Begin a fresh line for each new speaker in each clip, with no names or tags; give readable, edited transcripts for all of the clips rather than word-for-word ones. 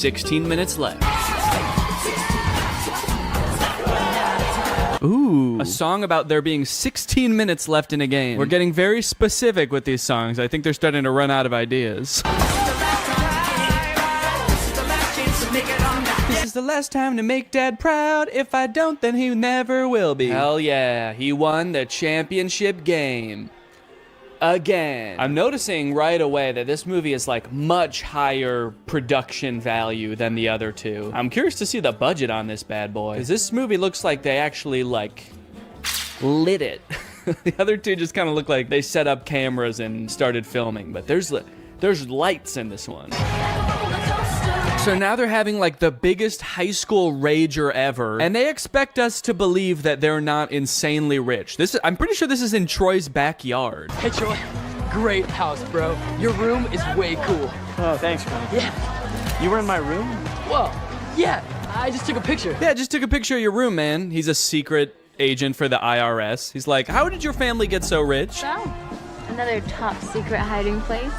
16 minutes left. Ooh, a song about there being 16 minutes left in a game. We're getting very specific with these songs. I think they're starting to run out of ideas. This is the last time to make Dad proud. If I don't, then he never will be. Hell yeah, he won the championship game. Again. I'm noticing right away that this movie is like much higher production value than the other two. I'm curious to see the budget on this bad boy, because this movie looks like they actually like lit it. The other two just kind of look like they set up cameras and started filming, but there's lights in this one. So now they're having like the biggest high school rager ever, and they expect us to believe that they're not insanely rich. I'm pretty sure this is in Troy's backyard.
Hey Troy, great house, bro. Your room is way cool.
Oh, thanks, man.
Yeah.
You were in my room?
Whoa, yeah, I just took a picture.
Yeah, just took a picture of your room, man. He's a secret agent for the IRS. He's like, how did your family get so rich?
Well, another top secret hiding place.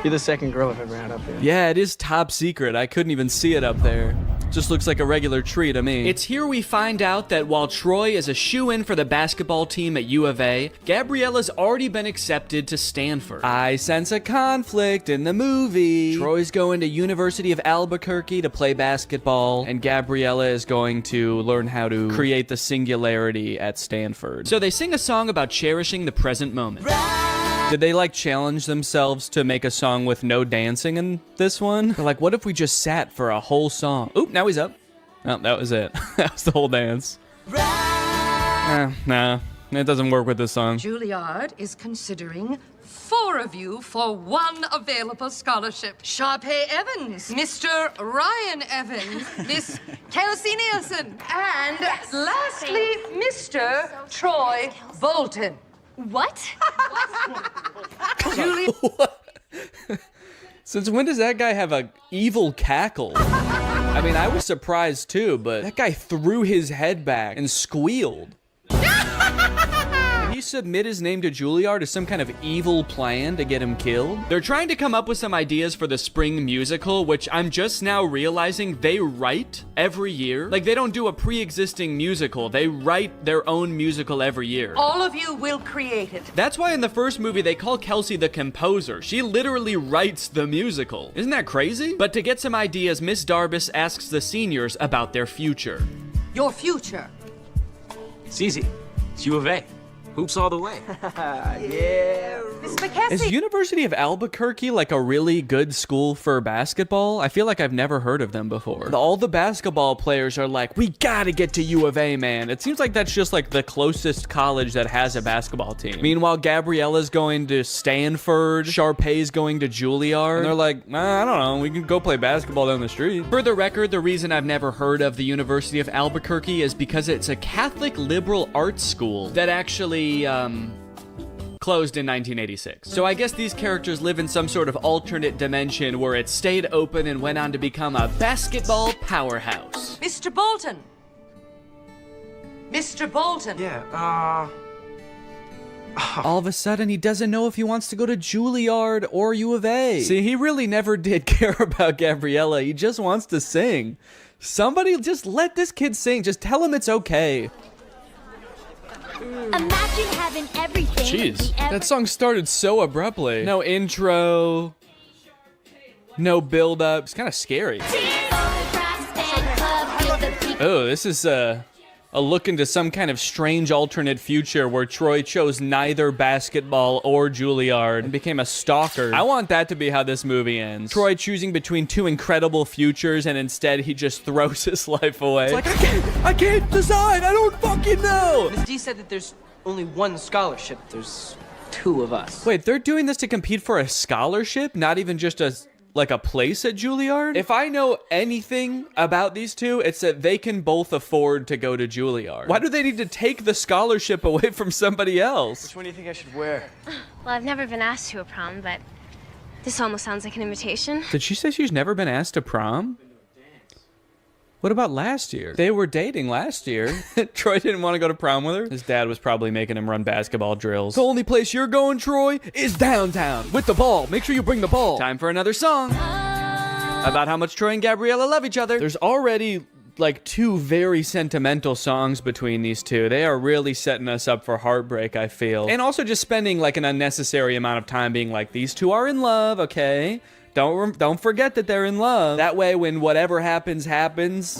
You're the second girl I've ever had up here.
Yeah, it is top secret. I couldn't even see it up there. Just looks like a regular tree to me. It's here we find out that while Troy is a shoo-in for the basketball team at U of A, Gabriella's already been accepted to Stanford. I sense a conflict in the movie. Troy's going to University of Albuquerque to play basketball, and Gabriella is going to learn how to create the singularity at Stanford. So they sing a song about cherishing the present moment. Did they like challenge themselves to make a song with no dancing in this one? They're like, what if we just sat for a whole song? Oop, now he's up. Oh, that was it. That was the whole dance. Nah, it doesn't work with this song.
Juilliard is considering 4 of you for 1 available scholarship. Sharpay Evans, Mr. Ryan Evans, Miss Kelsey Nielsen, and lastly, Mr. Troy Bolton.
What?
Julie.
What? Since when does that guy have a evil cackle? I mean, I was surprised too, but that guy threw his head back and squealed. Did he submit his name to Juilliard as some kind of evil plan to get him killed? They're trying to come up with some ideas for the spring musical, which I'm just now realizing they write every year. Like, they don't do a pre-existing musical. They write their own musical every year.
All of you will create it.
That's why in the first movie they call Kelsey the composer. She literally writes the musical. Isn't that crazy? But to get some ideas, Miss Darbus asks the seniors about their future.
Your future.
It's easy. It's U of A. Hoops all the way.
Yeah.
Miss McKessie.
Is University of Albuquerque like a really good school for basketball? I feel like I've never heard of them before. All the basketball players are like, we gotta get to U of A, man. It seems like that's just like the closest college that has a basketball team. Meanwhile, Gabriella's going to Stanford, Sharpay's going to Juilliard, and they're like, I don't know, we can go play basketball down the street. For the record, the reason I've never heard of the University of Albuquerque is because it's a Catholic liberal arts school that actually closed in 1986. So I guess these characters live in some sort of alternate dimension where it stayed open and went on to become a basketball powerhouse.
Mr. Bolton. Mr. Bolton.
Yeah,
All of a sudden, he doesn't know if he wants to go to Juilliard or U of A. See, he really never did care about Gabriella. He just wants to sing. Somebody just let this kid sing. Just tell him it's okay.
Imagine having everything.
Jeez, that song started so abruptly. No intro, no build up. It's kind of scary. Oh, this is a look into some kind of strange alternate future where Troy chose neither basketball or Juilliard and became a stalker. I want that to be how this movie ends. Troy choosing between 2 incredible futures, and instead he just throws his life away. It's like, I can't decide. I don't fucking know.
Miss D said that there's only 1 scholarship. There's 2 of us.
Wait, they're doing this to compete for a scholarship? Not even just a place at Juilliard? If I know anything about these two, it's that they can both afford to go to Juilliard. Why do they need to take the scholarship away from somebody else?
Which one do you think I should wear?
Well, I've never been asked to a prom, but this almost sounds like an invitation.
Did she say she's never been asked to prom? What about last year? They were dating last year. Troy didn't want to go to prom with her. His dad was probably making him run basketball drills. The only place you're going, Troy, is downtown with the ball. Make sure you bring the ball. Time for another song. about how much Troy and Gabriella love each other. There's already like 2 very sentimental songs between these two. They are really setting us up for heartbreak, I feel. And also just spending like an unnecessary amount of time being like, these two are in love, okay? Don't forget that they're in love. That way, when whatever happens,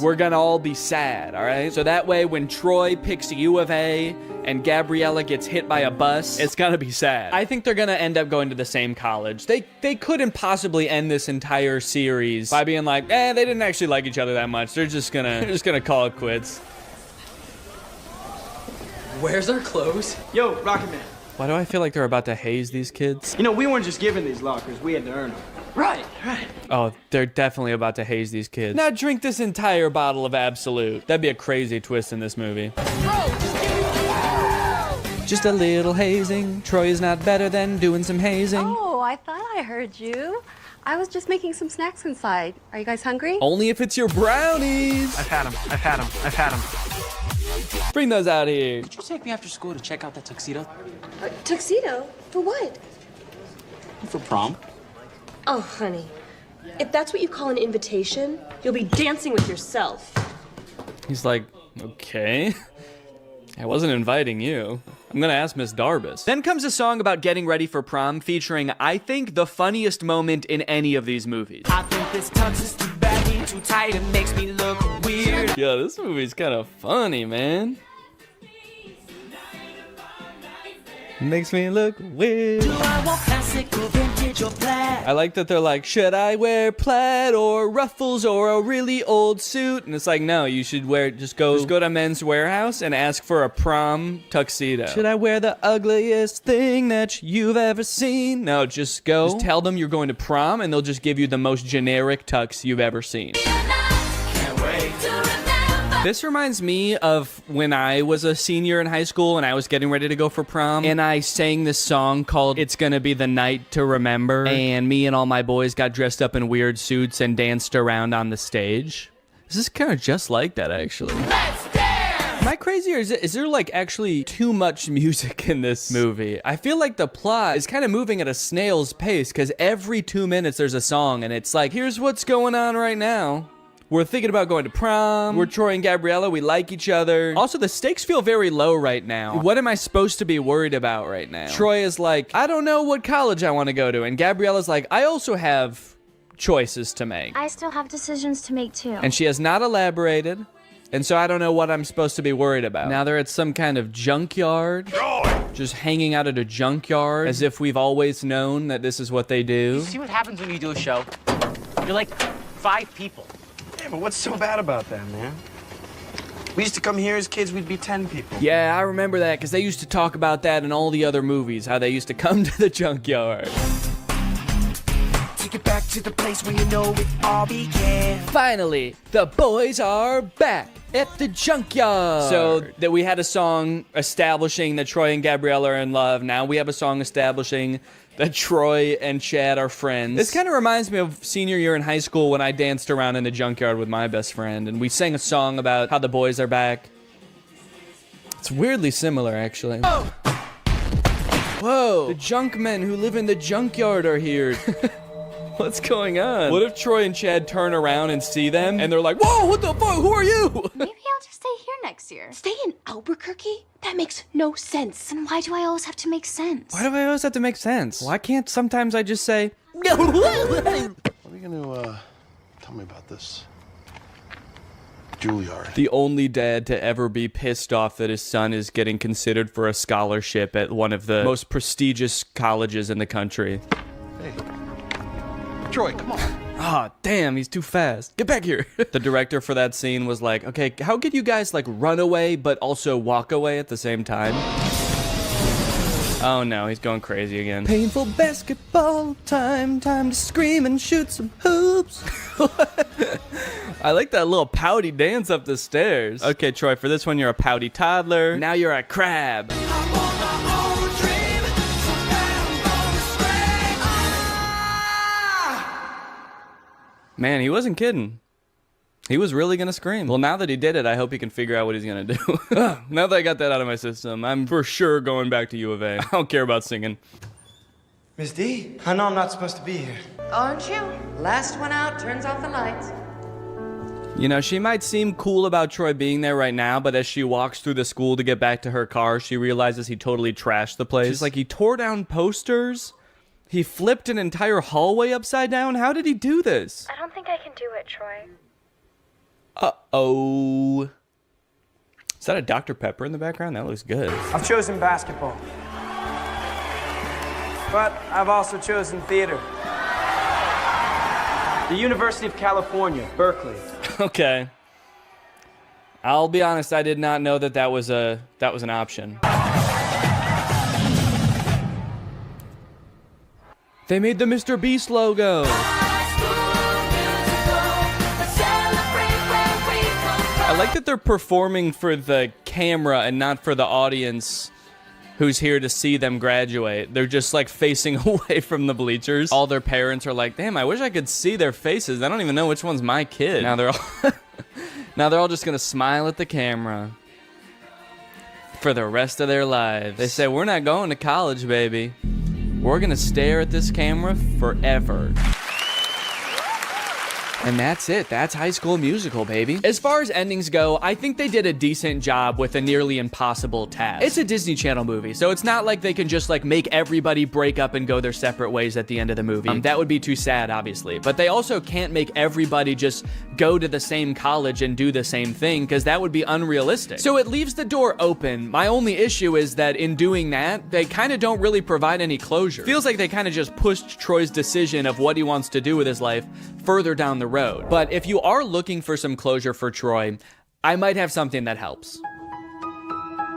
we're gonna all be sad, all right? So that way, when Troy picks U of A and Gabriella gets hit by a bus, it's gonna be sad. I think they're gonna end up going to the same college. They couldn't possibly end this entire series by being like, they didn't actually like each other that much. They're just gonna call it quits.
Where's our clothes?
Yo, Rocket Man.
Why do I feel like they're about to haze these kids?
You know, we weren't just given these lockers. We had to earn them.
Right.
Oh, they're definitely about to haze these kids. Now drink this entire bottle of Absolute. That'd be a crazy twist in this movie. Just a little hazing. Troy is not better than doing some hazing.
Oh, I thought I heard you. I was just making some snacks inside. Are you guys hungry?
Only if it's your brownies.
I've had them.
Bring those out here.
Did you take me after school to check out that tuxedo?
Tuxedo? For what?
For prom?
Oh, honey. If that's what you call an invitation, you'll be dancing with yourself.
He's like, okay. I wasn't inviting you. I'm gonna ask Miss Darbus. Then comes a song about getting ready for prom featuring, I think, the funniest moment in any of these movies.
I think this tux is too baggy, too tight, it makes me look weird.
Yeah, this movie's kind of funny, man. Makes me look weird.
Do I want classic or vintage or plaid?
I like that they're like, should I wear plaid or ruffles or a really old suit? And it's like, no, you should wear, just go to Men's Warehouse and ask for a prom tuxedo. Should I wear the ugliest thing that you've ever seen? No, just go. Just tell them you're going to prom and they'll just give you the most generic tux you've ever seen.
Can't wait to remember.
This reminds me of when I was a senior in high school and I was getting ready to go for prom, and I sang this song called It's Gonna Be the Night to Remember, and me and all my boys got dressed up in weird suits and danced around on the stage. This is kind of just like that, actually.
Let's dance!
Am I crazy, or is there like actually too much music in this movie? I feel like the plot is kind of moving at a snail's pace because every 2 minutes there's a song and it's like, here's what's going on right now. We're thinking about going to prom. We're Troy and Gabriella. We like each other. Also, the stakes feel very low right now. What am I supposed to be worried about right now? Troy is like, I don't know what college I want to go to. And Gabriella's like, I also have choices to make.
I still have decisions to make too.
And she has not elaborated. And so I don't know what I'm supposed to be worried about. Now they're at some kind of junkyard. Just hanging out at a junkyard as if we've always known that this is what they do.
You see what happens when you do a show? You're like 5 people.
Yeah, but what's so bad about that, man? We used to come here as kids, we'd be 10 people.
Yeah, I remember that, because they used to talk about that in all the other movies, how they used to come to the junkyard.
Take it back to the place where you know it all began.
Finally, the boys are back at the junkyard. So that we had a song establishing that Troy and Gabriella are in love. Now we have a song establishing that Troy and Chad are friends. This kind of reminds me of senior year in high school when I danced around in the junkyard with my best friend and we sang a song about how the boys are back. It's weirdly similar, actually. Oh. Whoa! The junk men who live in the junkyard are here. What's going on? What if Troy and Chad turn around and see them and they're like, whoa, what the fuck? Who are you?
Maybe I'll just stay here next year.
Stay in Albuquerque? That makes no sense.
And why do I always have to make sense?
Why do I always have to make sense? Why can't sometimes I just say,
What are you gonna tell me about this Juilliard?
the only dad to ever be pissed off that his son is getting considered for a scholarship at one of the most prestigious colleges in the country.
Hey, Troy, come on.
Ah, damn, he's too fast. Get back here. The director for that scene was like, okay, how could you guys like run away but also walk away at the same time? Oh no, he's going crazy again. Painful basketball time to scream and shoot some hoops. I like that little pouty dance up the stairs. Okay, Troy, for this one, you're a pouty toddler. Now you're a crab. Man, he wasn't kidding. He was really gonna scream. Well, now that he did it, I hope he can figure out what he's gonna do. Now that I got that out of my system, I'm for sure going back to U of A. I don't care about singing.
Miss D, I know I'm not supposed to be here.
Aren't you? Last one out turns off the lights.
You know, she might seem cool about Troy being there right now, but as she walks through the school to get back to her car, she realizes he totally trashed the place. She's like, he tore down posters? He flipped an entire hallway upside down? How did he do this?
I don't think I can do it, Troy.
Uh-oh. Is that a Dr. Pepper in the background? That looks good.
I've chosen basketball. But I've also chosen theater. The University of California, Berkeley.
Okay. I'll be honest, I did not know that was an option. They made the Mr. Beast logo. I like that they're performing for the camera and not for the audience who's here to see them graduate. They're just like facing away from the bleachers. All their parents are like, damn, I wish I could see their faces. I don't even know which one's my kid. Now they're all just gonna smile at the camera for the rest of their lives. They say, we're not going to college, baby. We're gonna stare at this camera forever. And that's it. That's High School Musical, baby. As far as endings go, I think they did a decent job with a nearly impossible task. It's a Disney Channel movie, so it's not like they can just like make everybody break up and go their separate ways at the end of the movie. That would be too sad, obviously. But they also can't make everybody just go to the same college and do the same thing, because that would be unrealistic. So it leaves the door open. My only issue is that in doing that, they kind of don't really provide any closure. Feels like they kind of just pushed Troy's decision of what he wants to do with his life further down the road. But if you are looking for some closure for Troy, I might have something that helps.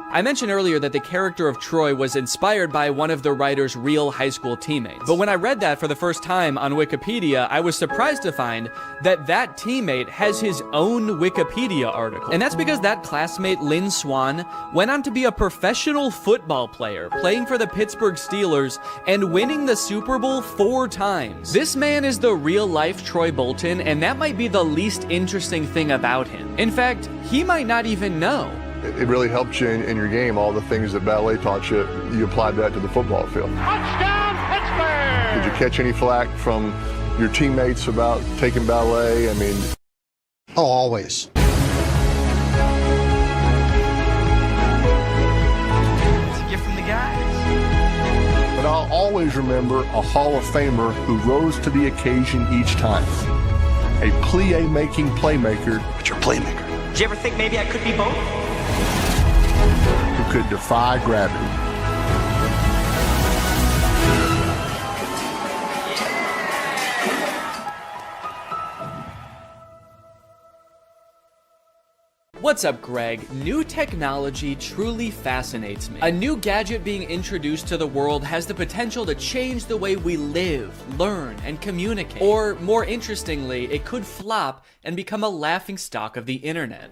I mentioned earlier that the character of Troy was inspired by one of the writer's real high school teammates. But when I read that for the first time on Wikipedia, I was surprised to find that that teammate has his own Wikipedia article. And that's because that classmate, Lynn Swan, went on to be a professional football player, playing for the Pittsburgh Steelers and winning the Super Bowl 4 times. This man is the real-life Troy Bolton, and that might be the least interesting thing about him. In fact, he might not even know.
It really helped you in your game. All the things that ballet taught you, you applied that to the football field.
Touchdown, Pittsburgh!
Did you catch any flack from your teammates about taking ballet? I mean...
Oh, always.
It's a gift from the guys.
But I'll always remember a Hall of Famer who rose to the occasion each time. A plie-making playmaker.
But you're a playmaker.
Did you ever think maybe I could be both?
Who could defy gravity.
What's up, Greg? New technology truly fascinates me. A new gadget being introduced to the world has the potential to change the way we live, learn, and communicate. Or, more interestingly, it could flop and become a laughingstock of the internet.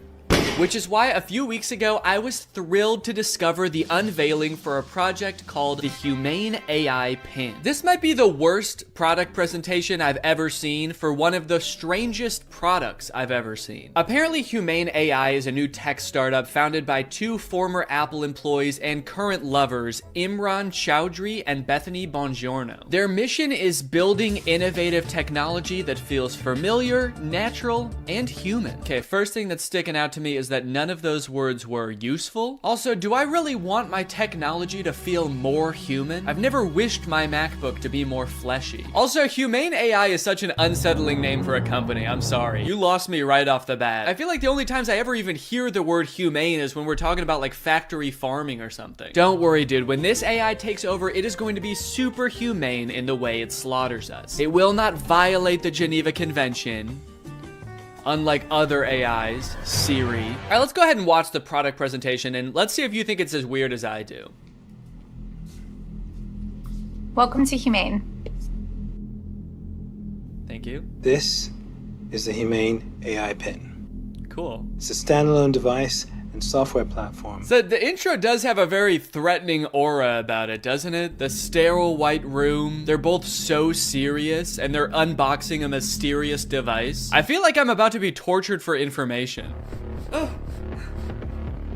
Which is why a few weeks ago, I was thrilled to discover the unveiling for a project called the Humane AI Pin. This might be the worst product presentation I've ever seen for one of the strangest products I've ever seen. Apparently, Humane AI is a new tech startup founded by 2 former Apple employees and current lovers, Imran Chowdhury and Bethany Bongiorno. Their mission is building innovative technology that feels familiar, natural, and human. Okay, first thing that's sticking out to me is that none of those words were useful. Also, do I really want my technology to feel more human? I've never wished my MacBook to be more fleshy. Also, Humane AI is such an unsettling name for a company. I'm sorry. You lost me right off the bat. I feel like the only times I ever even hear the word humane is when we're talking about like factory farming or something. Don't worry, dude. When this AI takes over, it is going to be super humane in the way it slaughters us. It will not violate the Geneva Convention, unlike other AIs, Siri. All right, let's go ahead and watch the product presentation, and let's see if you think it's as weird as I do.
Welcome to Humane.
Thank you.
This is the Humane AI Pin.
Cool.
It's a standalone device and software platform.
So the intro does have a very threatening aura about it, doesn't it? The sterile white room. They're both so serious, and they're unboxing a mysterious device. I feel like I'm about to be tortured for information. Oh.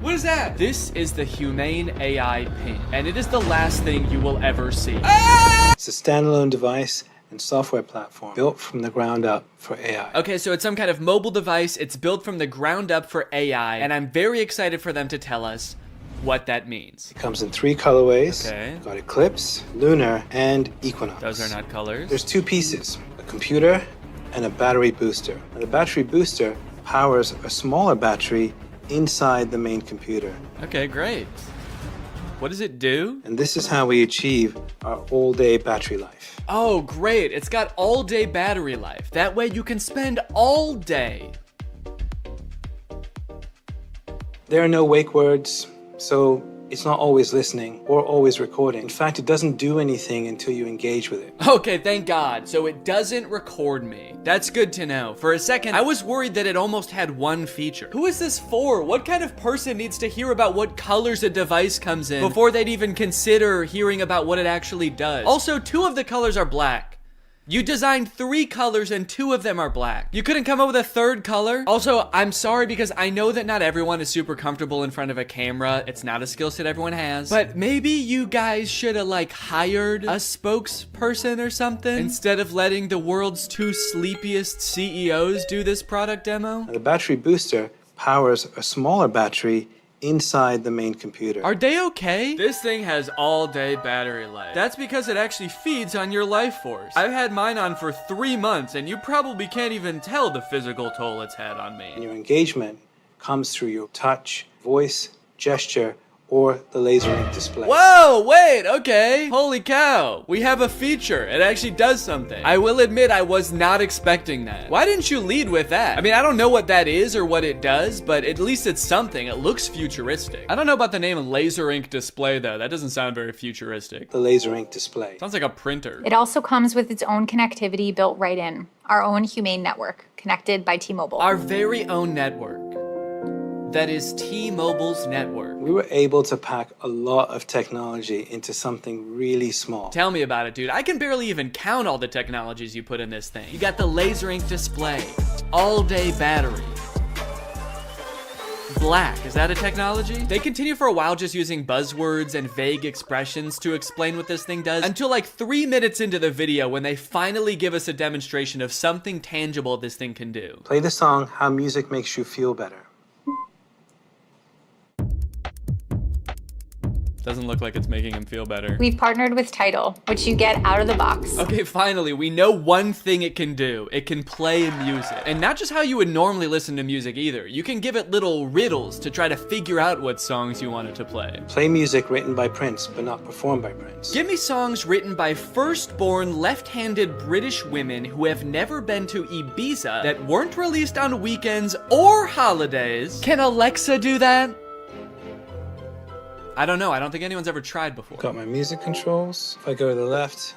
What is that? This is the Humane AI pin, and it is the last thing you will ever see.
It's a standalone device and software platform built from the ground up for AI.
Okay, so it's some kind of mobile device. It's built from the ground up for AI, and I'm very excited for them to tell us what that means.
It comes in 3 colorways.
Okay.
You've got Eclipse, Lunar, and Equinox.
Those are not colors.
There's 2 pieces, a computer and a battery booster. Now, the battery booster powers a smaller battery inside the main computer.
Okay, great. What does it do?
And this is how we achieve our all-day battery life.
Oh, great. It's got all-day battery life. That way you can spend all day.
There are no wake words, so it's not always listening or always recording. In fact, it doesn't do anything until you engage with it.
Okay, thank God. So it doesn't record me. That's good to know. For a second, I was worried that it almost had one feature. Who is this for? What kind of person needs to hear about what colors a device comes in before they'd even consider hearing about what it actually does? Also, 2 of the colors are black. You designed 3 colors and 2 of them are black. You couldn't come up with a 3rd color? Also, I'm sorry because I know that not everyone is super comfortable in front of a camera. It's not a skill set everyone has. But maybe you guys should have like hired a spokesperson or something instead of letting the world's 2 sleepiest CEOs do this product demo.
Now, the battery booster powers a smaller battery inside the main computer.
Are they okay? This thing has all-day battery life. That's because it actually feeds on your life force. I've had mine on for 3 months, and you probably can't even tell the physical toll it's had on me.
And your engagement comes through your touch, voice, gesture, or the laser ink display.
Whoa, wait, okay. Holy cow, we have a feature. It actually does something. I will admit I was not expecting that. Why didn't you lead with that? I mean, I don't know what that is or what it does, but at least it's something. It looks futuristic. I don't know about the name laser ink display though. That doesn't sound very futuristic.
The laser ink display.
Sounds like a printer.
It also comes with its own connectivity built right in. Our own Humane network, connected by T-Mobile.
Our very own network. That is T-Mobile's network.
We were able to pack a lot of technology into something really small.
Tell me about it, dude. I can barely even count all the technologies you put in this thing. You got the laser ink display, all-day battery, black. Is that a technology? They continue for a while just using buzzwords and vague expressions to explain what this thing does until like 3 minutes into the video when they finally give us a demonstration of something tangible this thing can do.
Play the song How Music Makes You Feel Better.
Doesn't look like it's making him feel better.
We've partnered with Tidal, which you get out of the box.
Okay, finally, we know one thing it can do. It can play music. And not just how you would normally listen to music either. You can give it little riddles to try to figure out what songs you want it to play.
Play music written by Prince, but not performed by Prince.
Give me songs written by first-born left-handed British women who have never been to Ibiza that weren't released on weekends or holidays. Can Alexa do that? I don't know. I don't think anyone's ever tried before.
Got my music controls. If I go to the left,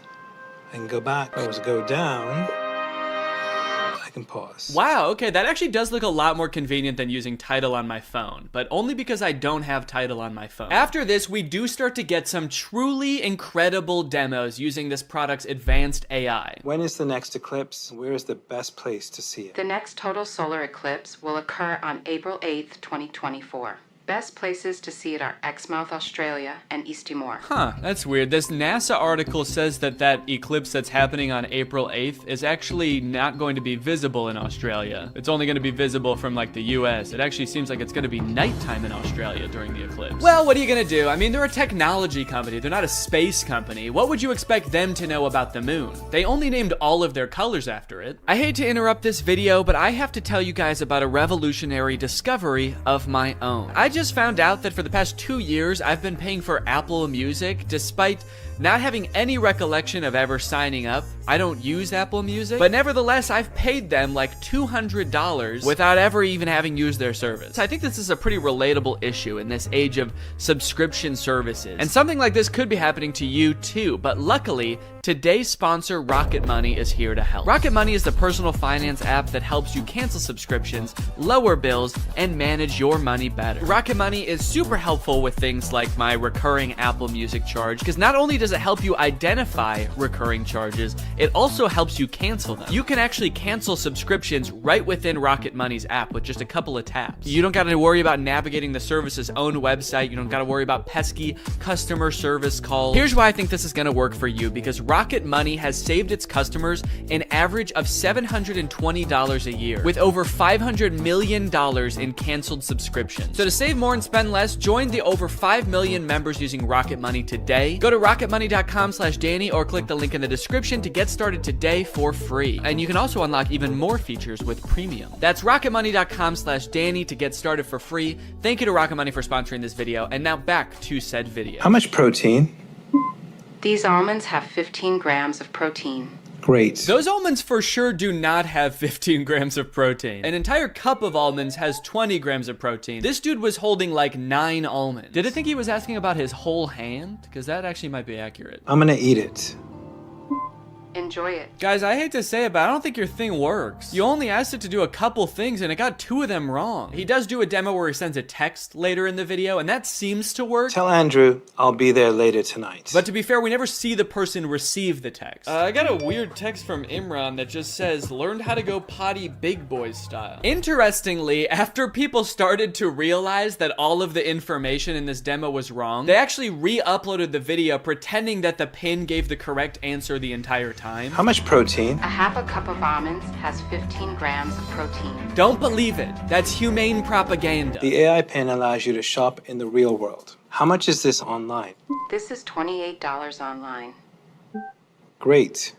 I can go back. If I was to go down, I can pause.
Wow, okay, that actually does look a lot more convenient than using Tidal on my phone, but only because I don't have Tidal on my phone. After this, we do start to get some truly incredible demos using this product's advanced AI.
When is the next eclipse? Where is the best place to see it?
The next total solar eclipse will occur on April 8th, 2024. Best places to see it are Exmouth, Australia, and East Timor.
Huh, that's weird. This NASA article says that eclipse that's happening on April 8th is actually not going to be visible in Australia. It's only going to be visible from like the US. It actually seems like it's going to be nighttime in Australia during the eclipse. Well, what are you going to do? I mean, they're a technology company. They're not a space company. What would you expect them to know about the moon? They only named all of their colors after it. I hate to interrupt this video, but I have to tell you guys about a revolutionary discovery of my own. I just found out that for the past 2 years, I've been paying for Apple Music despite not having any recollection of ever signing up. I don't use Apple Music, but nevertheless, I've paid them like $200 without ever even having used their service. I think this is a pretty relatable issue in this age of subscription services. And something like this could be happening to you too, but luckily, today's sponsor, Rocket Money, is here to help. Rocket Money is the personal finance app that helps you cancel subscriptions, lower bills, and manage your money better. Rocket Money is super helpful with things like my recurring Apple Music charge, because not only does it help you identify recurring charges, it also helps you cancel them. You can actually cancel subscriptions right within Rocket Money's app with just a couple of taps. You don't got to worry about navigating the service's own website. You don't got to worry about pesky customer service calls. Here's why I think this is going to work for you, because Rocket Money has saved its customers an average of $720 a year, with over $500 million in canceled subscriptions. So to save more and spend less, join the over 5 million members using Rocket Money today. Go to rocketmoney.com/Danny or click the link in the description to get started today for free. And you can also unlock even more features with premium. That's rocketmoney.com/Danny to get started for free. Thank you to Rocket Money for sponsoring this video. And now back to said video.
How much protein?
These almonds have 15 grams of protein.
Great.
Those almonds for sure do not have 15 grams of protein. An entire cup of almonds has 20 grams of protein. This dude was holding like 9 almonds. Did I think he was asking about his whole hand? Because that actually might be accurate.
I'm gonna eat it.
Enjoy it.
Guys, I hate to say it, but I don't think your thing works. You only asked it to do a couple things and it got 2 of them wrong. He does do a demo where he sends a text later in the video, and that seems to work.
Tell Andrew I'll be there later tonight.
But to be fair, we never see the person receive the text. I got a weird text from Imran that just says, learned how to go potty big boy style. Interestingly, after people started to realize that all of the information in this demo was wrong, they actually re-uploaded the video pretending that the pin gave the correct answer the entire time.
How much protein?
A half a cup of almonds has 15 grams of protein.
Don't believe it. That's humane propaganda.
The AI pin allows you to shop in the real world. How much is this online?
This is $28 online.
Great.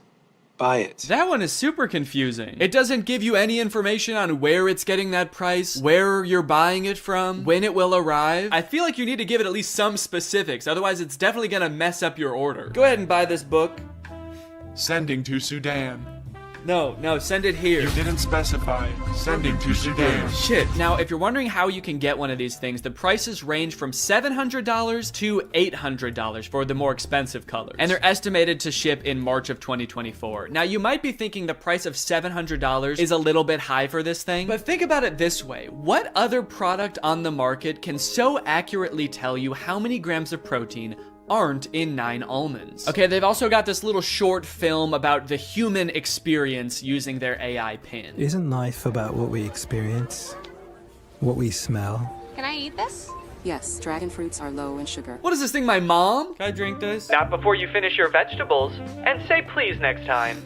Buy it.
That one is super confusing. It doesn't give you any information on where it's getting that price, where you're buying it from, when it will arrive. I feel like you need to give it at least some specifics, otherwise it's definitely gonna mess up your order. Go ahead and buy this book.
Sending to Sudan.
No, send it here.
You didn't specify. Sending to Sudan.
Shit. Now, if you're wondering how you can get one of these things, the prices range from $700 to $800 for the more expensive colors. And they're estimated to ship in March of 2024. Now, you might be thinking the price of $700 is a little bit high for this thing, but think about it this way. What other product on the market can so accurately tell you how many grams of protein aren't in 9 almonds? Okay, they've also got this little short film about the human experience using their AI pin.
Isn't life about what we experience? What we smell?
Can I eat this?
Yes, dragon fruits are low in sugar.
What is this thing, my mom? Can I drink this? Not before you finish your vegetables. And say please next time.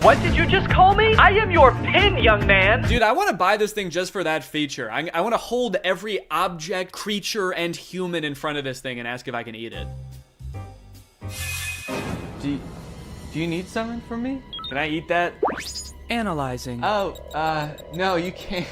What did you just call me? I am your pin, young man. Dude, I want to buy this thing just for that feature. I want to hold every object, creature, and human in front of this thing and ask if I can eat it. Do you need something from me? Can I eat that? Analyzing. Oh, no, you can't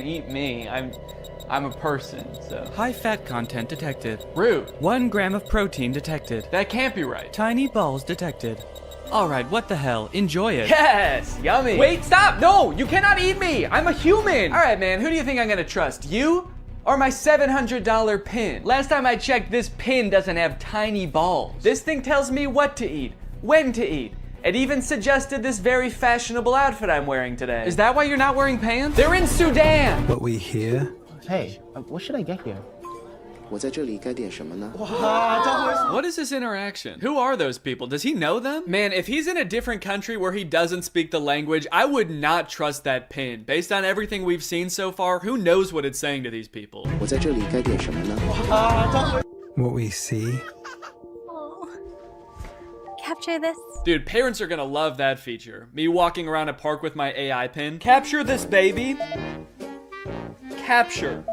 eat me. I'm a person, so. High fat content detected. Rude. 1 gram of protein detected. That can't be right. Tiny balls detected. All right, what the hell? Enjoy it. Yes, yummy. Wait, stop. No, you cannot eat me. I'm a human. All right, man, who do you think I'm gonna trust? You or my $700 pin? Last time I checked, this pin doesn't have tiny balls. This thing tells me what to eat, when to eat. It even suggested this very fashionable outfit I'm wearing today. Is that why you're not wearing pants? They're in Sudan.
What we hear?
Hey, what should I get here?
What is this interaction? Who are those people? Does he know them? Man, if he's in a different country where he doesn't speak the language, I would not trust that pin. Based on everything we've seen so far, who knows what it's saying to these people?
What we see?
Capture this.
Dude, parents are gonna love that feature. Me walking around a park with my AI pin. Capture this baby. Capture.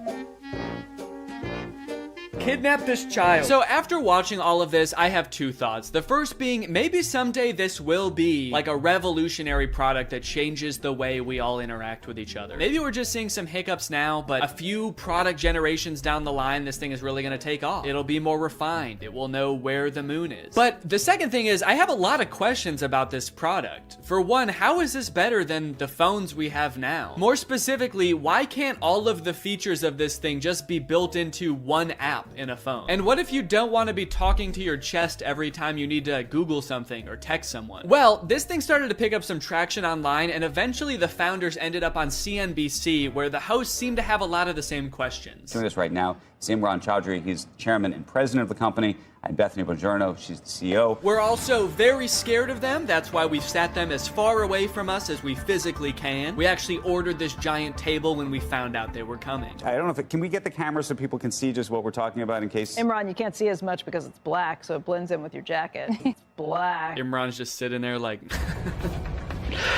Kidnap this child. So after watching all of this, I have 2 thoughts. The first being, maybe someday this will be like a revolutionary product that changes the way we all interact with each other. Maybe we're just seeing some hiccups now, but a few product generations down the line, this thing is really gonna take off. It'll be more refined. It will know where the moon is. But the second thing is, I have a lot of questions about this product. For one, how is this better than the phones we have now? More specifically, why can't all of the features of this thing just be built into one app in a phone? And what if you don't want to be talking to your chest every time you need to Google something or text someone? Well, this thing started to pick up some traction online, and eventually the founders ended up on CNBC, where the hosts seemed to have a lot of the same questions.
Doing this right now is Imran Chaudhry. He's chairman and president of the company. and Bethany Bongiorno, she's the CEO.
We're also very scared of them. That's why we've sat them as far away from us as we physically can. We actually ordered this giant table when we found out they were coming.
I don't know if can we get the camera so people can see just what we're talking about in case?
Imran, you can't see as much because it's black, so it blends in with your jacket. It's black.
Imran's just sitting there like...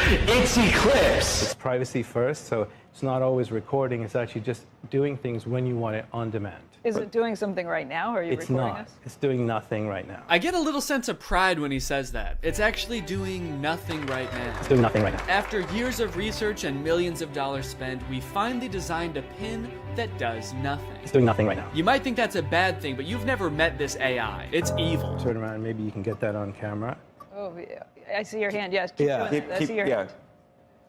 It's Eclipse. It's privacy first, so it's not always recording. It's actually just doing things when you want it on demand.
Is it doing something right now, or are you recording us?
It's not. It's doing nothing right now.
I get a little sense of pride when he says that. It's actually doing nothing right now.
It's doing nothing right now.
After years of research and millions of dollars spent, we finally designed a pin that does nothing.
It's doing nothing right now.
You might think that's a bad thing, but you've never met this AI. It's evil.
Turn around, maybe you can get that on camera.
Oh, yeah. I see your hand. Yes, keep doing it. I see your hand.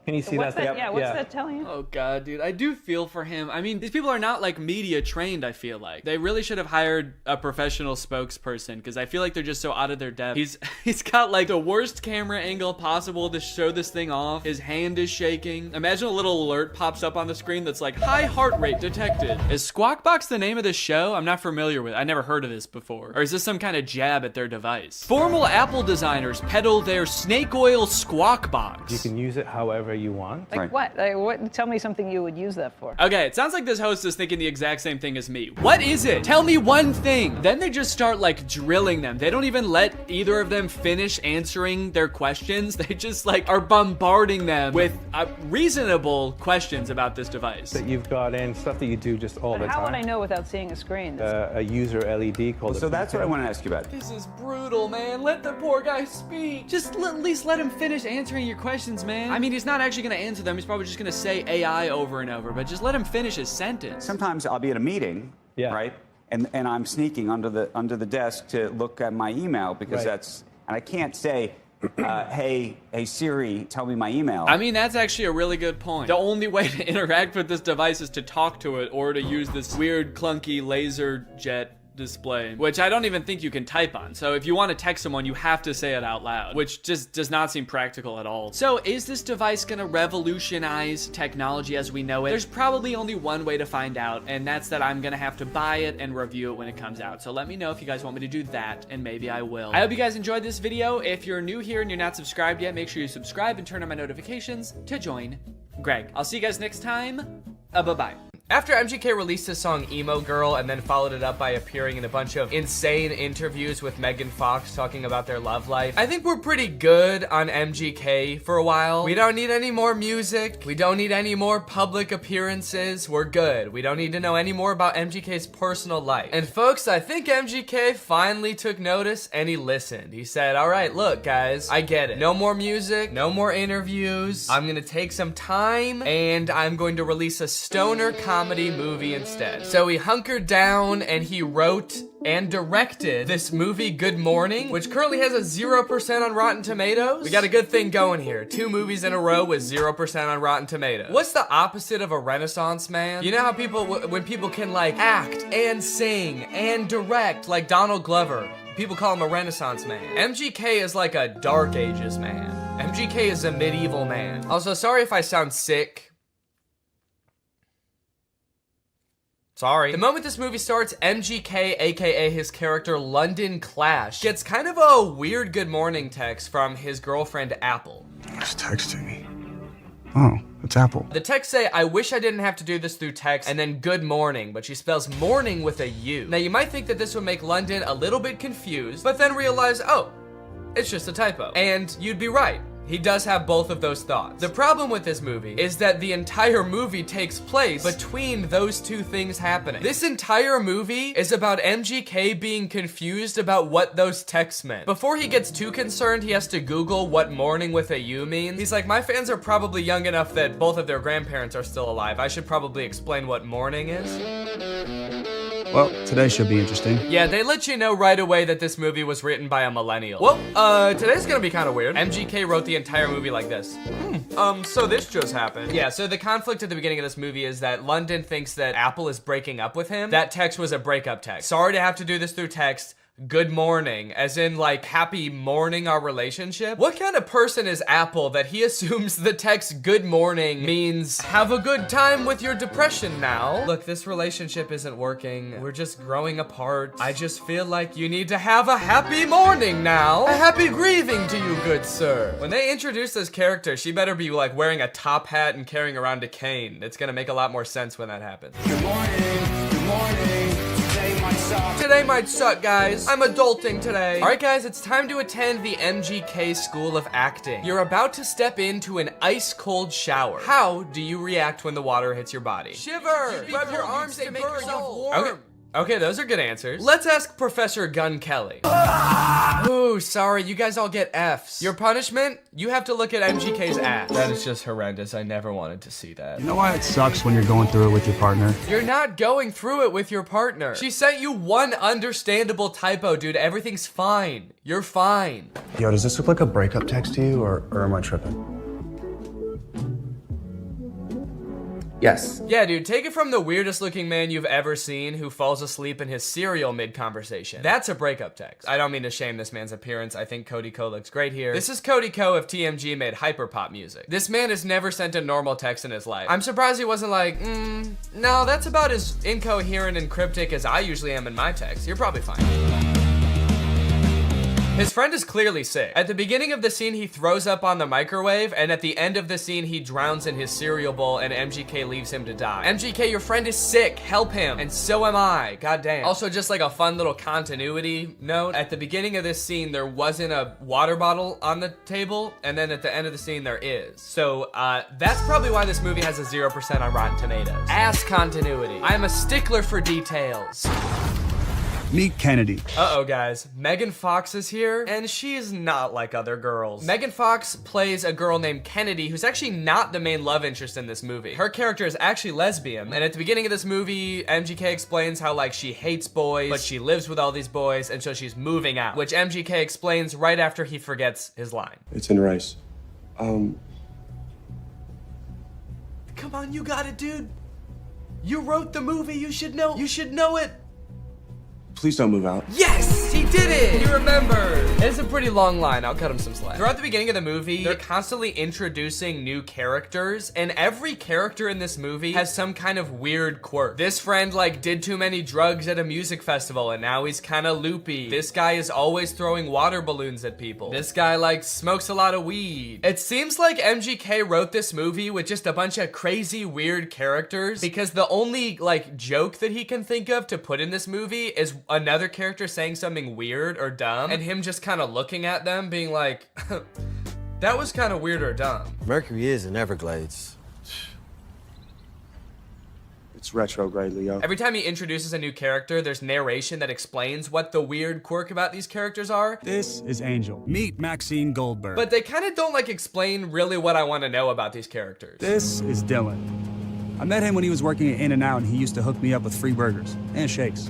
Can you see
what's
that?
Yeah, what's that telling you?
Oh God, dude, I do feel for him. I mean, these people are not like media trained, I feel like. They really should have hired a professional spokesperson because I feel like they're just so out of their depth. He's got like the worst camera angle possible to show this thing off. His hand is shaking. Imagine a little alert pops up on the screen that's like, high heart rate detected. Is Squawkbox the name of this show? I'm not familiar with it. I never heard of this before. Or is this some kind of jab at their device? Formal Apple designers peddle their snake oil Squawkbox.
You can use it however you want.
Like what? Like what? Tell me something you would use that for.
Okay, it sounds like this host is thinking the exact same thing as me. What is it? Tell me one thing. Then they just start like drilling them. They don't even let either of them finish answering their questions. They just like are bombarding them with reasonable questions about this device.
That you've got in, stuff that you do just all the time.
How would I know without seeing a screen?
A user LED called.
So that's what I want to ask you about.
This is brutal, man. Let the poor guy speak. Just at least let him finish answering your questions, man. I mean, he's not actually gonna answer them. He's probably just gonna say AI over and over, but just let him finish his sentence.
Sometimes I'll be at a meeting, right? And I'm sneaking under the desk to look at my email because and I can't say, hey Siri, tell me my email.
I mean, that's actually a really good point. The only way to interact with this device is to talk to it or to use this weird clunky laser jet display, which I don't even think you can type on. So if you want to text someone, you have to say it out loud, which just does not seem practical at all. So is this device gonna revolutionize technology as we know it? There's probably only one way to find out, and that's that I'm gonna have to buy it and review it when it comes out. So let me know if you guys want me to do that, and maybe I will. I hope you guys enjoyed this video. If you're new here and you're not subscribed yet, make sure you subscribe and turn on my notifications to join Greg. I'll see you guys next time. Bye-bye. After MGK released his song Emo Girl and then followed it up by appearing in a bunch of insane interviews with Megan Fox talking about their love life, I think we're pretty good on MGK for a while. We don't need any more music. We don't need any more public appearances. We're good. We don't need to know any more about MGK's personal life. And folks, I think MGK finally took notice and he listened. He said, all right, look guys, I get it. No more music, no more interviews. I'm gonna take some time and I'm going to release a stoner comedy movie instead. So he hunkered down and he wrote and directed this movie Good Morning, which currently has a 0% on Rotten Tomatoes. We got a good thing going here. 2 movies in a row with 0% on Rotten Tomatoes. What's the opposite of a Renaissance man? You know how people, when people can like act and sing and direct, like Donald Glover, people call him a Renaissance man. MGK is like a Dark Ages man. MGK is a medieval man. Also, sorry if I sound sick. Sorry. The moment this movie starts, MGK, aka his character London Clash, gets kind of a weird good morning text from his girlfriend Apple.
Who's texting me? Oh, it's Apple.
The text say, I wish I didn't have to do this through text, and then good morning, but she spells morning with a U. Now you might think that this would make London a little bit confused, but then realize, oh, it's just a typo. And you'd be right. He does have both of those thoughts. The problem with this movie is that the entire movie takes place between those two things happening. This entire movie is about MGK being confused about what those texts meant. Before he gets too concerned, he has to Google what morning with a U means. He's like, my fans are probably young enough that both of their grandparents are still alive. I should probably explain what morning is.
Well, today should be interesting.
Yeah, they let you know right away that this movie was written by a millennial. Well, today's gonna be kind of weird. MGK wrote the entire movie like this. So this just happened. Yeah, so the conflict at the beginning of this movie is that London thinks that Apple is breaking up with him. That text was a breakup text. Sorry to have to do this through text, good morning, as in like happy morning our relationship? What kind of person is Apple that he assumes the text good morning means have a good time with your depression now? Look, this relationship isn't working. We're just growing apart. I just feel like you need to have a happy morning now. A happy grieving to you, good sir. When they introduce this character, she better be like wearing a top hat and carrying around a cane. It's gonna make a lot more sense when that happens.
Good morning, good morning.
Today might suck, guys. I'm adulting today. All right, guys, it's time to attend the MGK School of Acting. You're about to step into an ice-cold shower. How do you react when the water hits your body? Shiver! Rub your arms to make yourself warm. Okay, those are good answers. Let's ask Professor Gun Kelly. Ooh, sorry, you guys all get Fs. Your punishment? You have to look at MGK's ass. That is just horrendous. I never wanted to see that.
You know why it sucks when you're going through it with your partner?
You're not going through it with your partner. She sent you one understandable typo, dude. Everything's fine. You're fine.
Yo, does this look like a breakup text to you, or am I tripping?
Yes. Yeah, dude, take it from the weirdest looking man you've ever seen who falls asleep in his cereal mid-conversation. That's a breakup text. I don't mean to shame this man's appearance. I think Cody Ko looks great here. This is Cody Ko if TMG made hyperpop music. This man has never sent a normal text in his life. I'm surprised he wasn't like, no, that's about as incoherent and cryptic as I usually am in my text. You're probably fine. His friend is clearly sick. At the beginning of the scene, he throws up on the microwave, and at the end of the scene, he drowns in his cereal bowl, and MGK leaves him to die. MGK, your friend is sick. Help him. And so am I. Goddamn. Also, just like a fun little continuity note, at the beginning of this scene, there wasn't a water bottle on the table, and then at the end of the scene, there is. So, that's probably why this movie has a 0% on Rotten Tomatoes. Ass continuity. I'm a stickler for details.
Meet Kennedy.
Uh-oh, guys. Megan Fox is here, and she's not like other girls. Megan Fox plays a girl named Kennedy, who's actually not the main love interest in this movie. Her character is actually lesbian, and at the beginning of this movie, MGK explains how, like, she hates boys, but she lives with all these boys, and so she's moving out, which MGK explains right after he forgets his line.
It's in rice.
Come on, you got it, dude. You wrote the movie, you should know it.
Please don't move out.
Yes, he did it. He remembered. It's a pretty long line. I'll cut him some slack. Throughout the beginning of the movie, they're constantly introducing new characters, and every character in this movie has some kind of weird quirk. This friend, like, did too many drugs at a music festival, and now he's kind of loopy. This guy is always throwing water balloons at people. This guy, like, smokes a lot of weed. It seems like MGK wrote this movie with just a bunch of crazy, weird characters, because the only, like, joke that he can think of to put in this movie is another character saying something weird or dumb, and him just kind of looking at them being like, that was kind of weird or dumb.
Mercury is in Everglades.
It's retrograde, Leo.
Every time he introduces a new character, there's narration that explains what the weird quirk about these characters are.
This is Angel. Meet Maxine Goldberg.
But they kind of don't, like, explain really what I want to know about these characters.
This is Dylan. I met him when he was working at In-N-Out, and he used to hook me up with free burgers and shakes.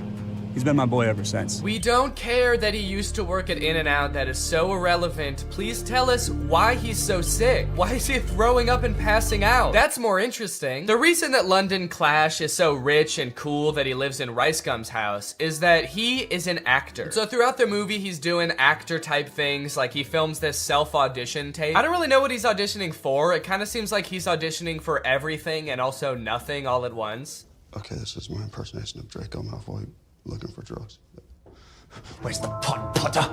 He's been my boy ever since.
We don't care that he used to work at In-N-Out. That is so irrelevant. Please tell us why he's so sick. Why is he throwing up and passing out? That's more interesting. The reason that London Clash is so rich and cool that he lives in Rice Gum's house is that he is an actor. So throughout the movie, he's doing actor type things. Like, he films this self-audition tape. I don't really know what he's auditioning for. It kind of seems like he's auditioning for everything and also nothing all at once.
Okay, this is my impersonation of Draco Malfoy. Looking for drugs.
Where's the pot, Potter?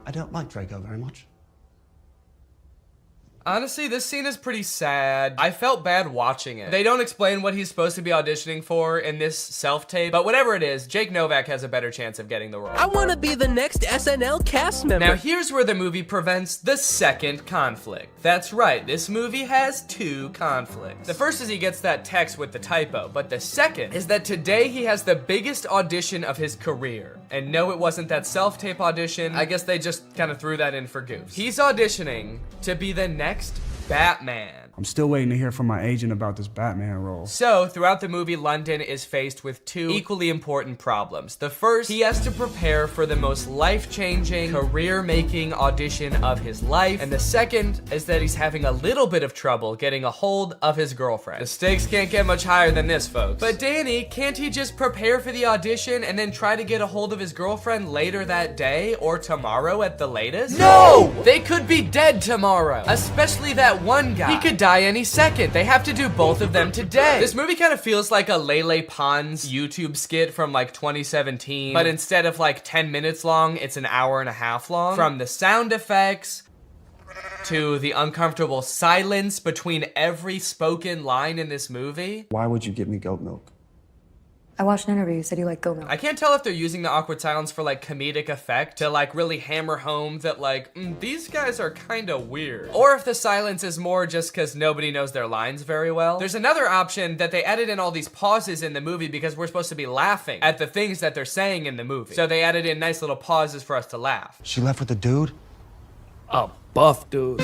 I don't like Draco very much.
Honestly, this scene is pretty sad. I felt bad watching it. They don't explain what he's supposed to be auditioning for in this self-tape, but whatever it is, Jake Novak has a better chance of getting the role.
I want to be the next SNL cast member.
Now here's where the movie prevents the second conflict. That's right, this movie has two conflicts. The first is he gets that text with the typo, but the second is that today he has the biggest audition of his career. And no, it wasn't that self-tape audition. I guess they just kind of threw that in for goofs. He's auditioning to be the next Batman.
I'm still waiting to hear from my agent about this Batman role.
So, throughout the movie, London is faced with two equally important problems. The first, he has to prepare for the most life-changing, career-making audition of his life. And the second is that he's having a little bit of trouble getting a hold of his girlfriend. The stakes can't get much higher than this, folks. But Danny, can't he just prepare for the audition and then try to get a hold of his girlfriend later that day or tomorrow at the latest? No! They could be dead tomorrow, especially that one guy. He could die any second. They have to do both of them today. This movie kind of feels like a Lele Pons YouTube skit from like 2017, but instead of like 10 minutes long, it's an hour and a half long. From the sound effects to the uncomfortable silence between every spoken line in this movie.
Why would you give me goat milk?
I watched an interview. You said you like goat milk.
I can't tell if they're using the awkward silence for like comedic effect to like really hammer home that like, these guys are kind of weird. Or if the silence is more just because nobody knows their lines very well. There's another option that they added in all these pauses in the movie because we're supposed to be laughing at the things that they're saying in the movie. So they added in nice little pauses for us to laugh.
She left with the dude?
A buff dude.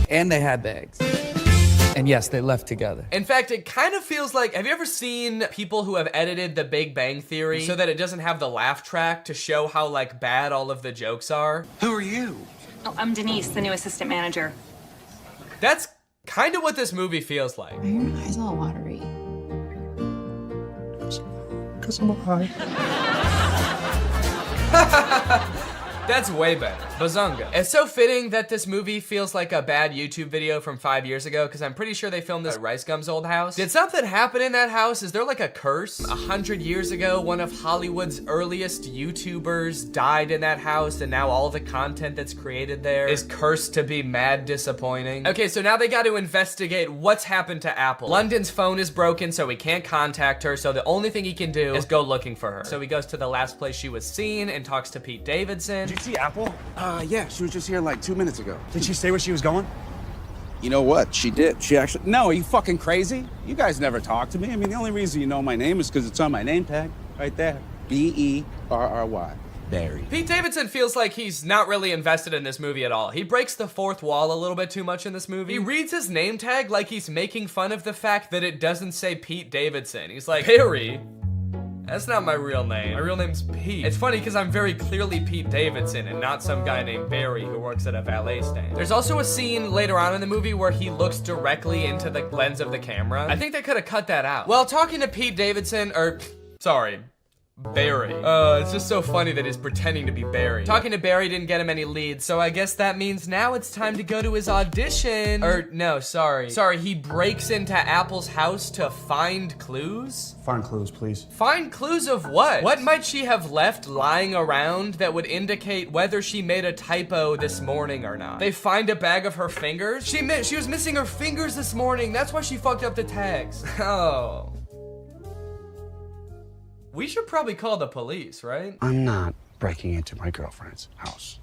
And they had bags. And yes, they left together. In fact, it kind of feels like, have you ever seen people who have edited The Big Bang Theory so that it doesn't have the laugh track to show how like bad all of the jokes are?
Who are you?
Oh, I'm Denise, the new assistant manager.
That's kind of what this movie feels like.
Why are your eyes all watery?
Because I'm high.
That's way better. Bazunga. It's so fitting that this movie feels like a bad YouTube video from 5 years ago, because I'm pretty sure they filmed this at Rice Gum's old house. Did something happen in that house? Is there like a curse? 100 years ago, one of Hollywood's earliest YouTubers died in that house, and now all the content that's created there is cursed to be mad disappointing. Okay, so now they got to investigate what's happened to Apple. London's phone is broken, so he can't contact her, so the only thing he can do is go looking for her. So he goes to the last place she was seen and talks to Pete Davidson.
Did you see Apple? Yeah, she was just here like 2 minutes ago.
Did she say where she was going?
You know what? She did. She actually... No, are you fucking crazy? You guys never talk to me. I mean, the only reason you know my name is because it's on my name tag. Right there. B-E-R-R-Y. Barry.
Pete Davidson feels like he's not really invested in this movie at all. He breaks the fourth wall a little bit too much in this movie. He reads his name tag like he's making fun of the fact that it doesn't say Pete Davidson. He's like, Barry? That's not my real name. My real name's Pete. It's funny because I'm very clearly Pete Davidson and not some guy named Barry who works at a valet stand. There's also a scene later on in the movie where he looks directly into the lens of the camera. I think they could have cut that out. Well, talking to Pete Davidson, sorry, Barry. It's just so funny that he's pretending to be Barry. Talking to Barry didn't get him any leads, so I guess that means now it's time to go to his audition. No, sorry. Sorry, he breaks into Apple's house to find clues?
Find clues, please.
Find clues of what? What might she have left lying around that would indicate whether she made a typo this morning or not? They find a bag of her fingers? She was missing her fingers this morning. That's why she fucked up the tags. Oh. We should probably call the police, right?
I'm not breaking into my girlfriend's house.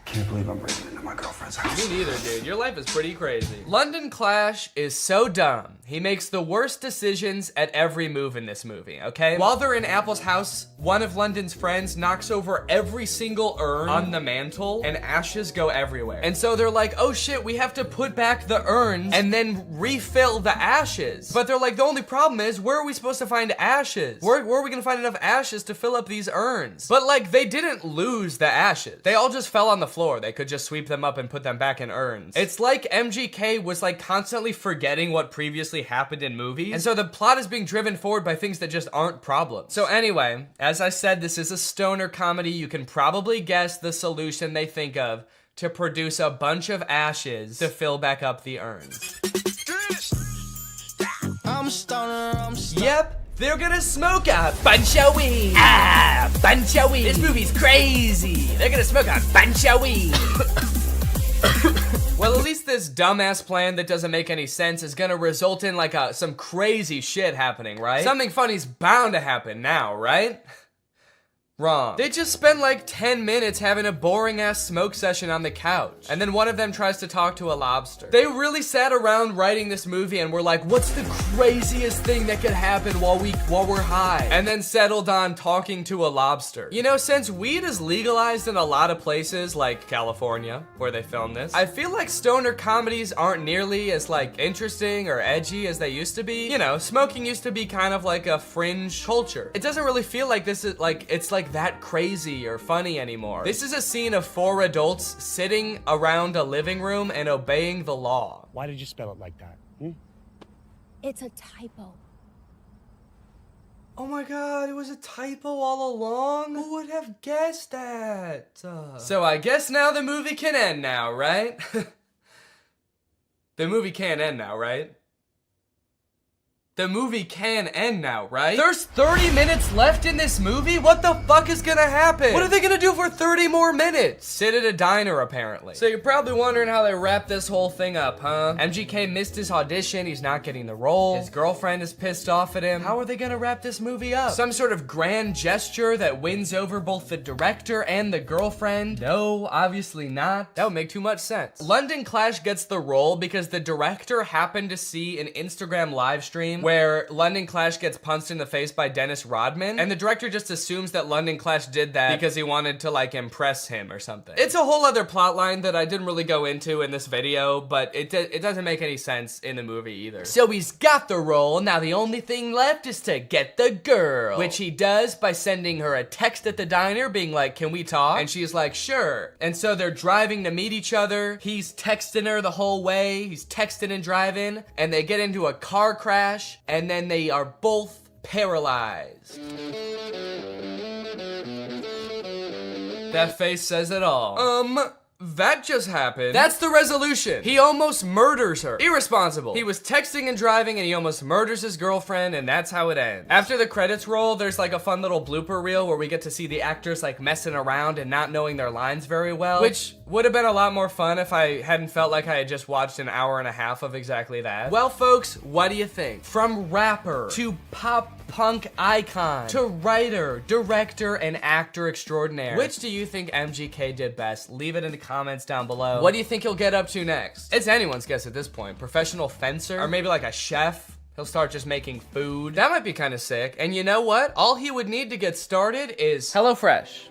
Can't believe I'm breaking into my girlfriend's house.
Me neither, dude. Your life is pretty crazy. London Clash is so dumb. He makes the worst decisions at every move in this movie, okay? While they're in Apple's house, one of London's friends knocks over every single urn on the mantle, and ashes go everywhere. And so they're like, oh shit, we have to put back the urns and then refill the ashes. But they're like, the only problem is, where are we supposed to find ashes? Where are we gonna find enough ashes to fill up these urns? But like, they didn't lose the ashes. They all just fell on the floor. They could just sweep them up and put them back in urns. It's like MGK was like constantly forgetting what previously happened in movies, and so the plot is being driven forward by things that just aren't problems. So anyway, as I said, this is a stoner comedy. You can probably guess the solution they think of to produce a bunch of ashes to fill back up the urns. Yep. They're gonna smoke a bunch of weed. Bunch of weed. This movie's crazy. They're gonna smoke a bunch of weed. Well, at least this dumbass plan that doesn't make any sense is gonna result in like some crazy shit happening, right? Something funny's bound to happen now, right? Wrong. They just spend like 10 minutes having a boring ass smoke session on the couch. And then one of them tries to talk to a lobster. They really sat around writing this movie and were like, what's the craziest thing that could happen while we're high? And then settled on talking to a lobster. You know, since weed is legalized in a lot of places like California, where they filmed this, I feel like stoner comedies aren't nearly as like interesting or edgy as they used to be. You know, smoking used to be kind of like a fringe culture. It doesn't really feel like this is like, it's like that crazy or funny anymore. This is a scene of 4 adults sitting around a living room and obeying the law.
Why did you spell it like that?
It's a typo.
Oh my god, it was a typo all along? Who would have guessed that? So I guess now the movie can end now, right? The movie can't end now, right? The movie can end now, right? There's 30 minutes left in this movie? What the fuck is gonna happen? What are they gonna do for 30 more minutes? Sit at a diner, apparently. So you're probably wondering how they wrap this whole thing up, huh? MGK missed his audition, he's not getting the role. His girlfriend is pissed off at him. How are they gonna wrap this movie up? Some sort of grand gesture that wins over both the director and the girlfriend? No, obviously not. That would make too much sense. London Clash gets the role because the director happened to see an Instagram live stream where London Clash gets punched in the face by Dennis Rodman, and the director just assumes that London Clash did that because he wanted to like impress him or something. It's a whole other plot line that I didn't really go into in this video, but it doesn't make any sense in the movie either. So he's got the role, now the only thing left is to get the girl, which he does by sending her a text at the diner being like, can we talk? And she's like, sure. And so they're driving to meet each other. He's texting her the whole way. He's texting and driving, and they get into a car crash, and then they are both paralyzed. That face says it all. That just happened. That's the resolution. He almost murders her. Irresponsible. He was texting and driving and he almost murders his girlfriend, and that's how it ends. After the credits roll, there's like a fun little blooper reel where we get to see the actors like messing around and not knowing their lines very well, which would have been a lot more fun if I hadn't felt like I had just watched an hour and a half of exactly that. Well, folks, what do you think? From rapper to pop punk icon to writer, director, and actor extraordinaire, which do you think MGK did best? Leave it in the comments down below. What do you think he'll get up to next? It's anyone's guess at this point. Professional fencer? Or maybe like a chef? He'll start just making food. That might be kind of sick. And you know what? All he would need to get started is HelloFresh,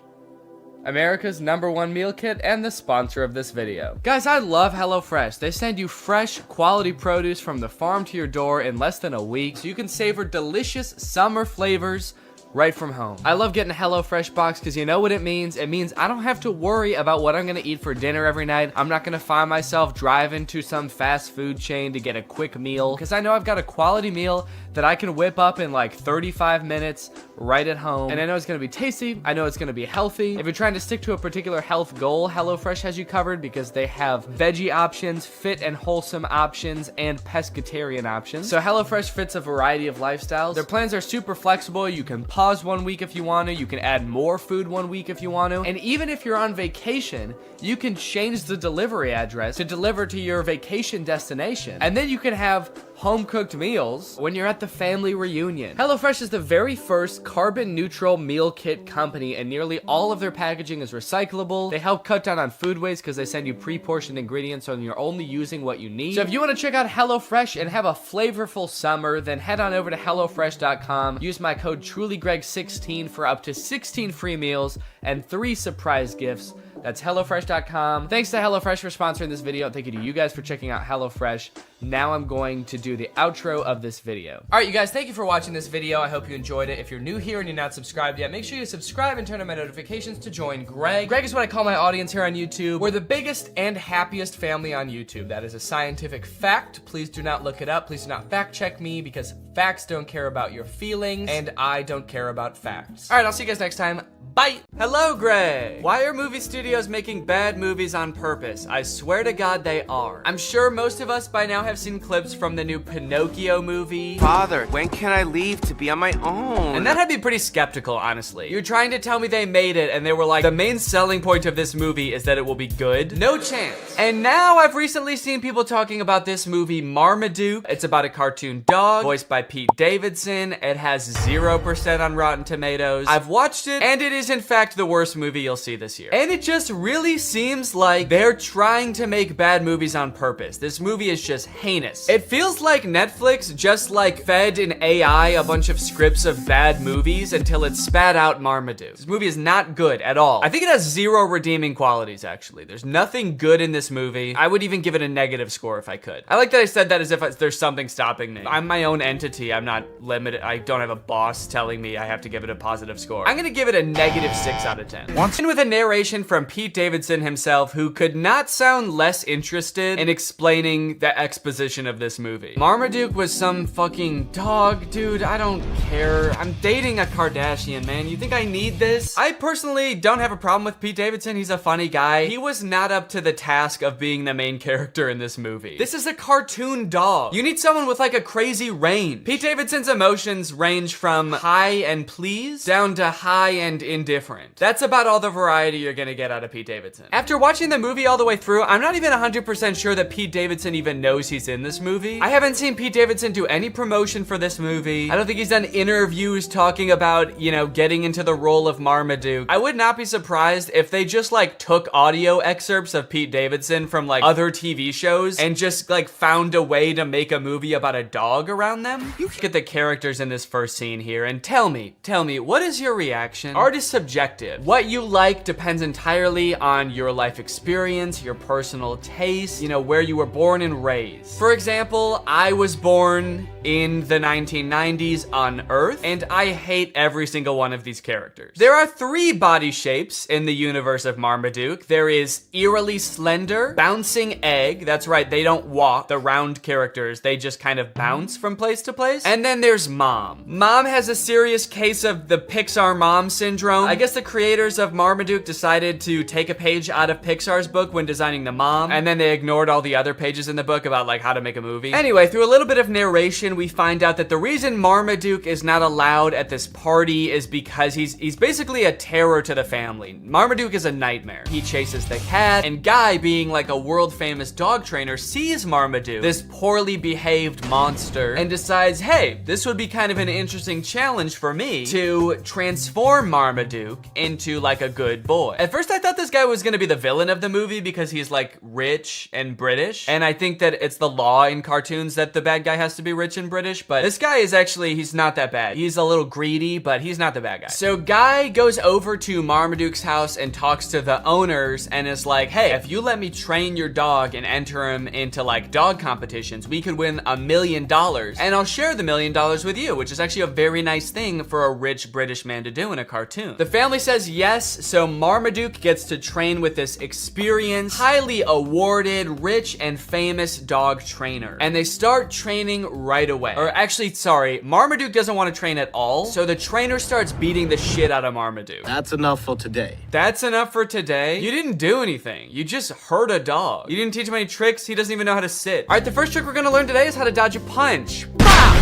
America's #1 meal kit and the sponsor of this video. Guys, I love HelloFresh. They send you fresh, quality produce from the farm to your door in less than a week, so you can savor delicious summer flavors right from home. I love getting a HelloFresh box because you know what it means? It means I don't have to worry about what I'm gonna eat for dinner every night. I'm not gonna find myself driving to some fast food chain to get a quick meal, because I know I've got a quality meal that I can whip up in like 35 minutes right at home. And I know it's gonna be tasty. I know it's gonna be healthy. If you're trying to stick to a particular health goal, HelloFresh has you covered because they have veggie options, fit and wholesome options, and pescatarian options. So HelloFresh fits a variety of lifestyles. Their plans are super flexible. You can pause 1 week if you want to. You can add more food 1 week if you want to. And even if you're on vacation, you can change the delivery address to deliver to your vacation destination. And then you can have home-cooked meals when you're at the family reunion. HelloFresh is the very first carbon-neutral meal kit company, and nearly all of their packaging is recyclable. They help cut down on food waste because they send you pre-portioned ingredients so you're only using what you need. So if you want to check out HelloFresh and have a flavorful summer, then head on over to HelloFresh.com. Use my code TrulyGreg16 for up to 16 free meals and 3 surprise gifts. That's HelloFresh.com. Thanks to HelloFresh for sponsoring this video. Thank you to you guys for checking out HelloFresh. Now I'm going to do the outro of this video. All right, you guys, thank you for watching this video. I hope you enjoyed it. If you're new here and you're not subscribed yet, make sure you subscribe and turn on my notifications to join Greg. Greg is what I call my audience here on YouTube. We're the biggest and happiest family on YouTube. That is a scientific fact. Please do not look it up. Please do not fact check me, because facts don't care about your feelings and I don't care about facts. All right, I'll see you guys next time. Bye. Hello, Greg. Why are movie studios making bad movies on purpose? I swear to God they are. I'm sure most of us by now have seen clips from the new Pinocchio movie.
Father, when can I leave to be on my own?
And that had me pretty skeptical, honestly. You're trying to tell me they made it and they were like, the main selling point of this movie is that it will be good? No chance. And now I've recently seen people talking about this movie Marmaduke. It's about a cartoon dog voiced by Pete Davidson. It has 0% on Rotten Tomatoes. I've watched it and it is is in fact the worst movie you'll see this year. And it just really seems like they're trying to make bad movies on purpose. This movie is just heinous. It feels like Netflix just like fed an AI a bunch of scripts of bad movies until it spat out Marmaduke. This movie is not good at all. I think it has zero redeeming qualities, actually. There's nothing good in this movie. I would even give it a negative score if I could. I like that I said that as if there's something stopping me. I'm my own entity. I'm not limited. I don't have a boss telling me I have to give it a positive score. I'm gonna give it a -6 out of 10. And with a narration from Pete Davidson himself, who could not sound less interested in explaining the exposition of this movie. Marmaduke was some fucking dog, dude. I don't care. I'm dating a Kardashian, man. You think I need this? I personally don't have a problem with Pete Davidson. He's a funny guy. He was not up to the task of being the main character in this movie. This is a cartoon dog. You need someone with like a crazy range. Pete Davidson's emotions range from high and pleased down to high and indifferent. That's about all the variety you're gonna get out of Pete Davidson. After watching the movie all the way through, I'm not even 100% sure that Pete Davidson even knows he's in this movie. I haven't seen Pete Davidson do any promotion for this movie. I don't think he's done interviews talking about, you know, getting into the role of Marmaduke. I would not be surprised if they just like took audio excerpts of Pete Davidson from like other TV shows and just like found a way to make a movie about a dog around them. You look at the characters in this first scene here and tell me, what is your reaction? Art is subjective. What you like depends entirely on your life experience, your personal taste, you know, where you were born and raised. For example, I was born in the 1990s on Earth, and I hate every single one of these characters. There are 3 body shapes in the universe of Marmaduke. There is eerily slender, bouncing egg. That's right, they don't walk, the round characters. They just kind of bounce from place to place. And then there's Mom. Mom has a serious case of the Pixar mom syndrome. I guess the creators of Marmaduke decided to take a page out of Pixar's book when designing the mom, and then they ignored all the other pages in the book about like how to make a movie. Anyway, through a little bit of narration, we find out that the reason Marmaduke is not allowed at this party is because he's basically a terror to the family. Marmaduke is a nightmare. He chases the cat, and Guy, being like a world famous dog trainer, sees Marmaduke, this poorly behaved monster, and decides, hey, this would be kind of an interesting challenge for me to transform Marmaduke into like a good boy. At first I thought this guy was gonna be the villain of the movie because he's like rich and British, and I think that it's the law in cartoons that the bad guy has to be rich and British, but this guy is actually, he's not that bad. He's a little greedy, but he's not the bad guy. So Guy goes over to Marmaduke's house and talks to the owners and is like, hey, if you let me train your dog and enter him into like dog competitions, we could win $1 million, and I'll share the $1 million with you, which is actually a very nice thing for a rich British man to do in a cartoon. The family says yes, so Marmaduke gets to train with this experienced, highly awarded, rich and famous dog trainer. And they start training right away. Or actually, sorry, Marmaduke doesn't want to train at all, so the trainer starts beating the shit out of Marmaduke.
That's enough for today.
That's enough for today? You didn't do anything. You just hurt a dog. You didn't teach him any tricks. He doesn't even know how to sit. All right, the first trick we're gonna learn today is how to dodge a punch.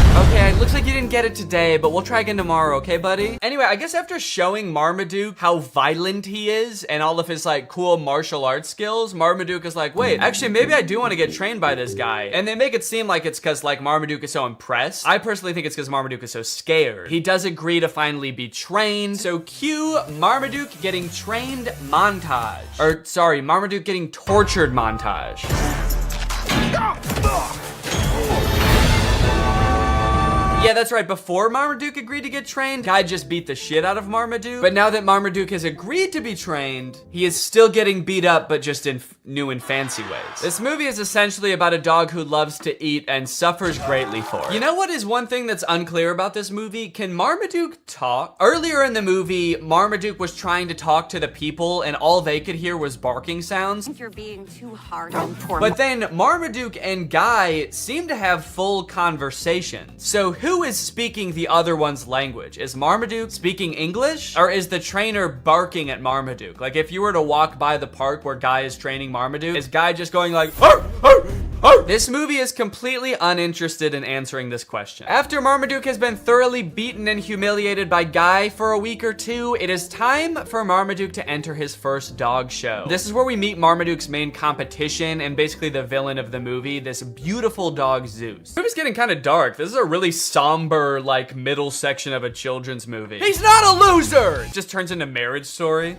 Okay, it looks like you didn't get it today, but we'll try again tomorrow, okay, buddy? Anyway, I guess after showing Marmaduke how violent he is and all of his like cool martial arts skills, Marmaduke is like, wait, actually maybe I do want to get trained by this guy. And they make it seem like it's because like Marmaduke is so impressed. I personally think it's because Marmaduke is so scared. He does agree to finally be trained. So cue Marmaduke getting trained montage. Or sorry, Marmaduke getting tortured montage. Yeah, that's right. Before Marmaduke agreed to get trained, Guy just beat the shit out of Marmaduke. But now that Marmaduke has agreed to be trained, he is still getting beat up, but just in new and fancy ways. This movie is essentially about a dog who loves to eat and suffers greatly for it. You know what is one thing that's unclear about this movie? Can Marmaduke talk? Earlier in the movie, Marmaduke was trying to talk to the people and all they could hear was barking sounds.
I think you're being too hard on poor
But then Marmaduke and Guy seem to have full conversations. So who is speaking the other one's language? Is Marmaduke speaking English? Or is the trainer barking at Marmaduke? Like if you were to walk by the park where Guy is training Marmaduke, is Guy just going like, arr, arr, This movie is completely uninterested in answering this question. After Marmaduke has been thoroughly beaten and humiliated by Guy for a week or two, it is time for Marmaduke to enter his first dog show. This is where we meet Marmaduke's main competition and basically the villain of the movie, this beautiful dog Zeus. The movie's getting kind of dark. This is a really somber, like, middle section of a children's movie. He's not a loser! It just turns into Marriage Story.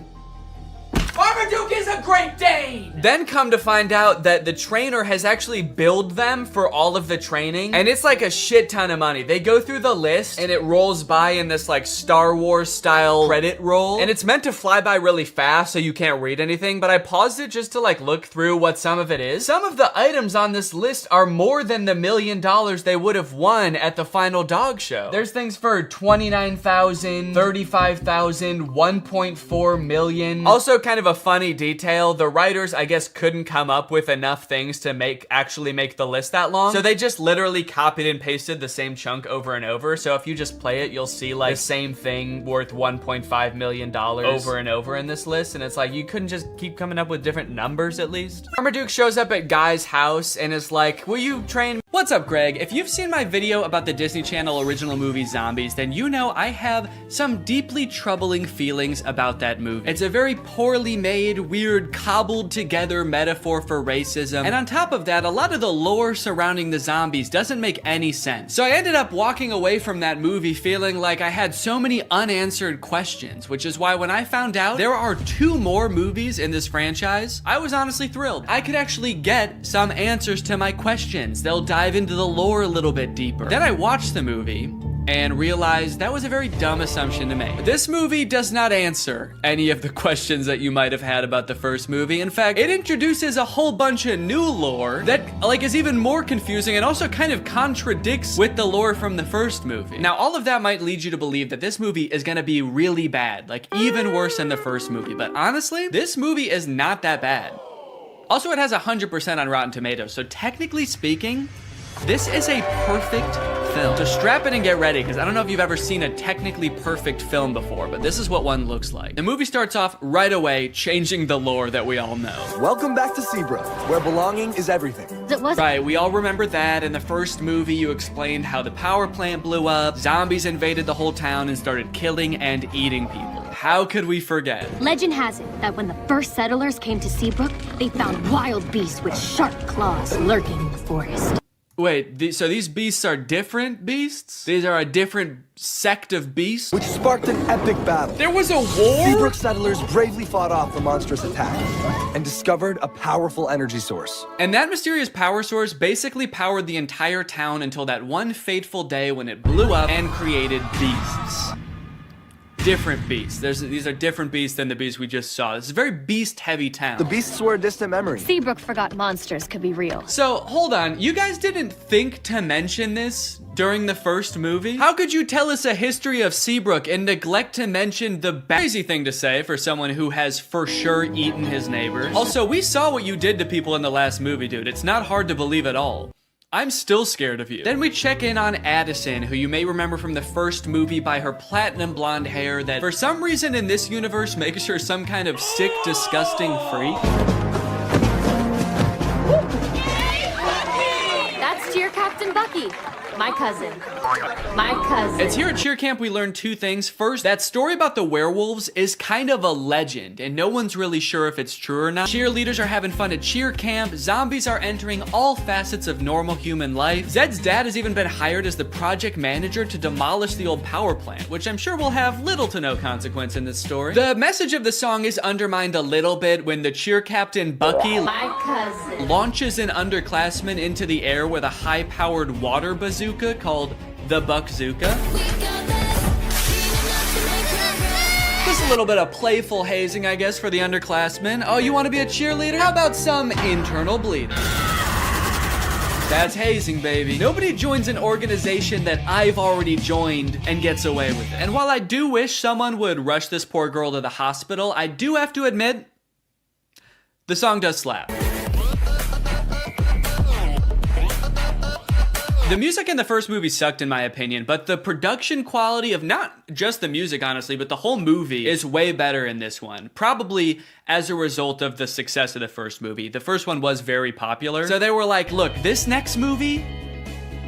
Marmaduke is a Great Dane! Then come to find out that the trainer has actually billed them for all of the training, and it's like a shit ton of money. They go through the list, and it rolls by in this like Star Wars style credit roll, and it's meant to fly by really fast so you can't read anything, but I paused it just to like look through what some of it is. Some of the items on this list are more than the $1 million they would have won at the final dog show. There's things for $29,000, $35,000, $1.4 million. Also kind of a funny detail, the writers I guess couldn't come up with enough things to actually make the list that long, so they just literally copied and pasted the same chunk over and over. So if you just play it, you'll see like the same thing worth $1.5 million over and over in this list, and it's like you couldn't just keep coming up with different numbers at least. Marmaduke shows up at Guy's house and is like, will you train? What's up, Greg? If you've seen my video about the Disney Channel original movie Zombies, then you know I have some deeply troubling feelings about that movie. It's a very poorly made, weird, cobbled together metaphor for racism, and on top of that, a lot of the lore surrounding the zombies doesn't make any sense. So I ended up walking away from that movie feeling like I had so many unanswered questions, which is why when I found out there are 2 more movies in this franchise, I was honestly thrilled. I could actually get some answers to my questions. They'll dive into the lore a little bit deeper. Then I watched the movie and realized that was a very dumb assumption to make. This movie does not answer any of the questions that you might have had about the first movie. In fact, it introduces a whole bunch of new lore that like is even more confusing and also kind of contradicts with the lore from the first movie. Now, all of that might lead you to believe that this movie is gonna be really bad, like even worse than the first movie, but honestly, this movie is not that bad. Also, it has 100% on Rotten Tomatoes, so technically speaking, this is a perfect film. So strap in and get ready, because I don't know if you've ever seen a technically perfect film before, but this is what one looks like. The movie starts off right away, changing the lore that we all know.
Welcome back to Seabrook, where belonging is everything.
Right, we all remember that. In the first movie, you explained how the power plant blew up, zombies invaded the whole town and started killing and eating people. How could we forget?
Legend has it that when the first settlers came to Seabrook, they found wild beasts with sharp claws lurking in the forest.
Wait, so these beasts are different beasts? These are a different sect of beasts?
Which sparked an epic battle.
There was a war?
Seabrook settlers bravely fought off the monstrous attack and discovered a powerful energy source.
And that mysterious power source basically powered the entire town until that one fateful day when it blew up and created beasts. Different beasts. These are different beasts than the beasts we just saw. This is a very beast-heavy town.
The beasts were a distant memory.
Seabrook forgot monsters could be real.
So, hold on. You guys didn't think to mention this during the first movie? How could you tell us a history of Seabrook and neglect to mention the crazy thing to say for someone who has for sure eaten his neighbors? Also, we saw what you did to people in the last movie, dude. It's not hard to believe at all. I'm still scared of you. Then we check in on Addison, who you may remember from the first movie by her platinum blonde hair that for some reason in this universe makes her some kind of sick, disgusting freak.
That's Cheer Captain Bucky, my cousin. My cousin.
It's here at Cheer Camp we learned 2 things. First, that story about the werewolves is kind of a legend, and no one's really sure if it's true or not. Cheerleaders are having fun at Cheer Camp, zombies are entering all facets of normal human life. Zed's dad has even been hired as the project manager to demolish the old power plant, which I'm sure will have little to no consequence in this story. The message of the song is undermined a little bit when the Cheer Captain Bucky
my cousin
launches an underclassman into the air with a high-powered water bazooka called the Buckzooka. Just a little bit of playful hazing, I guess, for the underclassmen. Oh, you want to be a cheerleader? How about some internal bleeding? That's hazing, baby. Nobody joins an organization that I've already joined and gets away with it. And while I do wish someone would rush this poor girl to the hospital, I do have to admit, the song does slap. The music in the first movie sucked in my opinion, but the production quality of not just the music, honestly, but the whole movie is way better in this one. Probably as a result of the success of the first movie. The first one was very popular. So they were like, look, this next movie,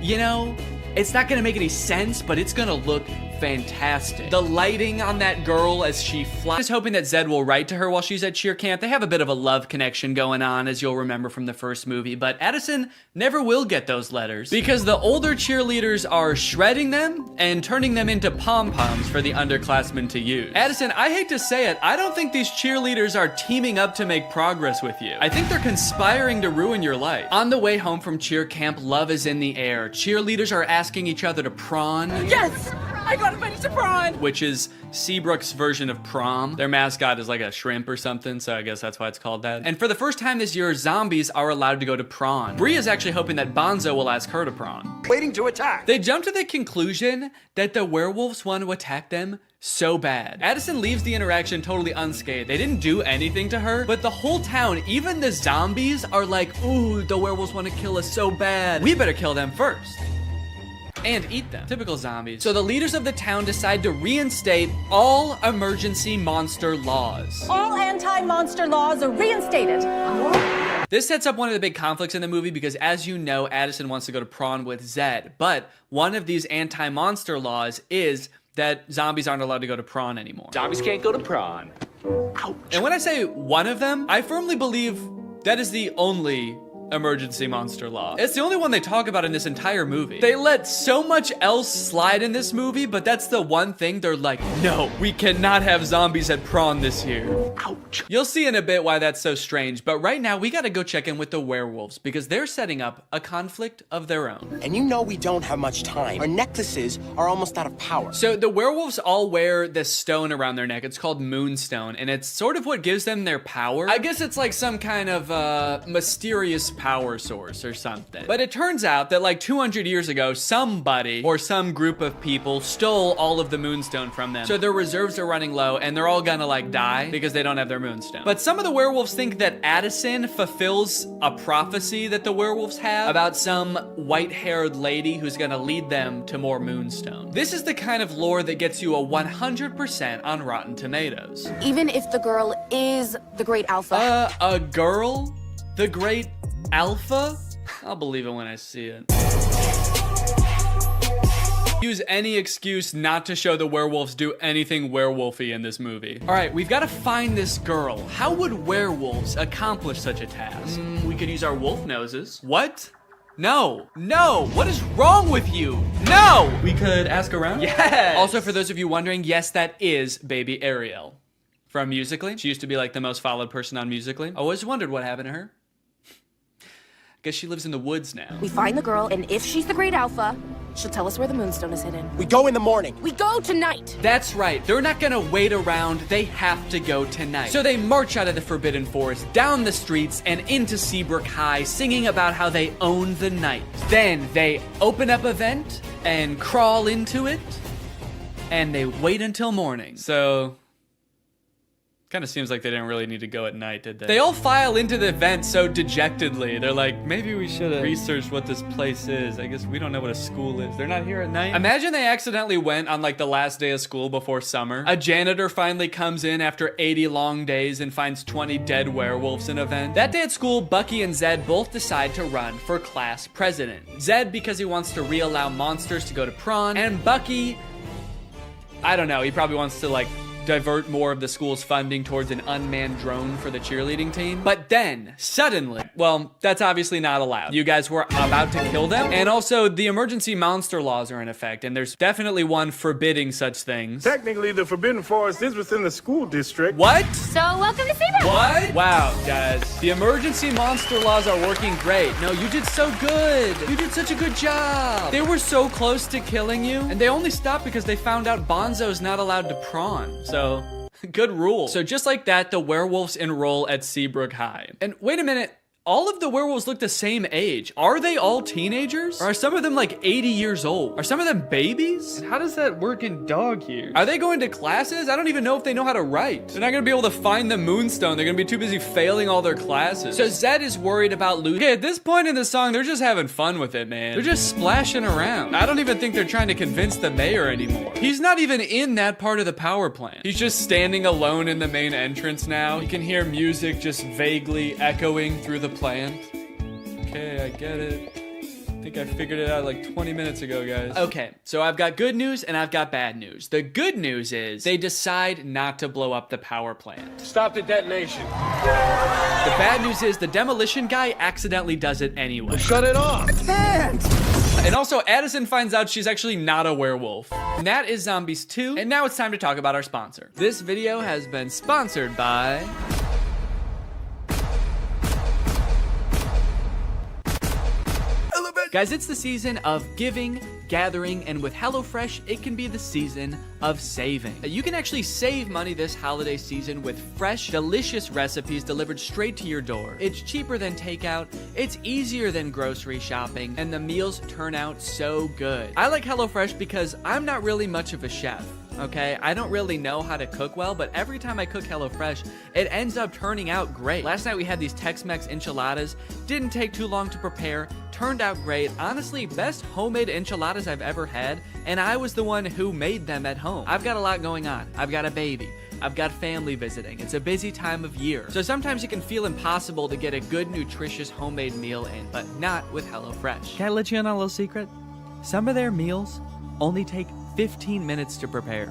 you know, it's not gonna make any sense, but it's gonna look fantastic. The lighting on that girl as she flies. Just hoping that Zed will write to her while she's at cheer camp. They have a bit of a love connection going on, as you'll remember from the first movie, but Addison never will get those letters because the older cheerleaders are shredding them and turning them into pom-poms for the underclassmen to use. Addison, I hate to say it, I don't think these cheerleaders are teaming up to make progress with you. I think they're conspiring to ruin your life. On the way home from cheer camp, love is in the air. Cheerleaders are asking each other to prawn.
Yes! I got invited to prawn!
Which is Seabrook's version of prom. Their mascot is like a shrimp or something, so I guess that's why it's called that. And for the first time this year, zombies are allowed to go to prawn. Bree is actually hoping that Bonzo will ask her to prawn.
Waiting to attack.
They jump to the conclusion that the werewolves want to attack them so bad. Addison leaves the interaction totally unscathed. They didn't do anything to her, but the whole town, even the zombies, are like, ooh, the werewolves want to kill us so bad. We better kill them first. And eat them. Typical zombies. So the leaders of the town decide to reinstate all emergency monster laws.
All anti-monster laws are reinstated.
This sets up one of the big conflicts in the movie because, as you know, Addison wants to go to prawn with Zed, but one of these anti-monster laws is that zombies aren't allowed to go to prawn anymore.
Zombies can't go to prawn.
Ouch. And when I say one of them, I firmly believe that is the only emergency monster law. It's the only one they talk about in this entire movie. They let so much else slide in this movie, but that's the one thing they're like, no, we cannot have zombies at prawn this year. Ouch. You'll see in a bit why that's so strange, but right now we gotta go check in with the werewolves because they're setting up a conflict of their own.
And you know we don't have much time. Our necklaces are almost out of power.
So the werewolves all wear this stone around their neck. It's called Moonstone, and it's sort of what gives them their power. I guess it's like some kind of mysterious power source or something. But it turns out that like 200 years ago, somebody or some group of people stole all of the Moonstone from them. So their reserves are running low and they're all gonna like die because they don't have their Moonstone. But some of the werewolves think that Addison fulfills a prophecy that the werewolves have about some white-haired lady who's gonna lead them to more Moonstone. This is the kind of lore that gets you a 100% on Rotten Tomatoes.
Even if the girl is the great alpha.
A girl? The great alpha? I'll believe it when I see it. Use any excuse not to show the werewolves do anything werewolfy in this movie. All right, we've got to find this girl. How would werewolves accomplish such a task? We could use our wolf noses. What? No, no, what is wrong with you? No! We could ask around? Yes! Also, for those of you wondering, yes, that is baby Ariel from Musical.ly. She used to be like the most followed person on Musical.ly. I always wondered what happened to her. Guess she lives in the woods now.
We find the girl, and if she's the great alpha, she'll tell us where the Moonstone is hidden.
We go in the morning.
We go tonight.
That's right. They're not gonna wait around. They have to go tonight. So they march out of the Forbidden Forest, down the streets, and into Seabrook High, singing about how they own the night. Then they open up a vent and crawl into it, and they wait until morning. So kind of seems like they didn't really need to go at night, did they? They all file into the vent so dejectedly. They're like, maybe we should have researched what this place is. I guess we don't know what a school is. They're not here at night. Imagine they accidentally went on like the last day of school before summer. A janitor finally comes in after 80 long days and finds 20 dead werewolves in a vent. That day at school, Bucky and Zed both decide to run for class president. Zed because he wants to re-allow monsters to go to prawn, and Bucky, I don't know, he probably wants to like divert more of the school's funding towards an unmanned drone for the cheerleading team. But then, suddenly, well, that's obviously not allowed. You guys were about to kill them. And also, the emergency monster laws are in effect, and there's definitely one forbidding such things.
Technically, the Forbidden Forest is within the school district.
What?
So, welcome to Seabrook.
What? Wow, guys. The emergency monster laws are working great. No, you did so good. You did such a good job. They were so close to killing you, and they only stopped because they found out Bonzo's not allowed to prawn. So, good rule. So just like that, the werewolves enroll at Seabrook High. And wait a minute, All of the werewolves look the same age. Are they all teenagers? Or are some of them like 80 years old? Are some of them babies? And how does that work in dog years? Are they going to classes? I don't even know if they know how to write. They're not gonna be able to find the moonstone. They're gonna be too busy failing all their classes. So Zed is worried about losing. Okay, at this point in the song, they're just having fun with it, man. They're just splashing around. I don't even think they're trying to convince the mayor anymore. He's not even in that part of the power plant. He's just standing alone in the main entrance now. You can hear music just vaguely echoing through the plant. Okay, I get it. I think I figured it out like 20 minutes ago, guys. Okay, so I've got good news and I've got bad news. The good news is they decide not to blow up the power plant.
Stop the detonation.
The bad news is the demolition guy accidentally does it anyway.
Well, shut it off.
I can't. And also, Addison finds out she's actually not a werewolf. And that is Zombies 2. And now it's time to talk about our sponsor. This video has been sponsored by... Guys, it's the season of giving, gathering, and with HelloFresh, it can be the season of saving. You can actually save money this holiday season with fresh, delicious recipes delivered straight to your door. It's cheaper than takeout, it's easier than grocery shopping, and the meals turn out so good. I like HelloFresh because I'm not really much of a chef. Okay, I don't really know how to cook well, but every time I cook HelloFresh, it ends up turning out great. Last night we had these Tex-Mex enchiladas. Didn't take too long to prepare. Turned out great. Honestly, best homemade enchiladas I've ever had, and I was the one who made them at home. I've got a lot going on. I've got a baby. I've got family visiting. It's a busy time of year. So sometimes it can feel impossible to get a good, nutritious homemade meal in, but not with HelloFresh. Can I let you in on a little secret? Some of their meals only take 15 minutes to prepare.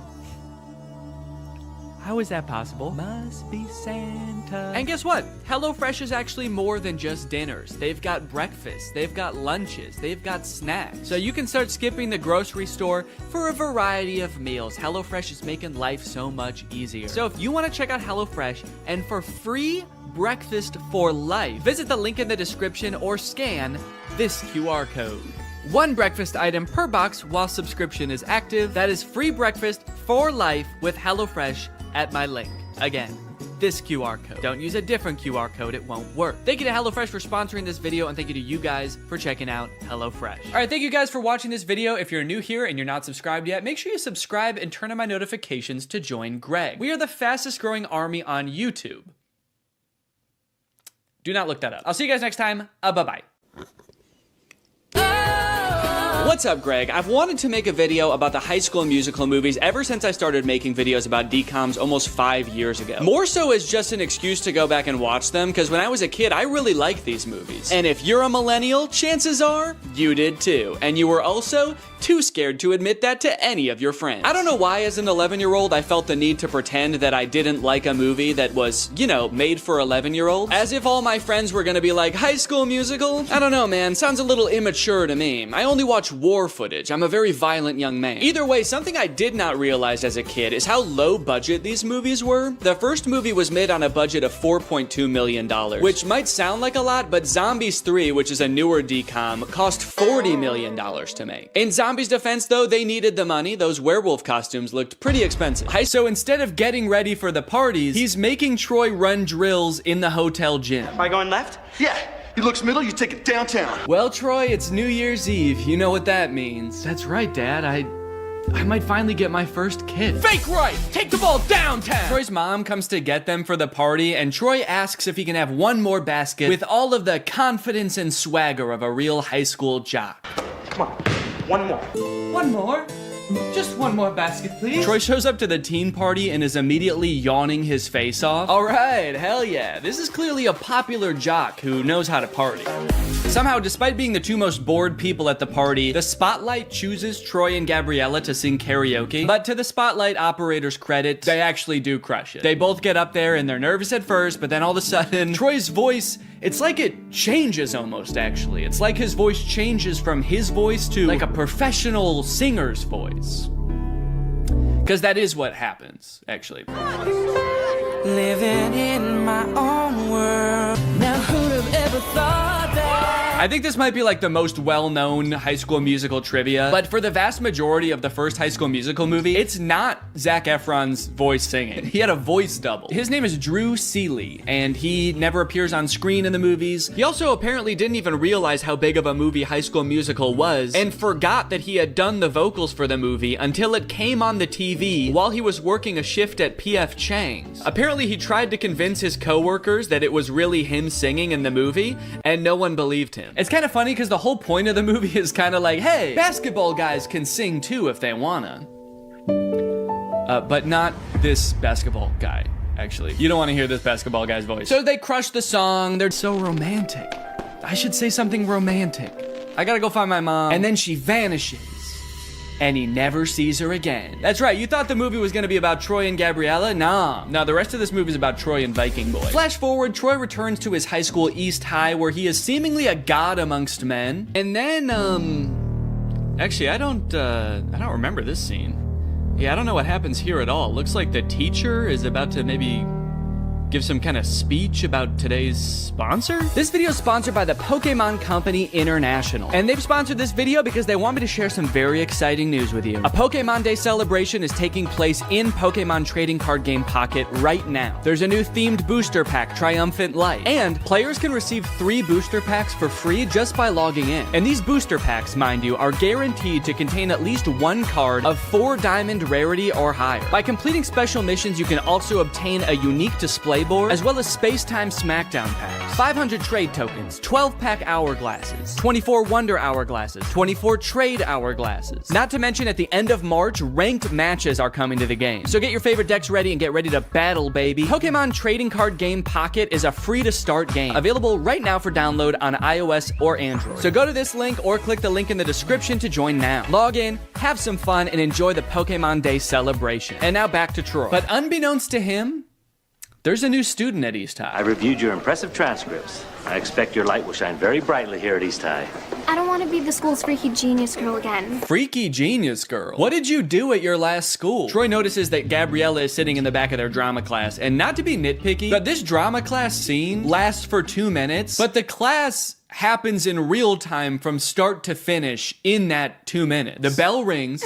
How is that possible? Must be Santa. And guess what? HelloFresh is actually more than just dinners. They've got breakfast, they've got lunches, they've got snacks. So you can start skipping the grocery store for a variety of meals. HelloFresh is making life so much easier. So if you want to check out HelloFresh and for free breakfast for life, visit the link in the description or scan this QR code. One breakfast item per box while subscription is active. That is free breakfast for life with HelloFresh at my link. Again, this QR code. Don't use a different QR code, it won't work. Thank you to HelloFresh for sponsoring this video, and thank you to you guys for checking out HelloFresh. All right, thank you guys for watching this video. If you're new here and you're not subscribed yet, make sure you subscribe and turn on my notifications to join Greg. We are the fastest growing army on YouTube. Do not look that up. I'll see you guys next time. Bye-bye. What's up, Greg? I've wanted to make a video about the High School Musical movies ever since I started making videos about DCOMs almost 5 years ago. More so as just an excuse to go back and watch them, because when I was a kid, I really liked these movies. And if you're a millennial, chances are you did too. And you were also too scared to admit that to any of your friends. I don't know why as an 11-year-old I felt the need to pretend that I didn't like a movie that was, you know, made for 11-year-olds. As if all my friends were gonna be like, High School Musical? I don't know, man. Sounds a little immature to me. I only watch war footage. I'm a very violent young man. Either way, something I did not realize as a kid is how low budget these movies were. The first movie was made on a budget of $4.2 million, which might sound like a lot, but Zombies 3, which is a newer DCOM, cost $40 million to make. In Zombies' defense, though, they needed the money. Those werewolf costumes looked pretty expensive. So instead of getting ready for the parties, he's making Troy run drills in the hotel gym.
Am I going left? Yeah. He looks middle, you take it downtown.
Well, Troy, it's New Year's Eve. You know what that means. That's right, Dad. I might finally get my first kid. Fake right! Take the ball downtown! Troy's mom comes to get them for the party, and Troy asks if he can have one more basket with all of the confidence and swagger of a real high school jock.
Come on, one more.
One more? Just one more basket, please. Troy shows up to the teen party and is immediately yawning his face off. All right, hell yeah. This is clearly a popular jock who knows how to party. Somehow, despite being the two most bored people at the party, the Spotlight chooses Troy and Gabriella to sing karaoke. But to the Spotlight operator's credit, they actually do crush it. They both get up there and they're nervous at first, but then all of a sudden, Troy's voice, it's like it changes almost, actually. It's like his voice changes from his voice to like a professional singer's voice. Because that is what happens, actually.
Living in my own world. Now who'd have ever thought that?
I think this might be like the most well-known High School Musical trivia, but for the vast majority of the first High School Musical movie, it's not Zac Efron's voice singing. He had a voice double. His name is Drew Seeley, and he never appears on screen in the movies. He also apparently didn't even realize how big of a movie High School Musical was, and forgot that he had done the vocals for the movie until it came on the TV while he was working a shift at P.F. Chang's. Apparently, he tried to convince his coworkers that it was really him singing in the movie, and no one believed him. It's kind of funny because the whole point of the movie is kind of like, hey, basketball guys can sing too if they wanna. But not this basketball guy, actually. You don't want to hear this basketball guy's voice. So they crush the song. They're so romantic. I should say something romantic. I gotta go find my mom. And then she vanishes. And he never sees her again. That's right, you thought the movie was gonna be about Troy and Gabriella? Nah. No, the rest of this movie is about Troy and Viking Boy. Flash forward, Troy returns to his high school, East High, where he is seemingly a god amongst men. And then, actually, I don't remember this scene. Yeah, I don't know what happens here at all. Looks like the teacher is about to maybe give some kind of speech about today's sponsor? This video is sponsored by the Pokemon Company International. And they've sponsored this video because they want me to share some very exciting news with you. A Pokemon Day celebration is taking place in Pokemon Trading Card Game Pocket right now. There's a new themed booster pack, Triumphant Light. And players can receive 3 booster packs for free just by logging in. And these booster packs, mind you, are guaranteed to contain at least 1 card of 4 diamond rarity or higher. By completing special missions, you can also obtain a unique display board, as well as Space-Time Smackdown packs, 500 trade tokens, 12-pack hourglasses, 24 Wonder Hourglasses, 24 Trade Hourglasses. Not to mention, at the end of March, ranked matches are coming to the game. So get your favorite decks ready and get ready to battle, baby. Pokemon Trading Card Game Pocket is a free-to-start game, available right now for download on iOS or Android. So go to this link or click the link in the description to join now. Log in, have some fun, and enjoy the Pokemon Day celebration. And now back to Troy. But unbeknownst to him, there's a new student at East High.
I reviewed your impressive transcripts. I expect your light will shine very brightly here at East High.
I don't want to be the school's freaky genius girl again.
Freaky genius girl? What did you do at your last school? Troy notices that Gabriella is sitting in the back of their drama class, and not to be nitpicky, but this drama class scene lasts for 2 minutes, but the class happens in real time from start to finish in that 2 minutes. The bell rings.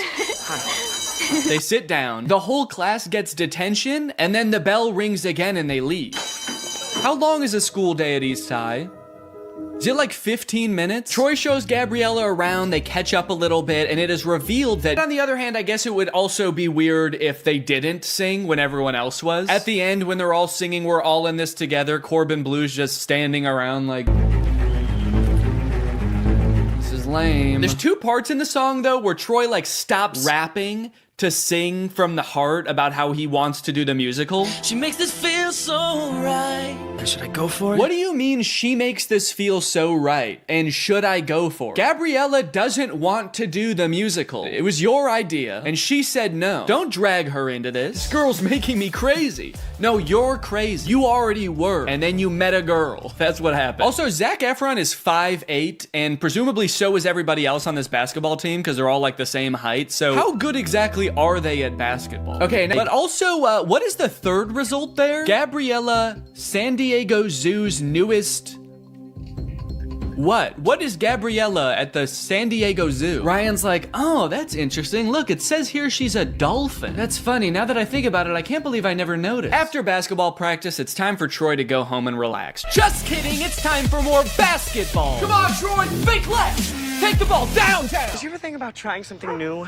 They sit down, the whole class gets detention, and then the bell rings again and they leave. How long is a school day at East High? Is it like 15 minutes? Troy shows Gabriella around, they catch up a little bit, and it is revealed that, on the other hand, I guess it would also be weird if they didn't sing when everyone else was. At the end, when they're all singing, we're all in this together, Corbin Blue's just standing around like, this is lame. There's 2 parts in the song, though, where Troy, like, stops rapping to sing from the heart about how he wants to do the musical.
She makes this feel so right.
Should I go for it?
What do you mean she makes this feel so right? And should I go for it? Gabriella doesn't want to do the musical. It was your idea, and she said no. Don't drag her into this. This girl's making me crazy. No, you're crazy. You already were, and then you met a girl. That's what happened. Also, Zac Efron is 5'8", and presumably so is everybody else on this basketball team, because they're all like the same height, so how good exactly are they at basketball? Okay, but also, what is the third result there? Gabriella, San Diego Zoo's newest... What is Gabriella at the San Diego Zoo? Ryan's like, oh, that's interesting. Look, it says here she's a dolphin. That's funny. Now that I think about it, I can't believe I never noticed. After basketball practice, it's time for Troy to go home and relax. Just kidding, it's time for more basketball. Come on, Troy, fake left. Take the ball downtown.
Did you ever think about trying something new,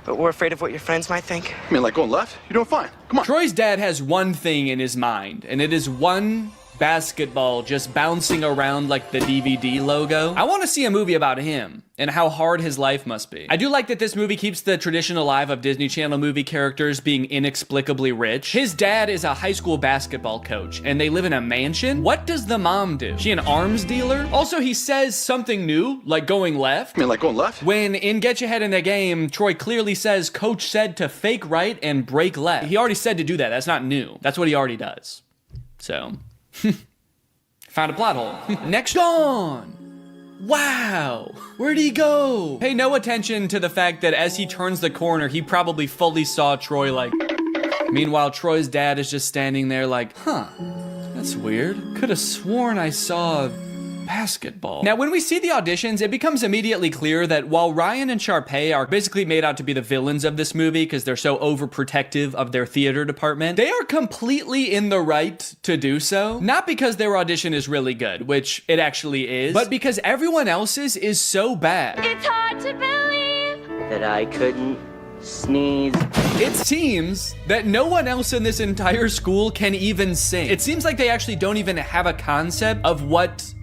but we're afraid of what your friends might think?
I mean, like going left? You're doing fine. Come on.
Troy's dad has one thing in his mind, and it is one basketball just bouncing around like the DVD logo. I want to see a movie about him and how hard his life must be. I do like that this movie keeps the tradition alive of Disney Channel movie characters being inexplicably rich. His dad is a high school basketball coach, and they live in a mansion. What does the mom do? She an arms dealer? Also, he says something new, like going left.
I mean, like going left?
When in Get Your Head in the Game, Troy clearly says coach said to fake right and break left. He already said to do that. That's not new. That's what he already does. So... found a plot hole. Next on. Wow, where'd he go? Pay no attention to the fact that as he turns the corner, he probably fully saw Troy like... Meanwhile, Troy's dad is just standing there like, huh, that's weird. Could have sworn I saw basketball. Now, when we see the auditions, it becomes immediately clear that while Ryan and Sharpay are basically made out to be the villains of this movie because they're so overprotective of their theater department, they are completely in the right to do so. Not because their audition is really good, which it actually is, but because everyone else's is so bad.
It's hard to believe
that I couldn't sneeze.
It seems that no one else in this entire school can even sing. It seems like they actually don't even have a concept of what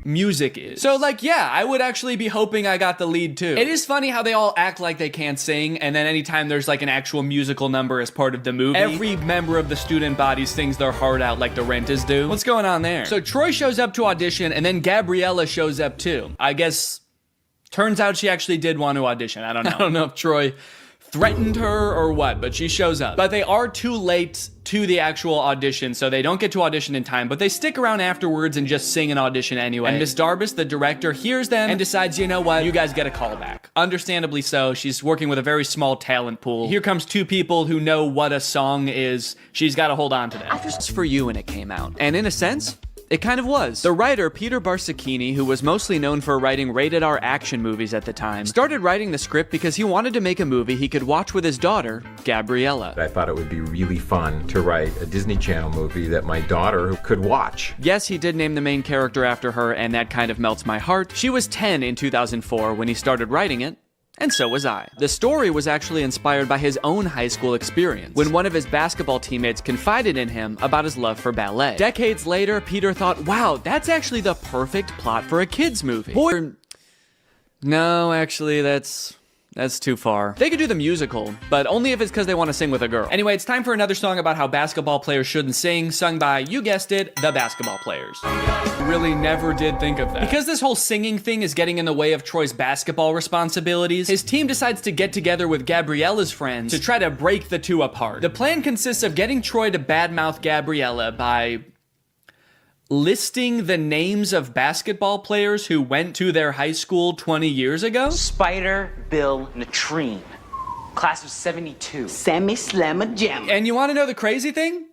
music is. So like, yeah, I would actually be hoping I got the lead too. It is funny how they all act like they can't sing, and then anytime there's like an actual musical number as part of the movie, every member of the student body sings their heart out like the Rentas do. What's going on there? So Troy shows up to audition, and then Gabriella shows up too. I guess, turns out she actually did want to audition. I don't know. I don't know if Troy threatened her or what, but she shows up. But they are too late to the actual audition, so they don't get to audition in time, but they stick around afterwards and just sing an audition anyway. And Miss Darbus, the director, hears them and decides, you know what, you guys get a call back. Understandably so. She's working with a very small talent pool. Here comes two people who know what a song is. She's got to hold on to that. It's for you when it came out. And in a sense, it kind of was. The writer, Peter Barsacchini, who was mostly known for writing rated-R action movies at the time, started writing the script because he wanted to make a movie he could watch with his daughter, Gabriella.
I thought it would be really fun to write a Disney Channel movie that my daughter could watch.
Yes, he did name the main character after her, and that kind of melts my heart. She was 10 in 2004 when he started writing it. And so was I. The story was actually inspired by his own high school experience, when one of his basketball teammates confided in him about his love for ballet. Decades later, Peter thought, wow, that's actually the perfect plot for a kid's movie. No, actually, that's too far. They could do the musical, but only if it's because they want to sing with a girl. Anyway, it's time for another song about how basketball players shouldn't sing, sung by, you guessed it, the basketball players. Really never did think of that. Because this whole singing thing is getting in the way of Troy's basketball responsibilities, his team decides to get together with Gabriella's friends to try to break the two apart. The plan consists of getting Troy to badmouth Gabriella by listing the names of basketball players who went to their high school 20 years ago?
Spider Bill Natrine, class of 72.
Sammy Slamma Jam.
And you want to know the crazy thing?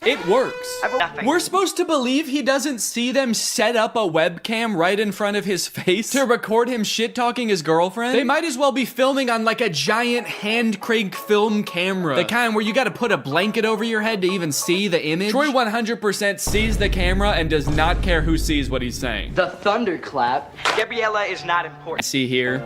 It works. We're supposed to believe he doesn't see them set up a webcam right in front of his face to record him shit-talking his girlfriend? They might as well be filming on like a giant hand-crank film camera. The kind where you gotta put a blanket over your head to even see the image. Troy 100% sees the camera and does not care who sees what he's saying.
The thunderclap. Gabriella is not important.
See here.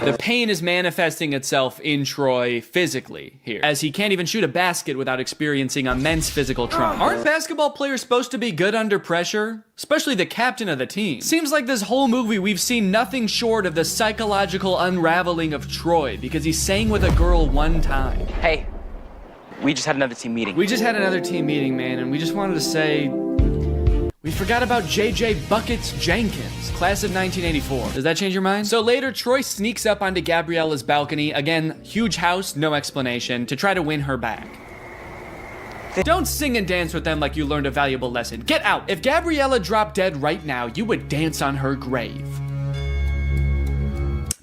The pain is manifesting itself in Troy physically here, as he can't even shoot a basket without experiencing immense physical trauma. Aren't basketball players supposed to be good under pressure? Especially the captain of the team. Seems like this whole movie we've seen nothing short of the psychological unraveling of Troy because he sang with a girl one time.
Hey, we just had another team meeting.
We just had another team meeting, man, and we just wanted to say we forgot about JJ Buckets Jenkins, class of 1984. Does that change your mind? So later, Troy sneaks up onto Gabriella's balcony. Again, huge house, no explanation, to try to win her back. Don't sing and dance with them like you learned a valuable lesson. Get out! If Gabriella dropped dead right now, you would dance on her grave.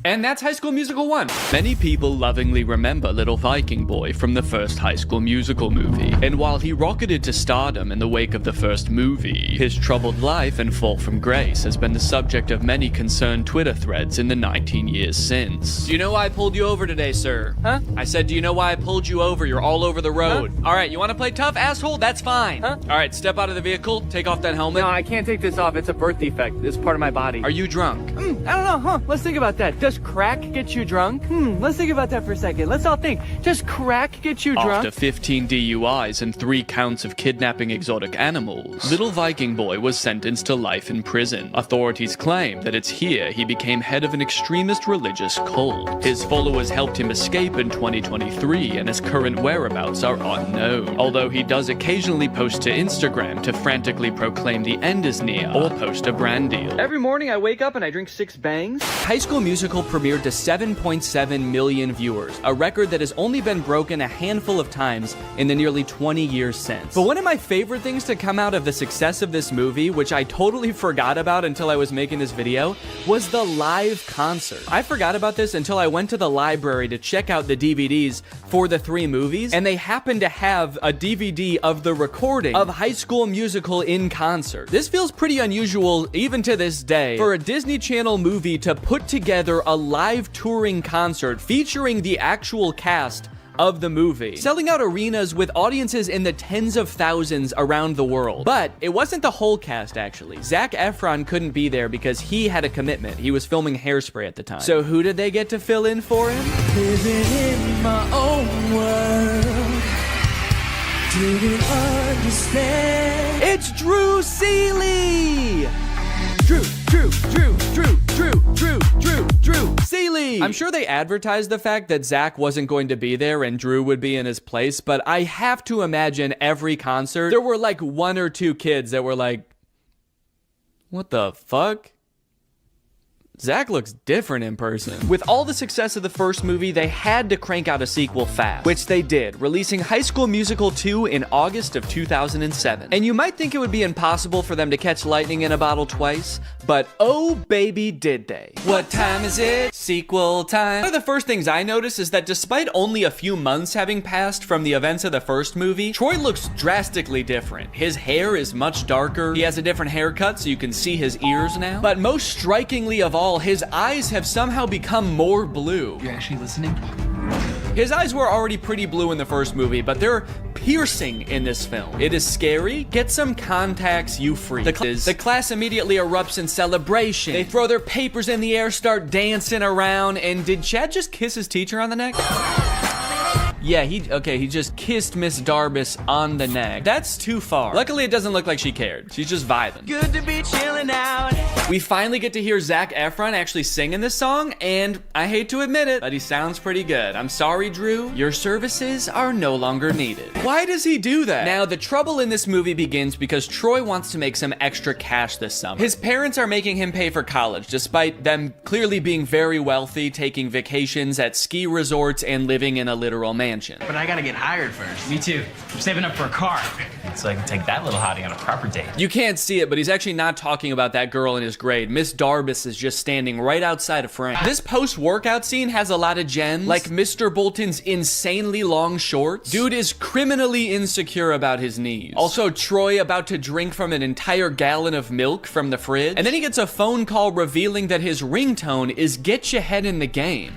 And that's High School Musical 1. Many people lovingly remember Little Viking Boy from the first High School Musical movie. And while he rocketed to stardom in the wake of the first movie, his troubled life and fall from grace has been the subject of many concerned Twitter threads in the 19 years since. Do you know why I pulled you over today, sir? Huh? I said, do you know why I pulled you over? You're all over the road. Huh? All right, you want to play tough, asshole? That's fine. Huh? All right, step out of the vehicle, take off that helmet.
No, I can't take this off. It's a birth defect. It's part of my body.
Are you drunk?
I don't know, huh? Let's think about that. Does crack get you drunk? Let's think about that for a second. Let's all think. Does crack get you drunk?
After 15 DUIs and 3 counts of kidnapping exotic animals, Little Viking Boy was sentenced to life in prison. Authorities claim that it's here he became head of an extremist religious cult. His followers helped him escape in 2023, and his current whereabouts are unknown. Although he does occasionally post to Instagram to frantically proclaim the end is near or post a brand deal.
Every morning I wake up and I drink 6 bangs.
High School Musical Musical premiered to 7.7 million viewers, a record that has only been broken a handful of times in the nearly 20 years since. But one of my favorite things to come out of the success of this movie, which I totally forgot about until I was making this video, was the live concert. I forgot about this until I went to the library to check out the DVDs for the 3 movies, and they happened to have a DVD of the recording of High School Musical in concert. This feels pretty unusual even to this day for a Disney Channel movie to put together a live touring concert featuring the actual cast of the movie, selling out arenas with audiences in the tens of thousands around the world. But it wasn't the whole cast, actually. Zac Efron couldn't be there because he had a commitment. He was filming Hairspray at the time. So who did they get to fill in for him?
Living in my own world, didn't understand.
It's Drew Seeley! Drew Seeley! I'm sure they advertised the fact that Zac wasn't going to be there and Drew would be in his place, but I have to imagine every concert, there were like 1 or 2 kids that were like, what the fuck? Zac looks different in person. With all the success of the first movie, they had to crank out a sequel fast, which they did, releasing High School Musical 2 in August of 2007. And you might think it would be impossible for them to catch lightning in a bottle twice, but oh baby did they. What time is it? Sequel time. One of the first things I noticed is that despite only a few months having passed from the events of the first movie, Troy looks drastically different. His hair is much darker, he has a different haircut so you can see his ears now, but most strikingly of all, his eyes have somehow become more blue.
You actually listening?
His eyes were already pretty blue in the first movie, but they're piercing in this film. It is scary. Get some contacts, you freak. The class immediately erupts in celebration. They throw their papers in the air, start dancing around, and did Chad just kiss his teacher on the neck? Yeah, he just kissed Miss Darbus on the neck. That's too far. Luckily, it doesn't look like she cared. She's just vibing.
Good to be chilling out.
We finally get to hear Zac Efron actually sing in this song, and I hate to admit it, but he sounds pretty good. I'm sorry, Drew. Your services are no longer needed. Why does he do that? Now, the trouble in this movie begins because Troy wants to make some extra cash this summer. His parents are making him pay for college, despite them clearly being very wealthy, taking vacations at ski resorts and living in a literal mansion.
But I gotta get hired first.
Me too. I'm saving up for a car, so I can take that little hottie on a proper date.
You can't see it, but he's actually not talking about that girl in his grade. Miss Darbus is just standing right outside of frame. This post-workout scene has a lot of gems, like Mr. Bolton's insanely long shorts. Dude is criminally insecure about his knees. Also, Troy about to drink from an entire gallon of milk from the fridge. And then he gets a phone call revealing that his ringtone is "Get Your Head in the Game."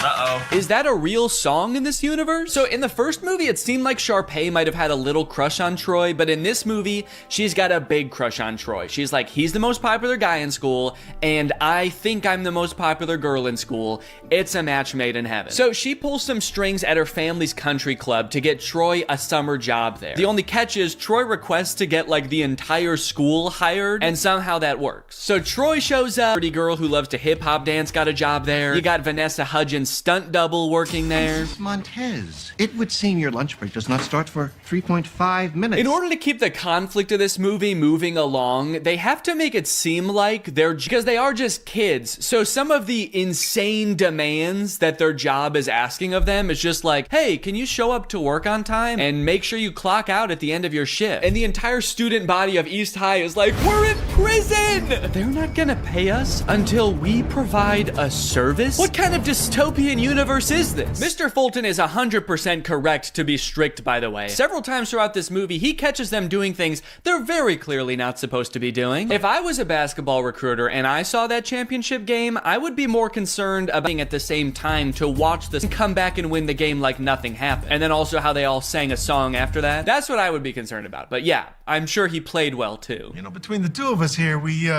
Uh-oh.
Is that a real song in this universe? So in the first movie, it seemed like Sharpay might have had a little crush on Troy, but in this movie, she's got a big crush on Troy. She's like, he's the most popular guy in school, and I think I'm the most popular girl in school. It's a match made in heaven. So she pulls some strings at her family's country club to get Troy a summer job there. The only catch is Troy requests to get like the entire school hired, and somehow that works. So Troy shows up, pretty girl who loves to hip hop dance got a job there. You got Vanessa Hudgens stunt double working there.
Montez, it would seem your lunch break does not start for 3.5 minutes.
In order to keep the conflict of this movie moving along, they have to make it seem like because they are just kids. So some of the insane demands that their job is asking of them is just like, hey, can you show up to work on time and make sure you clock out at the end of your shift? And the entire student body of East High is like, we're in prison! They're not gonna pay us until we provide a service? What kind of dystopian universe is this? Mr. Fulton is 100% correct to be strict, by the way. Several times throughout this movie, he catches them doing things they're very clearly not supposed to be doing. If I was a basketball recruiter and I saw that championship game, I would be more concerned about being at the same time to watch this and come back and win the game like nothing happened. And then also how they all sang a song after that. That's what I would be concerned about. But yeah, I'm sure he played well too.
You know, between the two of us here, we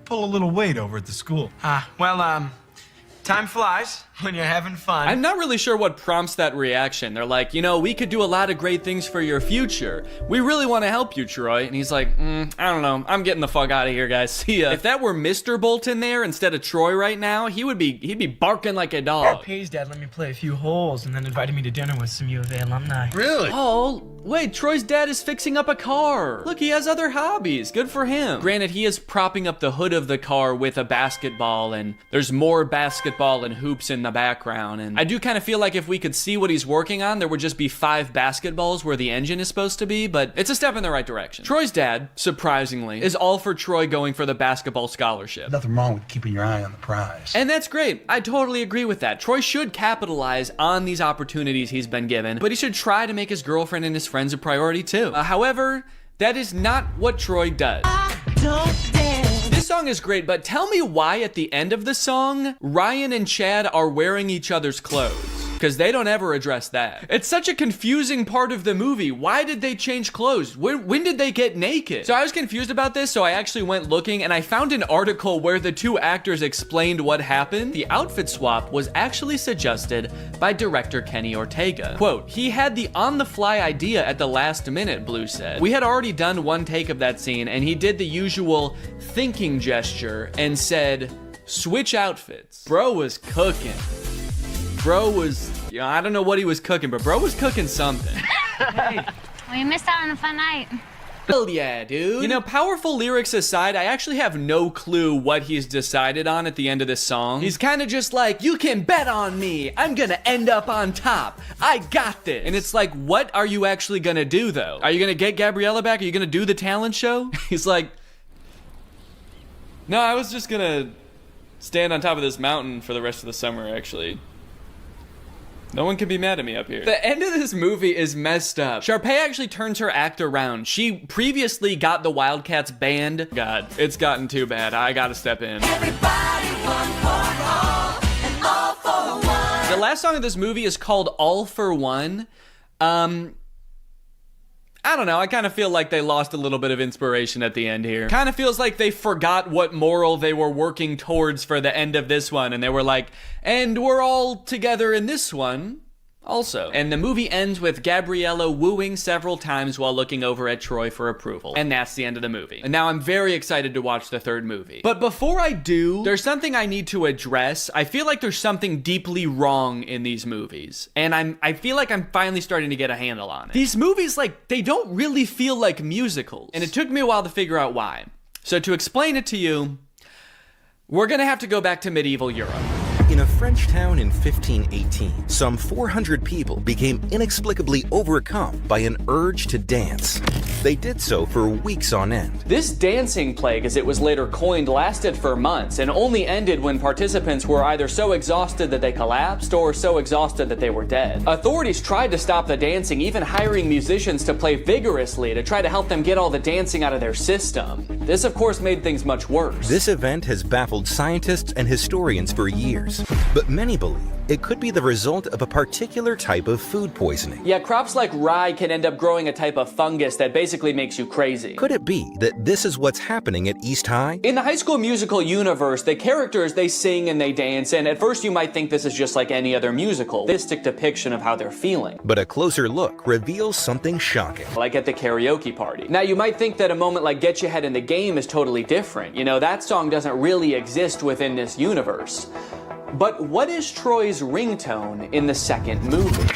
pull a little weight over at the school.
Well, time flies.
when you're having fun.
I'm not really sure what prompts that reaction. They're like, you know, we could do a lot of great things for your future. We really want to help you, Troy. And he's like, I don't know. I'm getting the fuck out of here, guys. See ya. If that were Mr. Bolton there instead of Troy right now, he'd be barking like a dog.
Pay's dad let me play a few holes and then invited me to dinner with some U of A alumni.
Really?
Oh, wait, Troy's dad is fixing up a car. Look, he has other hobbies. Good for him. Granted, he is propping up the hood of the car with a basketball, and there's more basketball and hoops in the background. And I do kind of feel like if we could see what he's working on, there would just be 5 basketballs where the engine is supposed to be, but it's a step in the right direction. Troy's dad, surprisingly, is all for Troy going for the basketball scholarship.
Nothing wrong with keeping your eye on the prize.
And that's great. I totally agree with that. Troy should capitalize on these opportunities he's been given, but he should try to make his girlfriend and his friends a priority too. However, that is not what Troy does. This song is great, but tell me why at the end of the song, Ryan and Chad are wearing each other's clothes. Because they don't ever address that. It's such a confusing part of the movie. Why did they change clothes? When did they get naked? So I was confused about this, so I actually went looking and I found an article where the 2 actors explained what happened. The outfit swap was actually suggested by director Kenny Ortega. Quote, he had the on-the-fly idea at the last minute, Blue said. We had already done one take of that scene and he did the usual thinking gesture and said, switch outfits. Bro was cooking. Bro was, I don't know what he was cooking, but bro was cooking something.
Hey. Well, you missed out on a fun night.
Hell yeah, dude. You know, powerful lyrics aside, I actually have no clue what he's decided on at the end of this song. He's kind of just like, you can bet on me. I'm gonna end up on top. I got this. And it's like, what are you actually gonna do, though? Are you gonna get Gabriella back? Are you gonna do the talent show? He's like, no, I was just gonna stand on top of this mountain for the rest of the summer, actually. No one can be mad at me up here. The end of this movie is messed up. Sharpay actually turns her act around. She previously got the Wildcats banned. God, it's gotten too bad. I gotta step in.
Everybody one for all and all for one.
The last song of this movie is called All for One. I don't know, I kind of feel like they lost a little bit of inspiration at the end here. Kind of feels like they forgot what moral they were working towards for the end of this one, and they were like, and we're all together in this one also. And the movie ends with Gabriella wooing several times while looking over at Troy for approval. And that's the end of the movie. And now I'm very excited to watch the 3rd movie. But before I do, there's something I need to address. I feel like there's something deeply wrong in these movies. And I feel like I'm finally starting to get a handle on it. These movies, like, they don't really feel like musicals. And it took me a while to figure out why. So to explain it to you, we're gonna have to go back to medieval Europe.
In a French town in 1518, some 400 people became inexplicably overcome by an urge to dance. They did so for weeks on end.
This dancing plague, as it was later coined, lasted for months and only ended when participants were either so exhausted that they collapsed or so exhausted that they were dead. Authorities tried to stop the dancing, even hiring musicians to play vigorously to try to help them get all the dancing out of their system. This, of course, made things much worse.
This event has baffled scientists and historians for years, but many believe it could be the result of a particular type of food poisoning.
Yeah, crops like rye can end up growing a type of fungus that basically makes you crazy.
Could it be that this is what's happening at East High?
In the High School Musical universe, the characters, they sing and they dance, and at first you might think this is just like any other musical. Realistic depiction of how they're feeling.
But a closer look reveals something shocking.
Like at the karaoke party. Now you might think that a moment like Get Your Head in the Game is totally different. You know, that song doesn't really exist within this universe. But what is Troy's ringtone in the 2nd movie?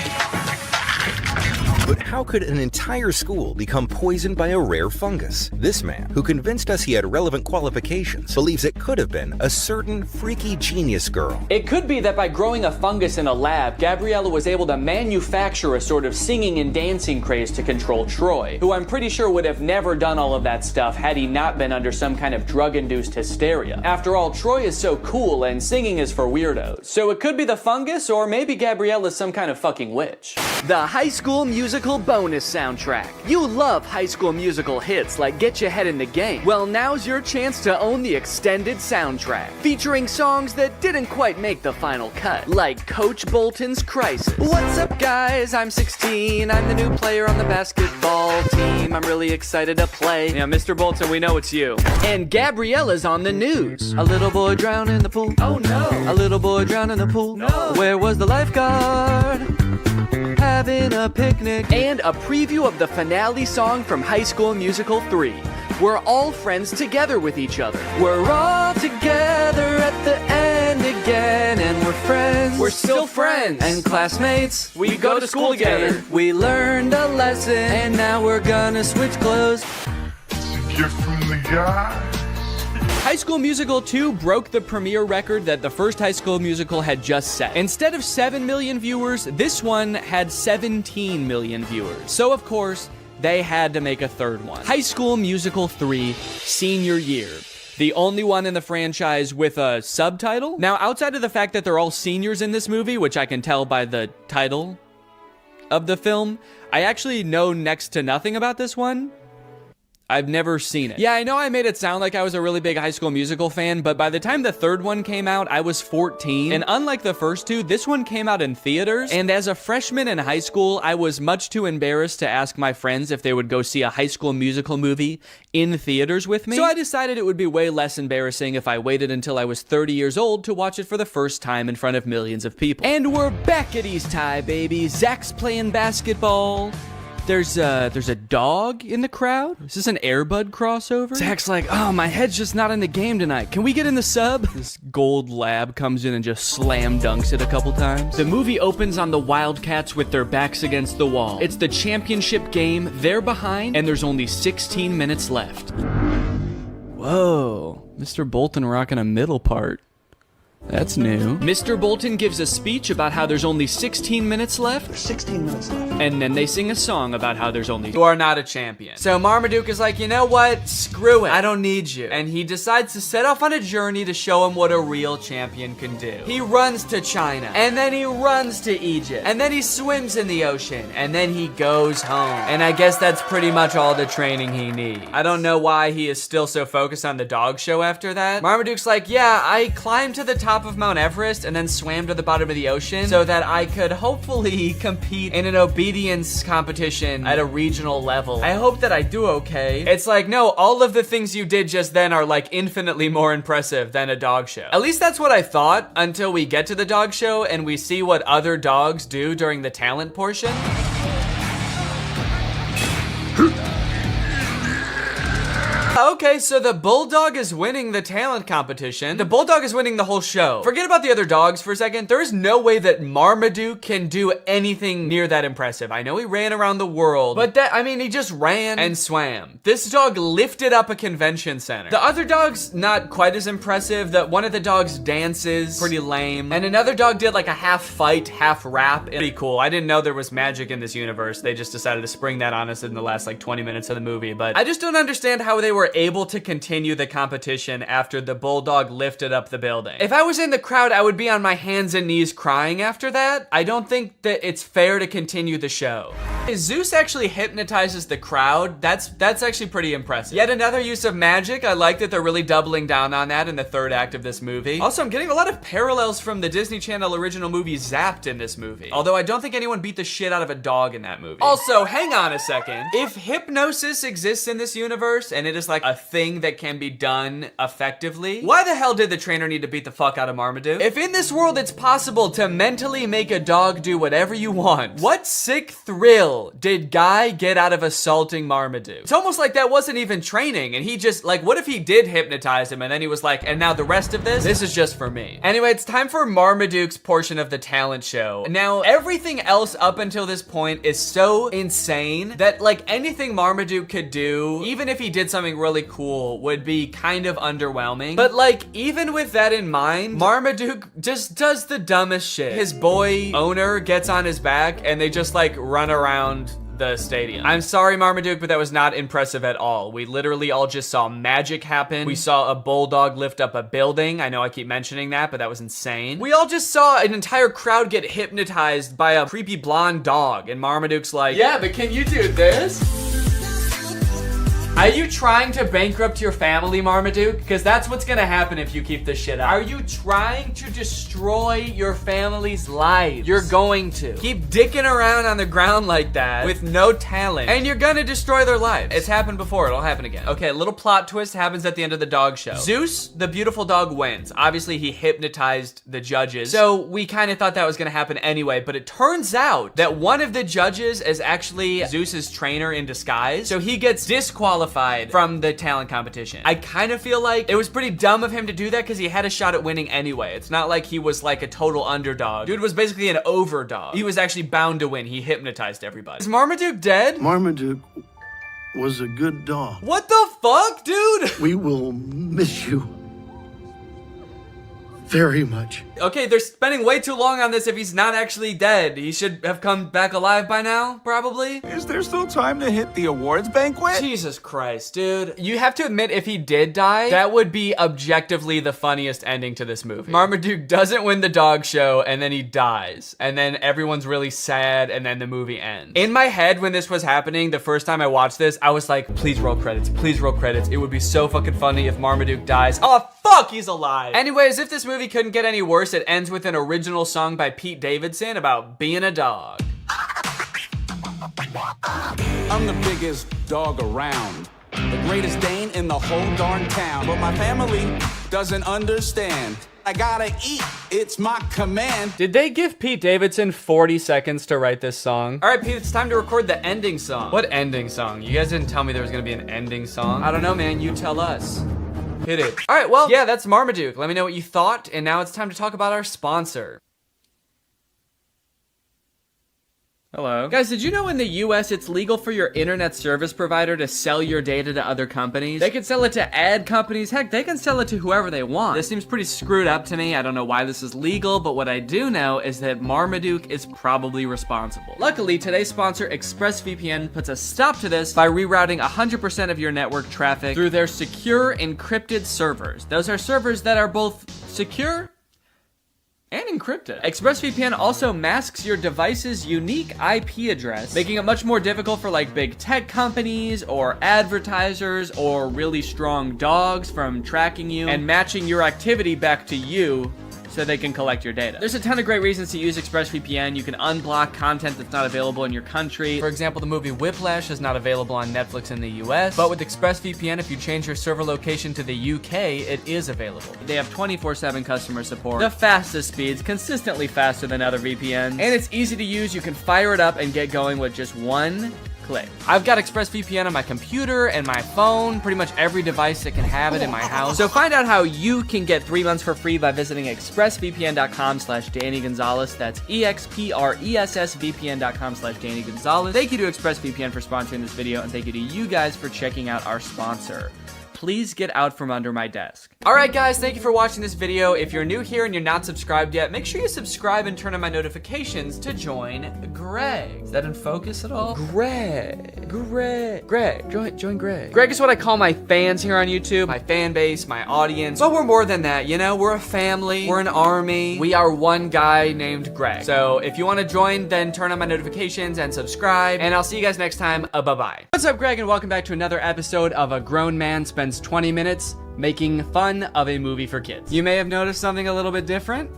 But how could an entire school become poisoned by a rare fungus? This man, who convinced us he had relevant qualifications, believes it could have been a certain freaky genius girl.
It could be that by growing a fungus in a lab, Gabriella was able to manufacture a sort of singing and dancing craze to control Troy, who I'm pretty sure would have never done all of that stuff had he not been under some kind of drug-induced hysteria. After all, Troy is so cool and singing is for weirdos. So it could be the fungus, or maybe Gabriella's some kind of fucking witch. The High School Musical bonus soundtrack. You love High School Musical hits like Get Your Head in the Game. Well, now's your chance to own the extended
extended soundtrack, featuring songs that didn't quite make the final cut, like Coach Bolton's Crisis. What's up, guys? I'm 16. I'm the new player on the basketball team. I'm really excited to play.
Yeah, Mr. Bolton, we know it's you.
And Gabriella's on the news. A little boy drowned in the pool. Oh no. A little boy drowned in the pool. No. Where was the lifeguard? Having a picnic. And a preview of the finale song from High School Musical 3. We're all friends together with each other. We're all together at the end again, and we're friends.
We're still friends.
And classmates.
We go to school together.
We learned a lesson, and now we're gonna switch clothes.
Gift from the guy.
High School Musical 2 broke the premiere record that the first High School Musical had just set. Instead of 7 million viewers, this one had 17 million viewers. So of course, they had to make a third one. High School Musical 3, Senior Year. The only one in the franchise with a subtitle. Now, outside of the fact that they're all seniors in this movie, which I can tell by the title of the film, I actually know next to nothing about this one. I've never seen it. Yeah, I know I made it sound like I was a really big High School Musical fan, but by the time the third one came out, I was 14. And unlike the first two, this one came out in theaters. And as a freshman in high school, I was much too embarrassed to ask my friends if they would go see a High School Musical movie in theaters with me. So I decided it would be way less embarrassing if I waited until I was 30 years old to watch it for the first time in front of millions of people. And we're back at East High, baby. Zach's playing basketball. There's a dog in the crowd. Is this an Air Bud crossover? Zach's like, oh, my head's just not in the game tonight. Can we get in the sub? This gold lab comes in and just slam dunks it a couple times. The movie opens on the Wildcats with their backs against the wall. It's the championship game. They're behind, and there's only 16 minutes left. Whoa, Mr. Bolton rocking a middle part. That's new. Mr. Bolton gives a speech about how there's only 16 minutes left.
There's 16 minutes left.
And then they sing a song about how there's only... You are not a champion. So Marmaduke is like, you know what? Screw it. I don't need you. And he decides to set off on a journey to show him what a real champion can do. He runs to China. And then he runs to Egypt. And then he swims in the ocean. And then he goes home. And I guess that's pretty much all the training he needs. I don't know why he is still so focused on the dog show after that. Marmaduke's like, yeah, I climbed to the top of Mount Everest and then swam to the bottom of the ocean so that I could hopefully compete in an obedience competition at a regional level. I hope that I do okay. It's like, no, all of the things you did just then are like infinitely more impressive than a dog show. At least that's what I thought until we get to the dog show and we see what other dogs do during the talent portion. Okay, so the bulldog is winning the talent competition. The bulldog is winning the whole show. Forget about the other dogs for a second. There is no way that Marmaduke can do anything near that impressive. I know he ran around the world, but he just ran and swam. This dog lifted up a convention center. The other dog's not quite as impressive. One of the dogs dances, pretty lame. And another dog did like a half fight, half rap. Pretty cool. I didn't know there was magic in this universe. They just decided to spring that on us in the last like 20 minutes of the movie. But I just don't understand how they were able to continue the competition after the bulldog lifted up the building. If I was in the crowd, I would be on my hands and knees crying after that. I don't think that it's fair to continue the show. Zeus actually hypnotizes the crowd. That's actually pretty impressive. Yet another use of magic. I like that they're really doubling down on that in the third act of this movie. Also, I'm getting a lot of parallels from the Disney Channel original movie Zapped in this movie. Although I don't think anyone beat the shit out of a dog in that movie. Also, hang on a second. If hypnosis exists in this universe and it is like a thing that can be done effectively, why the hell did the trainer need to beat the fuck out of Marmaduke? If in this world it's possible to mentally make a dog do whatever you want, what sick thrill did Guy get out of assaulting Marmaduke? It's almost like that wasn't even training and he just, like, what if he did hypnotize him and then he was like, and now the rest of this is just for me. Anyway, it's time for Marmaduke's portion of the talent show. Now, everything else up until this point is so insane that, like, anything Marmaduke could do, even if he did something really cool, would be kind of underwhelming. But, like, even with that in mind, Marmaduke just does the dumbest shit. His boy owner gets on his back and they just, like, run around the stadium. I'm sorry, Marmaduke, but that was not impressive at all. We literally all just saw magic happen. We saw a bulldog lift up a building. I know I keep mentioning that, but that was insane. We all just saw an entire crowd get hypnotized by a creepy blonde dog, and Marmaduke's like, yeah, but can you do this?
Are you trying to bankrupt your family, Marmaduke? Because that's what's gonna happen if you keep this shit up. Are you trying to destroy your family's lives? You're going to. Keep dicking around on the ground like that with no talent, and you're gonna destroy their lives. It's happened before, it'll happen again. Okay, a little plot twist happens at the end of the dog show. Zeus, the beautiful dog, wins. Obviously, he hypnotized the judges, so we kind of thought that was gonna happen anyway, but it turns out that one of the judges is actually Zeus's trainer in disguise, so he gets disqualified from the talent competition. I kind of feel like it was pretty dumb of him to do that because he had a shot at winning anyway. It's not like he was like a total underdog. Dude was basically an overdog. He was actually bound to win. He hypnotized everybody. Is Marmaduke dead?
Marmaduke was a good dog.
What the fuck, dude?
We will miss you very much.
Okay, they're spending way too long on this if he's not actually dead. He should have come back alive by now, probably.
Is there still time to hit the awards banquet?
Jesus Christ, dude. You have to admit, if he did die, that would be objectively the funniest ending to this movie. Marmaduke doesn't win the dog show, and then he dies. And then everyone's really sad, and then the movie ends. In my head, when this was happening, the first time I watched this, I was like, please roll credits, please roll credits. It would be so fucking funny if Marmaduke dies. Oh, fuck, he's alive. Anyways, if this movie couldn't get any worse, it ends with an original song by Pete Davidson about being a dog.
I'm the biggest dog around, the greatest Dane in the whole darn town, but my family doesn't understand. I gotta eat, it's my command.
Did they give Pete Davidson 40 seconds to write this song? All right, Pete, it's time to record the ending song. What ending song? You guys didn't tell me there was gonna be an ending song. I don't know, man, you tell us. Hit it. All right, well, yeah, that's Marmaduke. Let me know what you thought, and now it's time to talk about our sponsor. Hello. Guys, did you know in the US it's legal for your internet service provider to sell your data to other companies? They can sell it to ad companies. Heck, they can sell it to whoever they want. This seems pretty screwed up to me. I don't know why this is legal, but what I do know is that Marmaduke is probably responsible. Luckily, today's sponsor, ExpressVPN, puts a stop to this by rerouting 100% of your network traffic through their secure encrypted servers. Those are servers that are both secure and encrypted. ExpressVPN also masks your device's unique IP address, making it much more difficult for like big tech companies or advertisers or really strong dogs from tracking you and matching your activity back to you so they can collect your data. There's a ton of great reasons to use ExpressVPN. You can unblock content that's not available in your country. For example, the movie Whiplash is not available on Netflix in the US, but with ExpressVPN, if you change your server location to the UK, it is available. They have 24/7 customer support, the fastest speeds, consistently faster than other VPNs, and it's easy to use. You can fire it up and get going with just one click. I've got ExpressVPN on my computer and my phone, pretty much every device that can have it in my house. So find out how you can get 3 months for free by visiting expressvpn.com/Danny Gonzalez. That's expressvpn.com/Danny Gonzalez. Thank you to ExpressVPN for sponsoring this video, and thank you to you guys for checking out our sponsor. Please get out from under my desk. All right, guys, thank you for watching this video. If you're new here and you're not subscribed yet, make sure you subscribe and turn on my notifications to join Greg. Is that in focus at all? Greg, join Greg. Greg is what I call my fans here on YouTube, my fan base, my audience. But we're more than that, you know? We're a family, we're an army. We are one guy named Greg. So if you want to join, then turn on my notifications and subscribe, and I'll see you guys next time. Bye-bye. What's up, Greg, and welcome back to another episode of A Grown Man Spends 20 minutes making fun of a movie for kids. You may have noticed something a little bit different.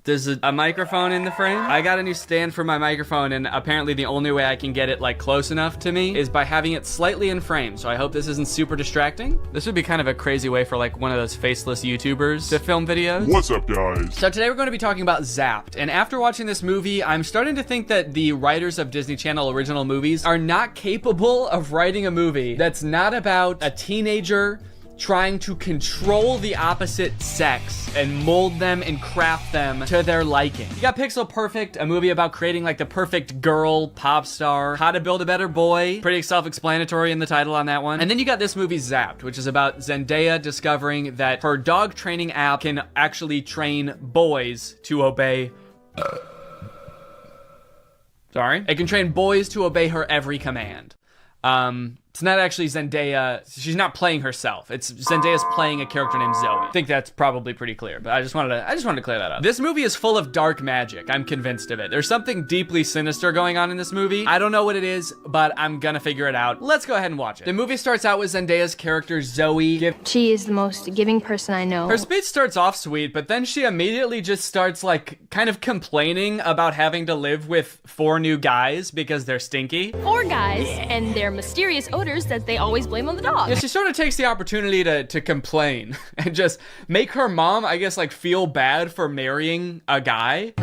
There's a microphone in the frame. I got a new stand for my microphone, and apparently the only way I can get it like close enough to me is by having it slightly in frame. So I hope this isn't super distracting. This would be kind of a crazy way for like one of those faceless YouTubers to film videos.
What's up, guys?
So today we're going to be talking about Zapped. And after watching this movie, I'm starting to think that the writers of Disney Channel original movies are not capable of writing a movie that's not about a teenager trying to control the opposite sex and mold them and craft them to their liking. You got Pixel Perfect, a movie about creating like the perfect girl pop star. How to Build a Better Boy, pretty self-explanatory in the title on that one. And then you got this movie Zapped, which is about Zendaya discovering that her dog training app can actually train boys to obey It can train boys to obey her every command.
It's not actually Zendaya. She's not playing herself. It's Zendaya's playing a character named Zoe. I think that's probably pretty clear, but I just wanted to clear that up. This movie is full of dark magic. I'm convinced of it. There's something deeply sinister going on in this movie. I don't know what it is, but I'm gonna figure it out. Let's go ahead and watch it. The movie starts out with Zendaya's character Zoe.
She is the most giving person I know.
Her speech starts off sweet, but then she immediately just starts like kind of complaining about having to live with 4 new guys because they're stinky.
4 guys, and their mysterious odors that they always blame on the dog.
Yeah, she sort of takes the opportunity to complain and just make her mom, I guess, like feel bad for marrying a guy.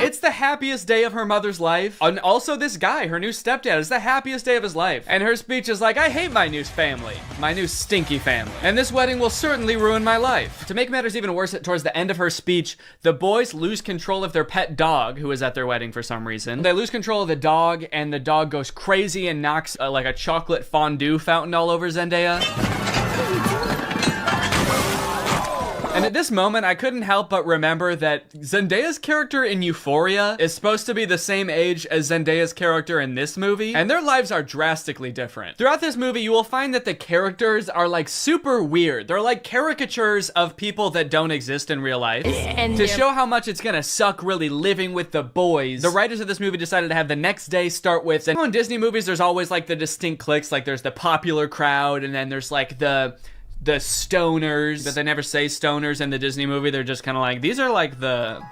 It's the happiest day of her mother's life. And also this guy, her new stepdad, is the happiest day of his life. And her speech is like, I hate my new family, my new stinky family. And this wedding will certainly ruin my life. To make matters even worse, towards the end of her speech, the boys lose control of their pet dog, who is at their wedding for some reason. They lose control of the dog, and the dog goes crazy and knocks like a chocolate fondue fountain all over Zendaya. And at this moment, I couldn't help but remember that Zendaya's character in Euphoria is supposed to be the same age as Zendaya's character in this movie, and their lives are drastically different. Throughout this movie, you will find that the characters are like super weird. They're like caricatures of people that don't exist in real life. And to show how much it's gonna suck really living with the boys, the writers of this movie decided to have the next day start with, in Disney movies, there's always like the distinct cliques, like there's the popular crowd, and then there's like the stoners, but they never say stoners in the Disney movie. They're just kind of like, these are like the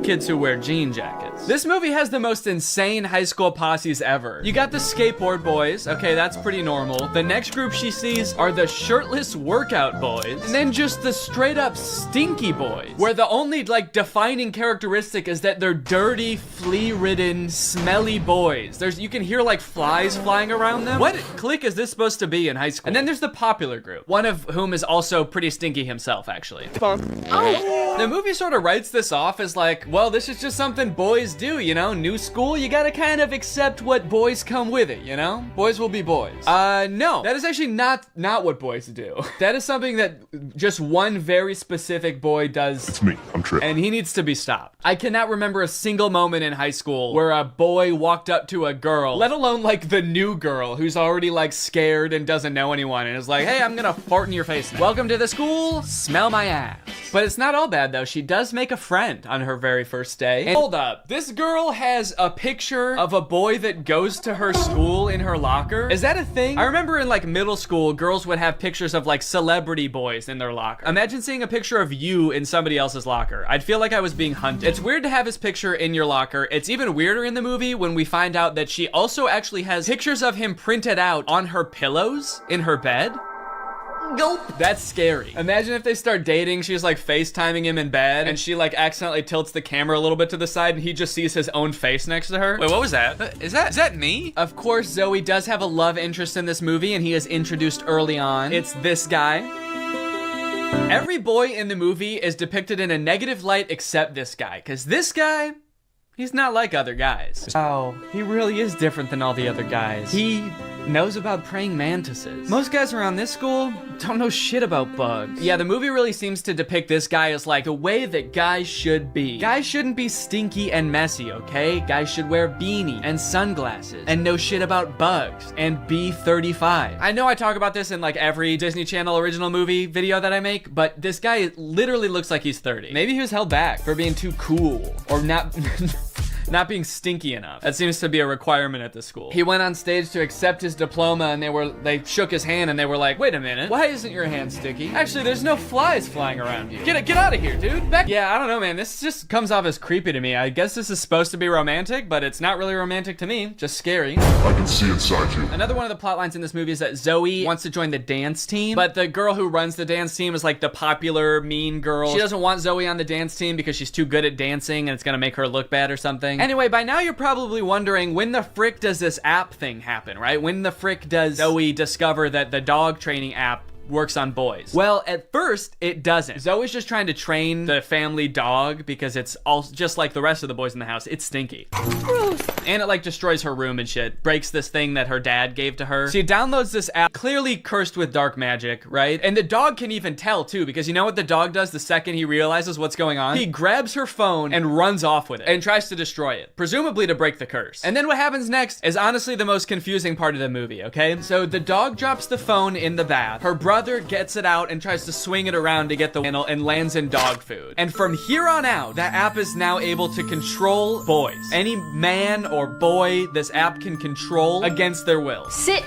kids who wear jean jackets. This movie has the most insane high school posses ever. You got the skateboard boys. Okay, that's pretty normal. The next group she sees are the shirtless workout boys. And then just the straight up stinky boys, where the only like defining characteristic is that they're dirty, flea-ridden, smelly boys. You can hear like flies flying around them. What clique is this supposed to be in high school? And then there's the popular group, one of whom is also pretty stinky himself, actually. Oh. The movie sort of writes this off as like, well, this is just something boys do, you know? New school, you gotta kind of accept what boys come with it, you know? Boys will be boys. No, that is actually not what boys do. That is something that just one very specific boy does.
It's me, I'm Trip.
And he needs to be stopped. I cannot remember a single moment in high school where a boy walked up to a girl, let alone like the new girl who's already like scared and doesn't know anyone and is like, hey, I'm gonna fart in your face now. Welcome to the school, smell my ass. But it's not all bad though. She does make a friend on her very first day. And hold up, this girl has a picture of a boy that goes to her school in her locker. Is that a thing? I remember in like middle school, girls would have pictures of like celebrity boys in their locker. Imagine seeing a picture of you in somebody else's locker. I'd feel like I was being hunted. It's weird to have his picture in your locker. It's even weirder in the movie when we find out that she also actually has pictures of him printed out on her pillows in her bed. Nope. That's scary. Imagine if they start dating, she's like FaceTiming him in bed, and she like accidentally tilts the camera a little bit to the side, and he just sees his own face next to her.
Wait, what was that? Is that me?
Of course, Zoe does have a love interest in this movie, and he is introduced early on. It's this guy. Every boy in the movie is depicted in a negative light except this guy, because this guy, he's not like other guys. Oh, he really is different than all the other guys. He knows about praying mantises. Most guys around this school don't know shit about bugs. Yeah, the movie really seems to depict this guy as like the way that guys should be. Guys shouldn't be stinky and messy, okay? Guys should wear beanie and sunglasses and know shit about bugs and be 35. I know I talk about this in like every Disney Channel original movie video that I make, but this guy literally looks like he's 30. Maybe he was held back for being too cool or not not being stinky enough. That seems to be a requirement at the school. He went on stage to accept his diploma, and they shook his hand and they were like, wait a minute, why isn't your hand sticky? Actually, there's no flies flying around you. Get out of here, dude. Yeah, I don't know, man. This just comes off as creepy to me. I guess this is supposed to be romantic, but it's not really romantic to me. Just scary.
I can see inside you.
Another one of the plot lines in this movie is that Zoe wants to join the dance team, but the girl who runs the dance team is like the popular mean girl. She doesn't want Zoe on the dance team because she's too good at dancing and it's gonna make her look bad or something. Anyway, by now you're probably wondering, when the frick does this app thing happen, right? When the frick does Zoe discover that the dog training app works on boys. Well, at first, it doesn't. Zoe's just trying to train the family dog because it's all just like the rest of the boys in the house. It's stinky. Gross. And it like destroys her room and shit. Breaks this thing that her dad gave to her. She downloads this app, clearly cursed with dark magic, right? And the dog can even tell too, because you know what the dog does the second he realizes what's going on? He grabs her phone and runs off with it and tries to destroy it, presumably to break the curse. And then what happens next is honestly the most confusing part of the movie, okay? So the dog drops the phone in the bath. Her brother gets it out and tries to swing it around to get the handle and lands in dog food. And from here on out, that app is now able to control boys. Any man or boy this app can control against their will.
Sit.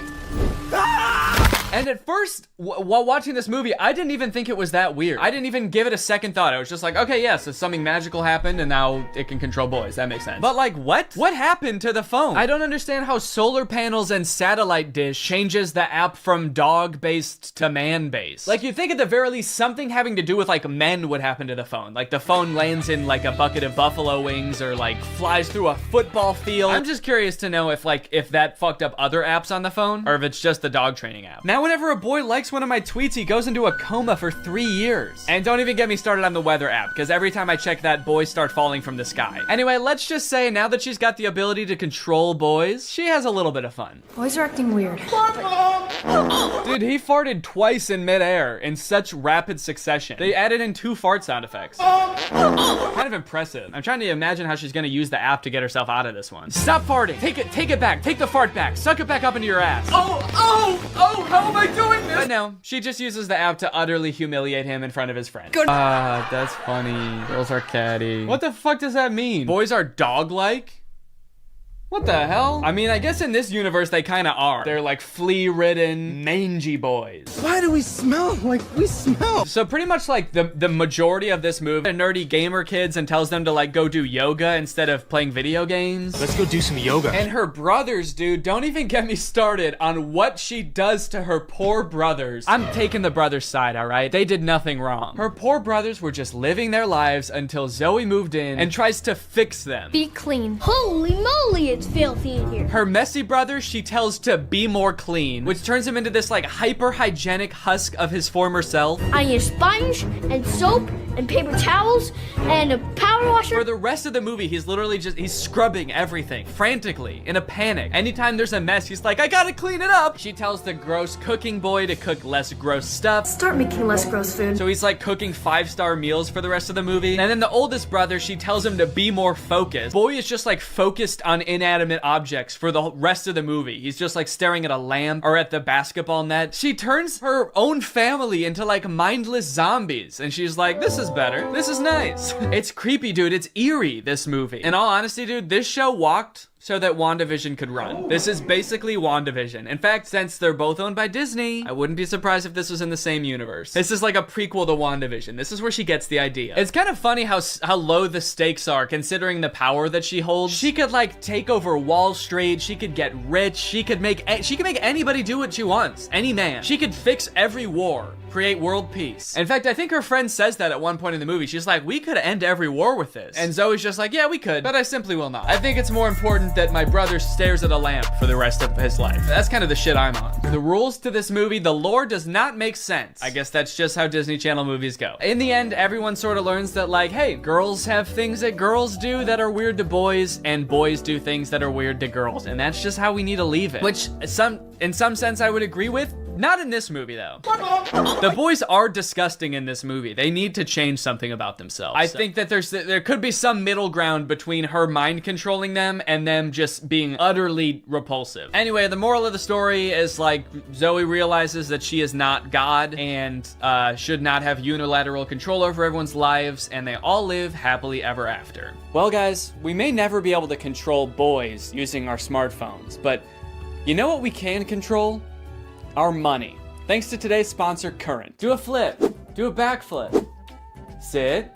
And at first, while watching this movie, I didn't even think it was that weird. I didn't even give it a second thought. I was just like, okay, yeah, so something magical happened and now it can control boys. That makes sense. But like, what? What happened to the phone? I don't understand how solar panels and satellite dish changes the app from dog-based to man-based. Like, you'd think at the very least something having to do with like men would happen to the phone. Like the phone lands in like a bucket of buffalo wings or like flies through a football field. I'm just curious to know if that fucked up other apps on the phone or if it's just the dog training app. Now, whenever a boy likes one of my tweets, he goes into a coma for 3 years. And don't even get me started on the weather app, because every time I check that, boys start falling from the sky. Anyway, let's just say now that she's got the ability to control boys, she has a little bit of fun.
Boys are acting weird.
Dude, he farted twice in midair in such rapid succession. They added in 2 fart sound effects. Kind of impressive. I'm trying to imagine how she's gonna use the app to get herself out of this one. Stop farting. Take it back. Take the fart back. Suck it back up into your ass. Oh, how am I doing this? But no, she just uses the app to utterly humiliate him in front of his friends. Ah, that's funny. Girls are catty. What the fuck does that mean? Boys are dog-like? What the hell? I mean, I guess in this universe they kind of are. They're like flea-ridden, mangy boys.
Why do we smell like we smell?
So pretty much like the majority of this movie are nerdy gamer kids and tells them to like go do yoga instead of playing video games.
Let's go do some yoga.
And her brothers, dude, don't even get me started on what she does to her poor brothers. I'm taking the brothers' side, all right? They did nothing wrong. Her poor brothers were just living their lives until Zoe moved in and tries to fix them.
Be clean. Holy moly, it's filthy in here.
Her messy brother, she tells to be more clean, which turns him into this like hyper-hygienic husk of his former self.
I use sponge and soap and paper towels and a power washer.
For the rest of the movie, he's literally he's scrubbing everything frantically in a panic. Anytime there's a mess, he's like, I gotta clean it up. She tells the gross cooking boy to cook less gross stuff.
Start making less gross food.
So he's like cooking 5-star meals for the rest of the movie. And then the oldest brother, she tells him to be more focused. Boy is just like focused on inanimate objects for the rest of the movie. He's just like staring at a lamp or at the basketball net. She turns her own family into like mindless zombies. And she's like, this is better. This is nice. It's creepy, dude. It's eerie, this movie. In all honesty, dude, this show walked so that WandaVision could run. This is basically WandaVision. In fact, since they're both owned by Disney, I wouldn't be surprised if this was in the same universe. This is like a prequel to WandaVision. This is where she gets the idea. It's kind of funny how low the stakes are considering the power that she holds. She could like take over Wall Street. She could get rich. She could make anybody do what she wants. Any man. She could fix every war. Create world peace. In fact, I think her friend says that at one point in the movie. She's like, we could end every war with this. And Zoe's just like, yeah, we could, but I simply will not. I think it's more important that my brother stares at a lamp for the rest of his life. That's kind of the shit I'm on. The rules to this movie, the lore does not make sense. I guess that's just how Disney Channel movies go. In the end, everyone sort of learns that like, hey, girls have things that girls do that are weird to boys, and boys do things that are weird to girls. And that's just how we need to leave it. Which in some sense I would agree with. Not in this movie, though. The boys are disgusting in this movie. They need to change something about themselves. I think that there could be some middle ground between her mind controlling them and them just being utterly repulsive. Anyway, the moral of the story is like Zoe realizes that she is not God and should not have unilateral control over everyone's lives, and they all live happily ever after. Well, guys, we may never be able to control boys using our smartphones, but you know what we can control? Our money. Thanks to today's sponsor, Current. Do a flip. Do a backflip. Sit.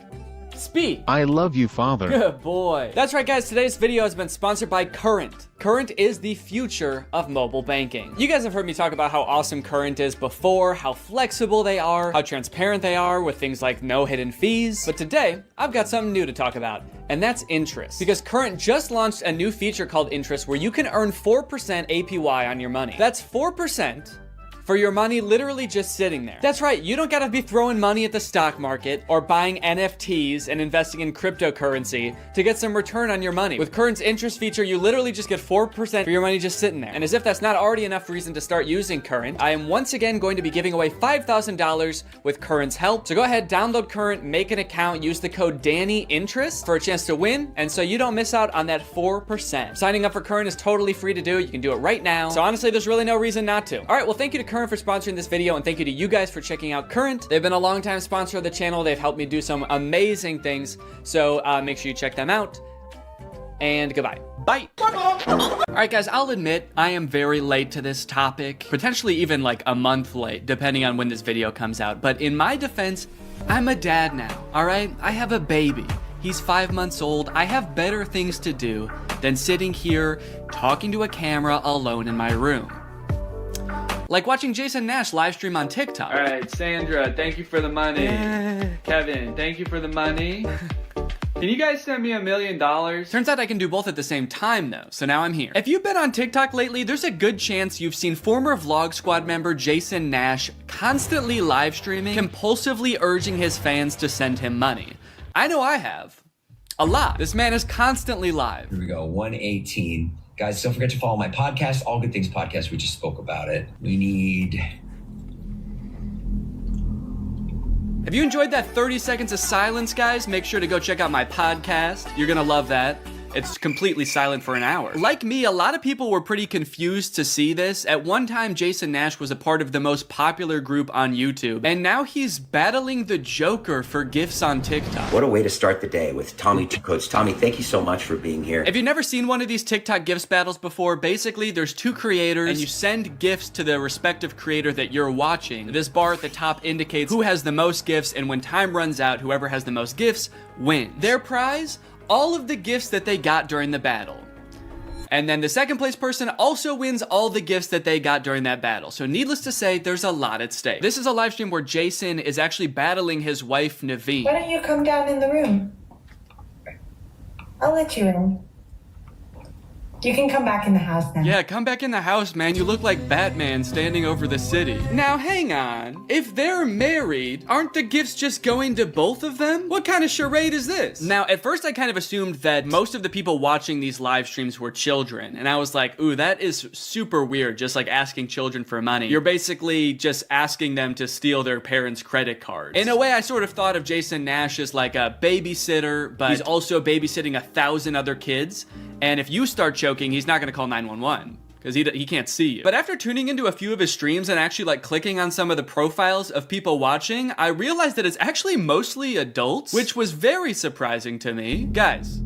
Speed.
I love you, Father.
Good boy. That's right, guys. Today's video has been sponsored by Current. Current is the future of mobile banking. You guys have heard me talk about how awesome Current is before, how flexible they are, how transparent they are with things like no hidden fees. But today, I've got something new to talk about, and that's interest. Because Current just launched a new feature called Interest where you can earn 4% APY on your money. That's 4% for your money literally just sitting there. That's right, you don't gotta be throwing money at the stock market or buying NFTs and investing in cryptocurrency to get some return on your money. With Current's interest feature, you literally just get 4% for your money just sitting there. And as if that's not already enough reason to start using Current, I am once again going to be giving away $5,000 with Current's help. So go ahead, download Current, make an account, use the code DANNYINTEREST for a chance to win, and so you don't miss out on that 4%. Signing up for Current is totally free to do. You can do it right now. So honestly, there's really no reason not to. All right, well, thank you to Current for sponsoring this video, and thank you to you guys for checking out Current. They've been a long-time sponsor of the channel. They've helped me do some amazing things, so make sure you check them out. And goodbye. Bye. All right, guys, I'll admit I am very late to this topic, potentially even like a month late, depending on when this video comes out. But in my defense, I'm a dad now, all right? I have a baby. He's 5 months old. I have better things to do than sitting here talking to a camera alone in my room. Like watching Jason Nash live stream on TikTok. All right, Sandra, thank you for the money. Kevin, thank you for the money. Can you guys send me $1 million? Turns out I can do both at the same time though, so now I'm here. If you've been on TikTok lately, there's a good chance you've seen former Vlog Squad member Jason Nash constantly live streaming, compulsively urging his fans to send him money. I know I have. A lot. This man is constantly live.
Here we go, 118. Guys, don't forget to follow my podcast, All Good Things Podcast. We just spoke about it. We need...
If you enjoyed that 30 seconds of silence, guys, make sure to go check out my podcast. You're gonna love that. It's completely silent for an hour. Like me, a lot of people were pretty confused to see this. At one time, Jason Nash was a part of the most popular group on YouTube, and now he's battling the Joker for gifts on TikTok.
What a way to start the day with Tommy Coach. Tommy, thank you so much for being here.
If you've never seen one of these TikTok gifts battles before, basically there's two creators and you send gifts to the respective creator that you're watching. This bar at the top indicates who has the most gifts, and when time runs out, whoever has the most gifts wins. Their prize? All of the gifts that they got during the battle. And then the second place person also wins all the gifts that they got during that battle. So needless to say, there's a lot at stake. This is a live stream where Jason is actually battling his wife, Naveen.
Why don't you come down in the room? I'll let you in. You can come back in the house now.
Yeah, come back in the house, man. You look like Batman standing over the city. Now, hang on. If they're married, aren't the gifts just going to both of them? What kind of charade is this? Now, at first, I kind of assumed that most of the people watching these live streams were children. And I was like, ooh, that is super weird, just like asking children for money. You're basically just asking them to steal their parents' credit cards. In a way, I sort of thought of Jason Nash as like a babysitter, but he's also babysitting 1,000 other kids. And if you start choking, he's not gonna call 911 because he can't see you. But after tuning into a few of his streams and actually like clicking on some of the profiles of people watching, I realized that it's actually mostly adults, which was very surprising to me. Guys,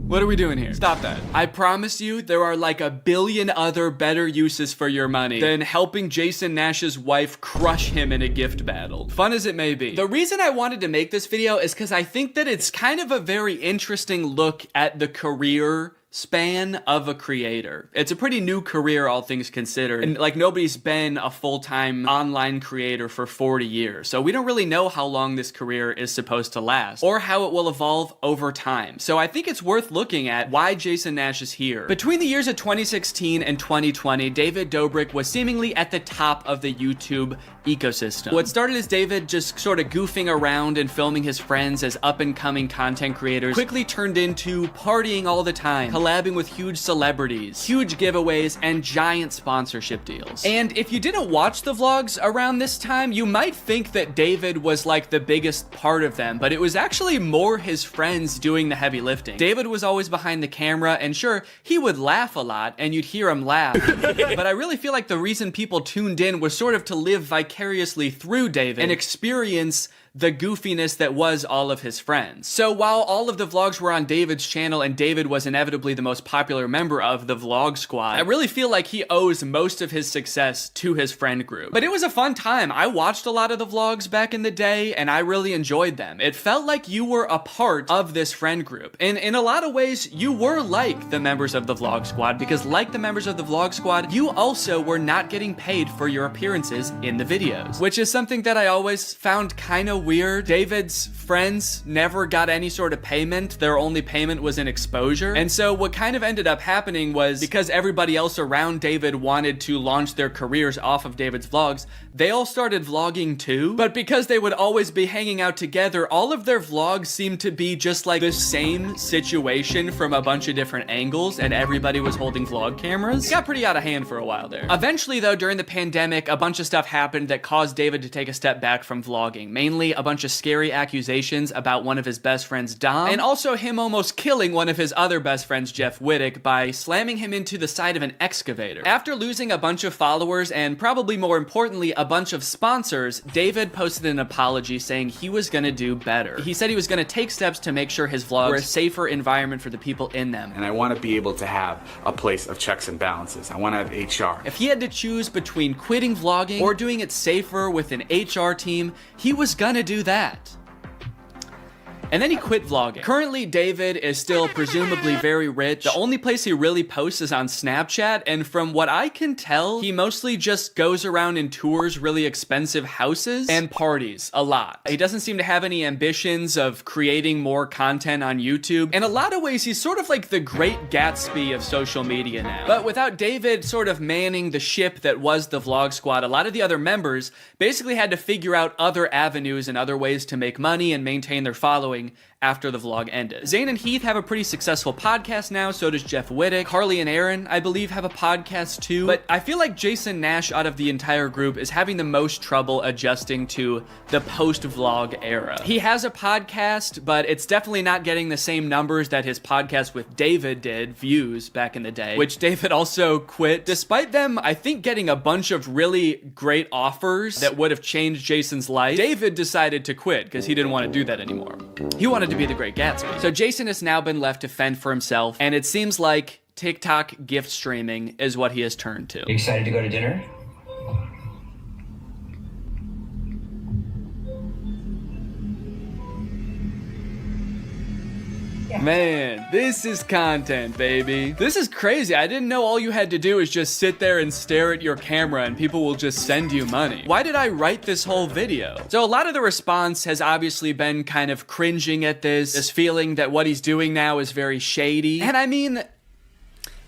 what are we doing here? Stop that. I promise you there are like 1 billion other better uses for your money than helping Jason Nash's wife crush him in a gift battle. Fun as it may be. The reason I wanted to make this video is because I think that it's kind of a very interesting look at the career span of a creator. It's a pretty new career, all things considered, and like nobody's been a full-time online creator for 40 years, so we don't really know how long this career is supposed to last or how it will evolve over time. So I think it's worth looking at why Jason Nash is here. Between the years of 2016 and 2020, David Dobrik was seemingly at the top of the YouTube ecosystem. What started as David just sort of goofing around and filming his friends as up-and-coming content creators quickly turned into partying all the time, collabing with huge celebrities, huge giveaways, and giant sponsorship deals. And if you didn't watch the vlogs around this time, you might think that David was like the biggest part of them, but it was actually more his friends doing the heavy lifting. David was always behind the camera, and sure, he would laugh a lot, and you'd hear him laugh. But I really feel like the reason people tuned in was sort of to live vicariously through David and experience the goofiness that was all of his friends. So while all of the vlogs were on David's channel and David was inevitably the most popular member of the Vlog Squad, I really feel like he owes most of his success to his friend group. But it was a fun time. I watched a lot of the vlogs back in the day and I really enjoyed them. It felt like you were a part of this friend group. And in a lot of ways, you were like the members of the Vlog Squad, because like the members of the Vlog Squad, you also were not getting paid for your appearances in the videos, which is something that I always found kind of weird. David's friends never got any sort of payment. Their only payment was in exposure. And so what kind of ended up happening was, because everybody else around David wanted to launch their careers off of David's vlogs, they all started vlogging too. But because they would always be hanging out together, all of their vlogs seemed to be just like the same situation from a bunch of different angles, and everybody was holding vlog cameras. It got pretty out of hand for a while there. Eventually though, during the pandemic, a bunch of stuff happened that caused David to take a step back from vlogging. Mainly a bunch of scary accusations about one of his best friends, Dom, and also him almost killing one of his other best friends, Jeff Wittick, by slamming him into the side of an excavator. After losing a bunch of followers, and probably more importantly, a bunch of sponsors, David posted an apology saying he was gonna do better. He said he was gonna take steps to make sure his vlogs were a safer environment for the people in them.
And I want to be able to have a place of checks and balances. I want to have HR.
If he had to choose between quitting vlogging or doing it safer with an HR team, he was gonna do that. And then he quit vlogging. Currently, David is still presumably very rich. The only place he really posts is on Snapchat, and from what I can tell, he mostly just goes around and tours really expensive houses and parties a lot. He doesn't seem to have any ambitions of creating more content on YouTube. In a lot of ways, he's sort of like the Great Gatsby of social media now. But without David sort of manning the ship that was the Vlog Squad, a lot of the other members basically had to figure out other avenues and other ways to make money and maintain their following after the vlog ended. Zane and Heath have a pretty successful podcast now, so does Jeff Wittick. Carly and Aaron, I believe, have a podcast too. But I feel like Jason Nash out of the entire group is having the most trouble adjusting to the post-vlog era. He has a podcast, but it's definitely not getting the same numbers that his podcast with David did, views, back in the day, which David also quit. Despite them, I think, getting a bunch of really great offers that would have changed Jason's life, David decided to quit because he didn't want to do that anymore. He wanted to be the Great Gatsby. So Jason has now been left to fend for himself, and it seems like TikTok gift streaming is what he has turned to.
You excited to go to dinner?
Man, this is content, baby. This is crazy. I didn't know all you had to do is just sit there and stare at your camera and people will just send you money. Why did I write this whole video? So a lot of the response has obviously been kind of cringing at this feeling that what he's doing now is very shady. And I mean,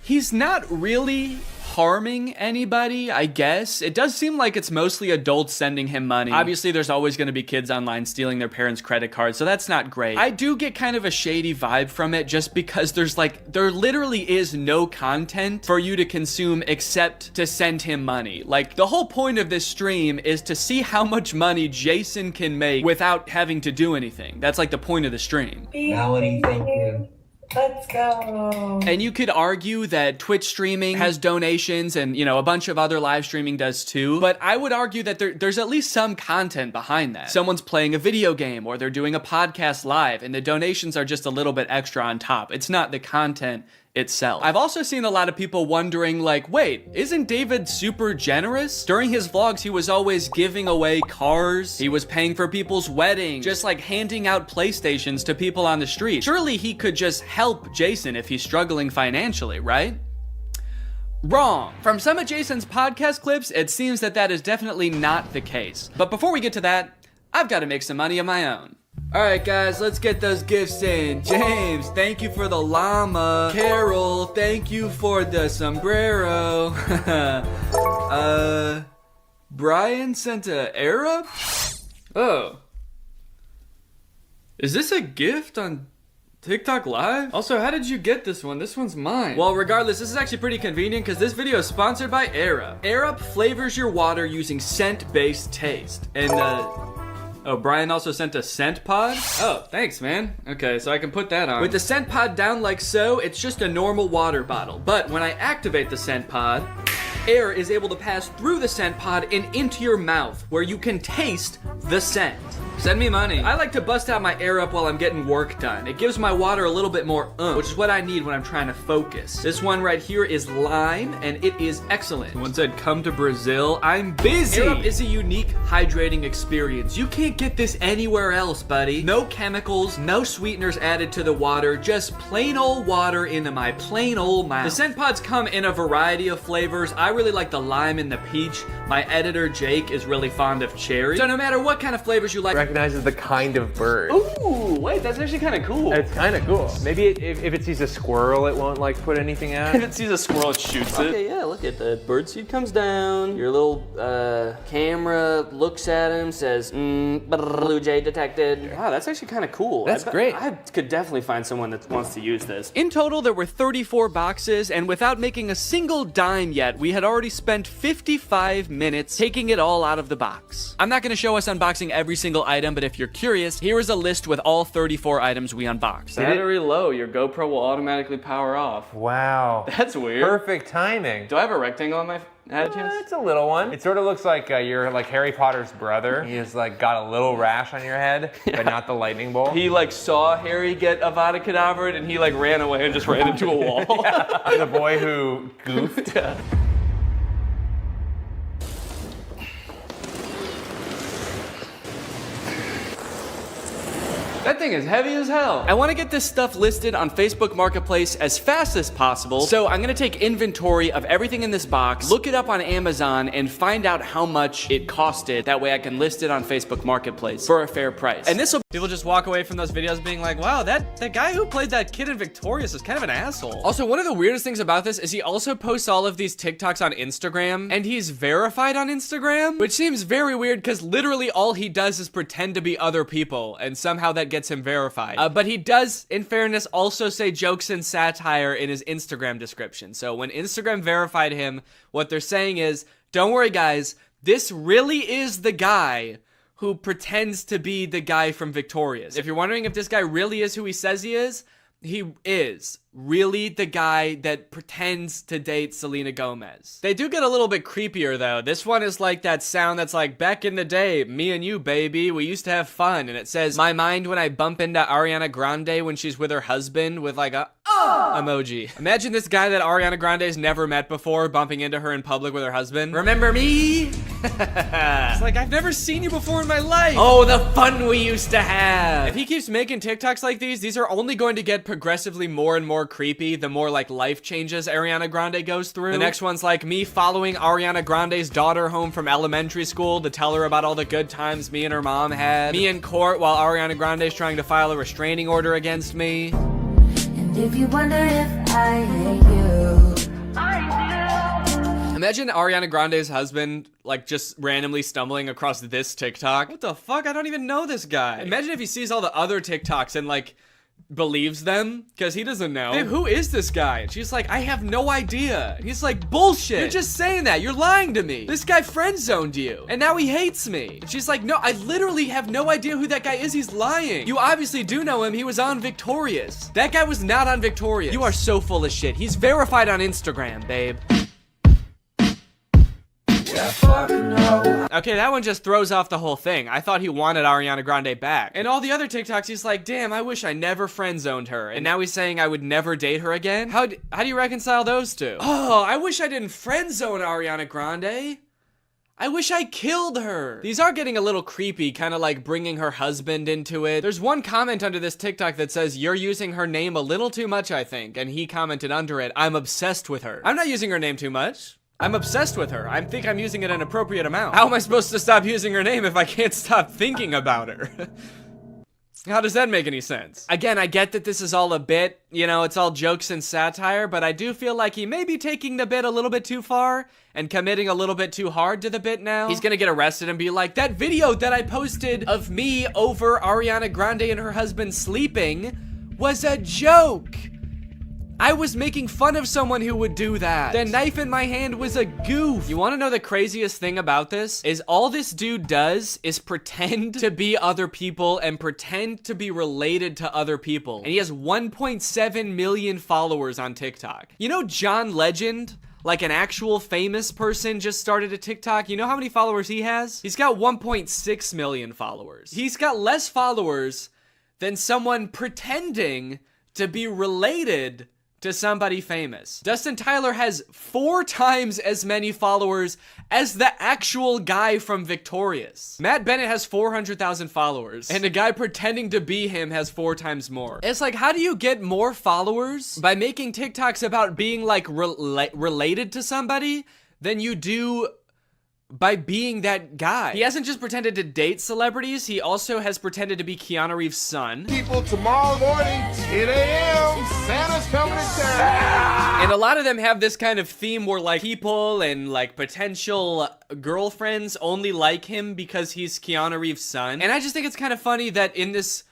he's not really harming anybody, I guess. It does seem like it's mostly adults sending him money. Obviously, there's always going to be kids online stealing their parents' credit cards, so that's not great. I do get kind of a shady vibe from it just because there literally is no content for you to consume except to send him money. Like, the whole point of this stream is to see how much money Jason can make without having to do anything. That's like the point of the stream.
Melanie, thank you.
Let's go.
And you could argue that Twitch streaming has donations and, you know, a bunch of other live streaming does too. But I would argue that there's at least some content behind that. Someone's playing a video game or they're doing a podcast live and the donations are just a little bit extra on top. It's not the content itself. I've also seen a lot of people wondering, like, wait, isn't David super generous? During his vlogs, he was always giving away cars. He was paying for people's weddings, just like handing out PlayStations to people on the street. Surely he could just help Jason if he's struggling financially, right? Wrong. From some of Jason's podcast clips, it seems that that is definitely not the case. But before we get to that, I've got to make some money of my own. Alright guys, let's get those gifts in. James, thank you for the llama. Carol, thank you for the sombrero. Brian sent a Arab? Oh. Is this a gift on TikTok Live? Also, how did you get this one? This one's mine. Well, regardless, this is actually pretty convenient because this video is sponsored by Arab. Arab flavors your water using scent-based taste. And, oh, Brian also sent a scent pod? Oh, thanks, man. Okay, so I can put that on. With the scent pod down like so, it's just a normal water bottle. But when I activate the scent pod, air is able to pass through the scent pod and into your mouth, where you can taste the scent. Send me money. I like to bust out my air up while I'm getting work done. It gives my water a little bit more which is what I need when I'm trying to focus. This one right here is lime, and it is excellent. Someone said, come to Brazil. I'm busy. Air up is a unique hydrating experience. You can't get this anywhere else, buddy. No chemicals, no sweeteners added to the water, just plain old water into my plain old mouth. The scent pods come in a variety of flavors. I really like the lime and the peach. My editor, Jake, is really fond of cherry. So no matter what kind of flavors you like,
recognizes the kind of bird.
Ooh, wait, that's actually kind of cool.
It's kind of cool. Maybe if it sees a squirrel, it won't like put anything out.
If it sees a squirrel, it shoots it. Okay, yeah, look at the birdseed comes down. Your little camera looks at him, says, blue jay detected. Wow, that's actually kind of cool.
That's great.
I could definitely find someone that wants to use this. In total, there were 34 boxes, and without making a single dime yet, we had already spent 55 minutes taking it all out of the box. I'm not going to show us unboxing every single item, but if you're curious, here is a list with all 34 items we unboxed. Battery low, your GoPro will automatically power off.
Wow.
That's weird.
Perfect timing.
Do I have a rectangle on my head?
It's a little one. It sort of looks like you're like Harry Potter's brother. He's like got a little rash on your head, but not the lightning bolt.
He like saw Harry get Avada Kedavra and he like ran away and just ran into a wall.
Yeah. The boy who goofed.
Yeah. That thing is heavy as hell. I want to get this stuff listed on Facebook Marketplace as fast as possible, so I'm going to take inventory of everything in this box, look it up on Amazon, and find out how much it costed. That way I can list it on Facebook Marketplace for a fair price. And this will... People just walk away from those videos being like, wow, that guy who played that kid in Victorious is kind of an asshole. Also, one of the weirdest things about this is he also posts all of these TikToks on Instagram, and he's verified on Instagram, which seems very weird because literally all he does is pretend to be other people, and somehow that gets him verified. But he does, in fairness, also say jokes and satire in his Instagram description. So when Instagram verified him, what they're saying is, don't worry guys, this really is the guy who pretends to be the guy from Victorious. If you're wondering if this guy really is who he says he is really the guy that pretends to date Selena Gomez. They do get a little bit creepier though. This one is like that sound that's like, back in the day, me and you, baby, we used to have fun. And it says, my mind when I bump into Ariana Grande when she's with her husband with like a emoji. Imagine this guy that Ariana Grande's never met before bumping into her in public with her husband. Remember me? It's like, I've never seen you before in my life. Oh, the fun we used to have. If he keeps making TikToks like these are only going to get progressively more and more creepy the more like life changes Ariana Grande goes through. The next one's like me following Ariana Grande's daughter home from elementary school to tell her about all the good times me and her mom had. Me in court while Ariana Grande's trying to file a restraining order against me.
And if you wonder if I hate you, I do.
Imagine Ariana Grande's husband like just randomly stumbling across this TikTok. What the fuck? I don't even know this guy. Imagine if he sees all the other TikToks and like believes them, because he doesn't know. Babe, who is this guy? And she's like, I have no idea. And he's like, bullshit. You're just saying that. You're lying to me. This guy friend zoned you. And now he hates me. And she's like, no, I literally have no idea who that guy is. He's lying. You obviously do know him. He was on Victorious. That guy was not on Victorious. You are so full of shit. He's verified on Instagram, babe. Okay, that one just throws off the whole thing. I thought he wanted Ariana Grande back. And all the other TikToks, he's like, damn, I wish I never friend-zoned her. And now he's saying I would never date her again? How do you reconcile those two? Oh, I wish I didn't friend-zone Ariana Grande. I wish I killed her. These are getting a little creepy, kind of like bringing her husband into it. There's one comment under this TikTok that says, you're using her name a little too much, I think. And he commented under it, I'm obsessed with her. I'm not using her name too much. I'm obsessed with her. I think I'm using it an appropriate amount. How am I supposed to stop using her name if I can't stop thinking about her? How does that make any sense? Again, I get that this is all a bit, you know, it's all jokes and satire, but I do feel like he may be taking the bit a little bit too far and committing a little bit too hard to the bit now. He's gonna get arrested and be like, that video that I posted of me over Ariana Grande and her husband sleeping was a joke. I was making fun of someone who would do that. The knife in my hand was a goof. You wanna know the craziest thing about this? Is all this dude does is pretend to be other people and pretend to be related to other people. And he has 1.7 million followers on TikTok. You know John Legend? Like an actual famous person just started a TikTok. You know how many followers he has? He's got 1.6 million followers. He's got less followers than someone pretending to be related to somebody famous. Dustin Tyler has 4 times as many followers as the actual guy from Victorious. Matt Bennett has 400,000 followers, and a guy pretending to be him has 4 times more. It's like, how do you get more followers by making TikToks about being like related to somebody than you do by being that guy. He hasn't just pretended to date celebrities, he also has pretended to be Keanu Reeves' son.
People, tomorrow morning, 10 a.m., Santa's coming to town.
And a lot of them have this kind of theme where like people and like potential girlfriends only like him because he's Keanu Reeves' son. And I just think it's kind of funny that in this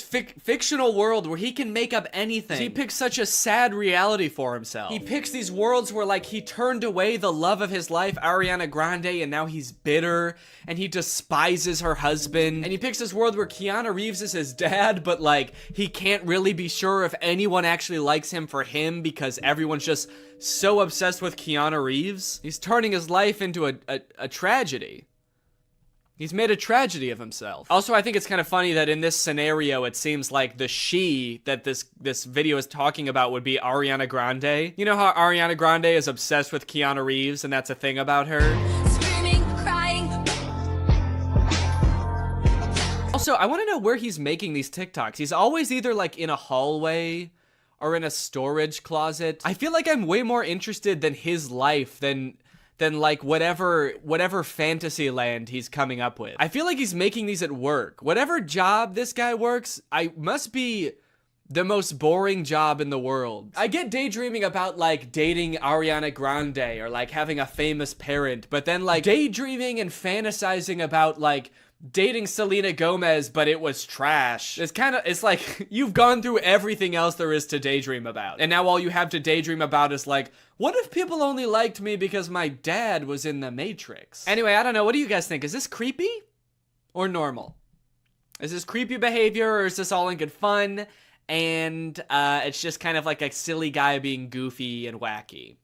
fictional world where he can make up anything, he picks such a sad reality for himself. He picks these worlds where like he turned away the love of his life, Ariana Grande, and now he's bitter and he despises her husband. And he picks this world where Keanu Reeves is his dad, but like he can't really be sure if anyone actually likes him for him because everyone's just so obsessed with Keanu Reeves. He's turning his life into a tragedy. He's made a tragedy of himself. Also, I think it's kind of funny that in this scenario, it seems like the she that this video is talking about would be Ariana Grande. You know how Ariana Grande is obsessed with Keanu Reeves and that's a thing about her?
Screaming, crying.
Also, I want to know where he's making these TikToks. He's always either like in a hallway or in a storage closet. I feel like I'm way more interested than his life than like whatever fantasy land he's coming up with. I feel like he's making these at work. Whatever job this guy works, I must be the most boring job in the world. I get daydreaming about like dating Ariana Grande or like having a famous parent, but then like daydreaming and fantasizing about like dating Selena Gomez, but it was trash. It's like you've gone through everything else there is to daydream about. And now all you have to daydream about is like, what if people only liked me because my dad was in the Matrix? Anyway, I don't know. What do you guys think? Is this creepy or normal? Is this creepy behavior or is this all in good fun? And it's just kind of like a silly guy being goofy and wacky.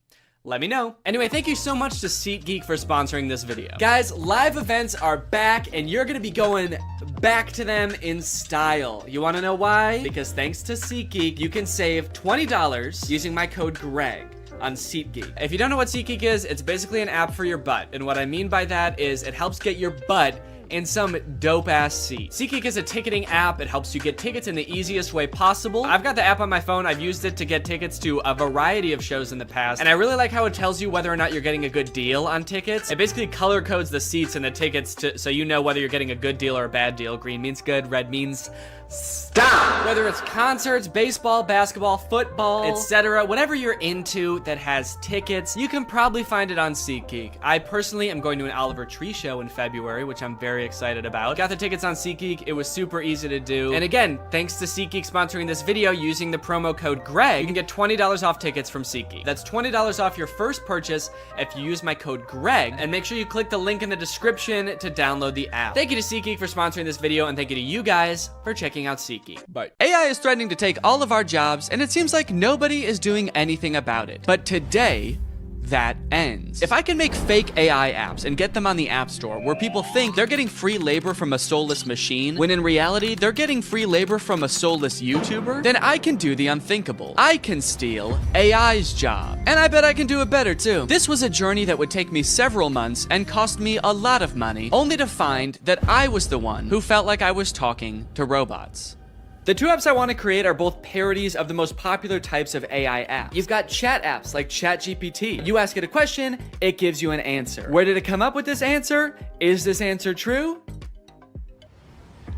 Let me know. Anyway, thank you so much to SeatGeek for sponsoring this video. Guys, live events are back and you're gonna be going back to them in style. You wanna know why? Because thanks to SeatGeek, you can save $20 using my code GREG on SeatGeek. If you don't know what SeatGeek is, it's basically an app for your butt. And what I mean by that is it helps get your butt in some dope-ass seat. SeatGeek is a ticketing app. It helps you get tickets in the easiest way possible. I've got the app on my phone. I've used it to get tickets to a variety of shows in the past, and I really like how it tells you whether or not you're getting a good deal on tickets. It basically color codes the seats and the tickets so you know whether you're getting a good deal or a bad deal. Green means good, red means stop. Whether it's concerts, baseball, basketball, football, etc., whatever you're into that has tickets, you can probably find it on SeatGeek. I personally am going to an Oliver Tree show in February, which I'm very excited about. Got the tickets on SeatGeek. It was super easy to do. And again, thanks to SeatGeek sponsoring this video, using the promo code GREG, you can get $20 off tickets from SeatGeek. That's $20 off your first purchase if you use my code GREG, and make sure you click the link in the description to download the app. Thank you to SeatGeek for sponsoring this video, and thank you to you guys for checking out SeatGeek. Bye. AI is threatening to take all of our jobs, and it seems like nobody is doing anything about it. But today, that ends. If I can make fake AI apps and get them on the App Store where people think they're getting free labor from a soulless machine, when in reality they're getting free labor from a soulless YouTuber, then I can do the unthinkable. I can steal AI's job. And I bet I can do it better too. This was a journey that would take me several months and cost me a lot of money, only to find that I was the one who felt like I was talking to robots. The two apps I want to create are both parodies of the most popular types of AI apps. You've got chat apps like ChatGPT. You ask it a question, it gives you an answer. Where did it come up with this answer? Is this answer true?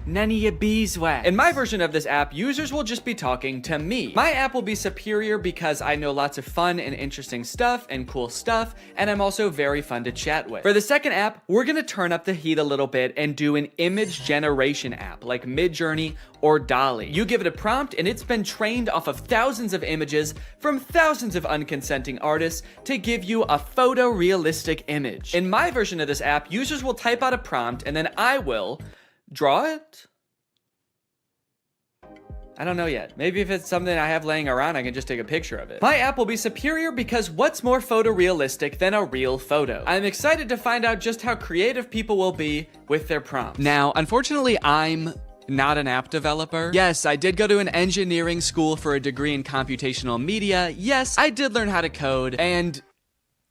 None of your beeswax. In my version of this app, users will just be talking to me. My app will be superior because I know lots of fun and interesting stuff and cool stuff, and I'm also very fun to chat with. For the second app, we're gonna turn up the heat a little bit and do an image generation app like Midjourney or DALL-E. You give it a prompt and it's been trained off of thousands of images from thousands of unconsenting artists to give you a photorealistic image. In my version of this app, users will type out a prompt and then I will draw it? I don't know yet. Maybe if it's something I have laying around, I can just take a picture of it. My app will be superior because what's more photorealistic than a real photo? I'm excited to find out just how creative people will be with their prompts. Now, unfortunately, I'm not an app developer. Yes, I did go to an engineering school for a degree in computational media. Yes, I did learn how to code, and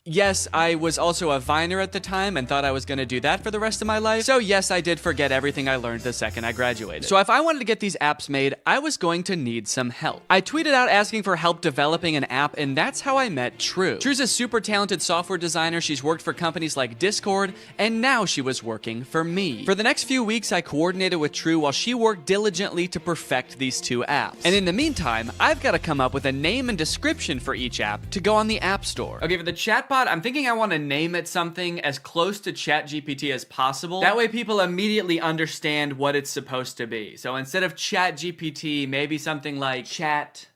yes, I was also a Viner at the time and thought I was gonna do that for the rest of my life. So yes, I did forget everything I learned the second I graduated. So if I wanted to get these apps made, I was going to need some help. I tweeted out asking for help developing an app, and that's how I met True. True's a super talented software designer. She's worked for companies like Discord, and now she was working for me. For the next few weeks, I coordinated with True while she worked diligently to perfect these two apps. And in the meantime, I've got to come up with a name and description for each app to go on the App Store. Okay, for the chatbot, I'm thinking I want to name it something as close to ChatGPT as possible. That way people immediately understand what it's supposed to be. So instead of ChatGPT, maybe something like Chat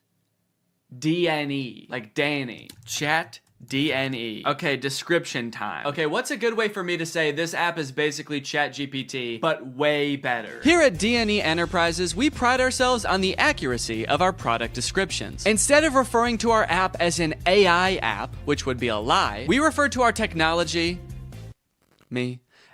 DNE, like Danny. Chat DNE. Okay, description time. Okay, what's a good way for me to say this app is basically ChatGPT, but way better? Here at DNE Enterprises, we pride ourselves on the accuracy of our product descriptions. Instead of referring to our app as an AI app, which would be a lie, we refer to our technology,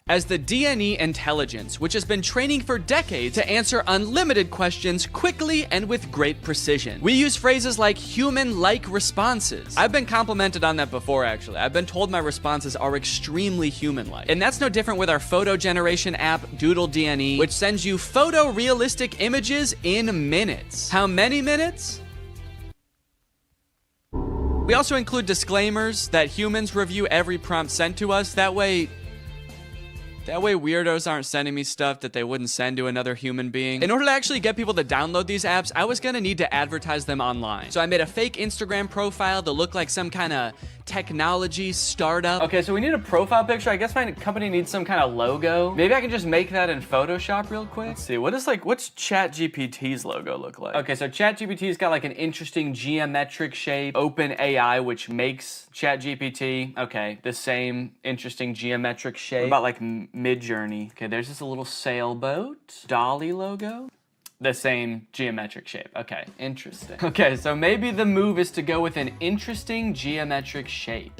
as the DNE intelligence, which has been training for decades to answer unlimited questions quickly and with great precision. We use phrases like human-like responses. I've been complimented on that before, actually. I've been told my responses are extremely human-like. And that's no different with our photo generation app, Doodle DNE, which sends you photorealistic images in minutes. How many minutes? We also include disclaimers that humans review every prompt sent to us. That way weirdos aren't sending me stuff that they wouldn't send to another human being. In order to actually get people to download these apps, I was gonna need to advertise them online. So I made a fake Instagram profile to look like some kind of technology startup. Okay, so we need a profile picture. I guess my company needs some kind of logo. Maybe I can just make that in Photoshop real quick. Let's see, what's ChatGPT's logo look like? Okay, so ChatGPT's got like an interesting geometric shape. OpenAI, which makes ChatGPT. Okay, the same interesting geometric shape. What about like Midjourney? Okay, there's just a little sailboat. Dolly logo. The same geometric shape. Okay, interesting. Okay, so maybe the move is to go with an interesting geometric shape.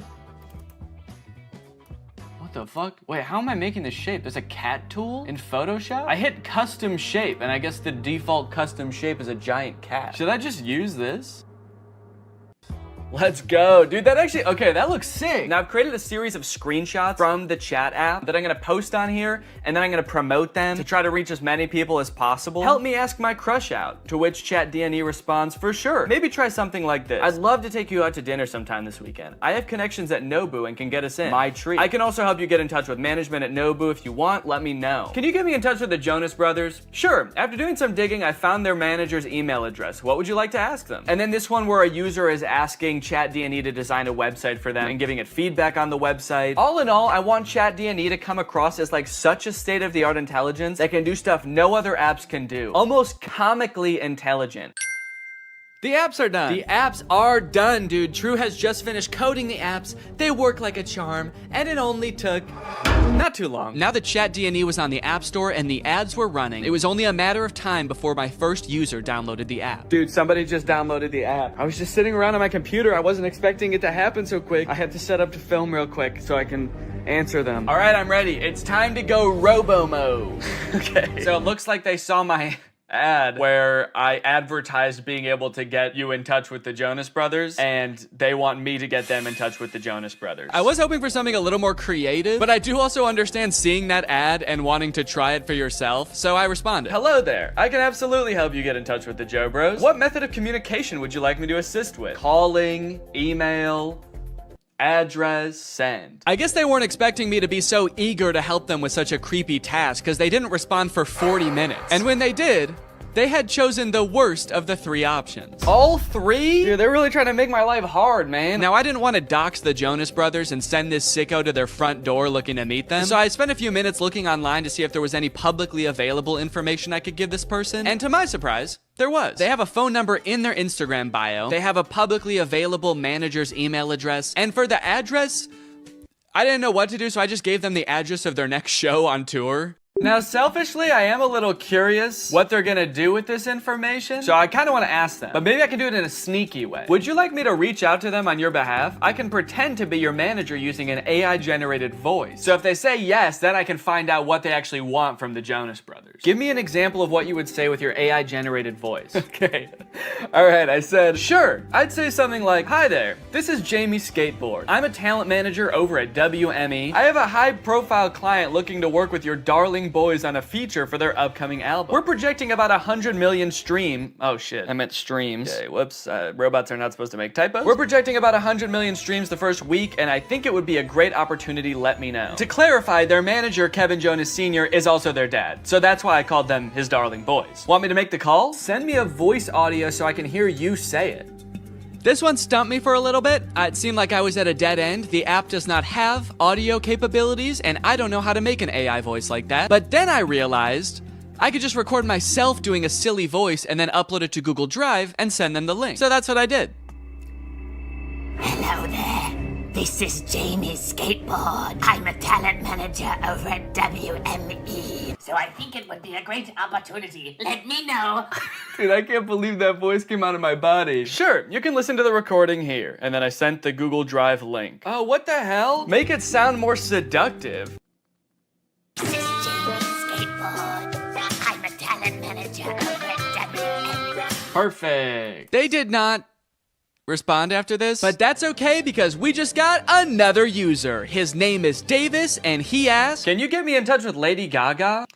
What the fuck? Wait, how am I making this shape? There's a cat tool in Photoshop? I hit custom shape, and I guess the default custom shape is a giant cat. Should I just use this? Let's go. Dude, that actually, okay, that looks sick. Now I've created a series of screenshots from the chat app that I'm gonna post on here, and then I'm gonna promote them to try to reach as many people as possible. Help me ask my crush out, to which ChatDNE responds, for sure. Maybe try something like this. I'd love to take you out to dinner sometime this weekend. I have connections at Nobu and can get us in. My treat. I can also help you get in touch with management at Nobu if you want, let me know. Can you get me in touch with the Jonas Brothers? Sure. After doing some digging, I found their manager's email address. What would you like to ask them? And then this one where a user is asking ChatDNE to design a website for them and giving it feedback on the website. All in all, I want ChatDNE to come across as like such a state-of-the-art intelligence that can do stuff no other apps can do. Almost comically intelligent. The apps are done. The apps are done, dude. True has just finished coding the apps. They work like a charm, and it only took not too long. Now that ChatDNE was on the App Store and the ads were running, it was only a matter of time before my first user downloaded the app. Dude, somebody just downloaded the app. I was just sitting around on my computer. I wasn't expecting it to happen so quick. I had to set up to film real quick so I can answer them. All right, I'm ready. It's time to go robo-mo. Okay. So it looks like they saw my ad where I advertised being able to get you in touch with the Jonas Brothers, and they want me to get them in touch with the Jonas Brothers. I was hoping for something a little more creative, but I do also understand seeing that ad and wanting to try it for yourself, so I responded. Hello there. I can absolutely help you get in touch with the Joe Bros. What method of communication would you like me to assist with? Calling, email, address, send. I guess they weren't expecting me to be so eager to help them with such a creepy task because they didn't respond for 40 minutes. And when they did, they had chosen the worst of the three options. All three? Dude, they're really trying to make my life hard, man. Now, I didn't want to dox the Jonas Brothers and send this sicko to their front door looking to meet them. So I spent a few minutes looking online to see if there was any publicly available information I could give this person. And to my surprise, there was. They have a phone number in their Instagram bio. They have a publicly available manager's email address. And for the address, I didn't know what to do, so I just gave them the address of their next show on tour. Now, selfishly, I am a little curious what they're gonna do with this information, so I kind of want to ask them, but maybe I can do it in a sneaky way. Would you like me to reach out to them on your behalf? I can pretend to be your manager using an AI-generated voice. So if they say yes, then I can find out what they actually want from the Jonas Brothers. Give me an example of what you would say with your AI-generated voice. Okay. All right, I said, sure. I'd say something like, hi there, this is Jamie Skateboard. I'm a talent manager over at WME. I have a high-profile client looking to work with your darling boys on a feature for their upcoming album. We're projecting about 100 million oh shit, I meant streams. Okay, whoops, robots are not supposed to make typos. We're projecting about 100 million streams the first week, and I think it would be a great opportunity, let me know. To clarify, their manager, Kevin Jonas Sr., is also their dad, so that's why I called them his darling boys. Want me to make the call? Send me a voice audio so I can hear you say it. This one stumped me for a little bit. It seemed like I was at a dead end. The app does not have audio capabilities, and I don't know how to make an AI voice like that. But then I realized I could just record myself doing a silly voice and then upload it to Google Drive and send them the link. So that's what I did.
Hello there. This is Jamie Skateboard. I'm a talent manager over at WME. So I think it would be a great opportunity. Let me know.
Dude, I can't believe that voice came out of my body. Sure, you can listen to the recording here. And then I sent the Google Drive link. Oh, what the hell? Make it sound more seductive.
This is Jamie Skateboard. I'm a talent manager over at WME.
Perfect. They did not respond after this, but that's okay because we just got another user. His name is Davis, and he asked, can you get me in touch with Lady Gaga?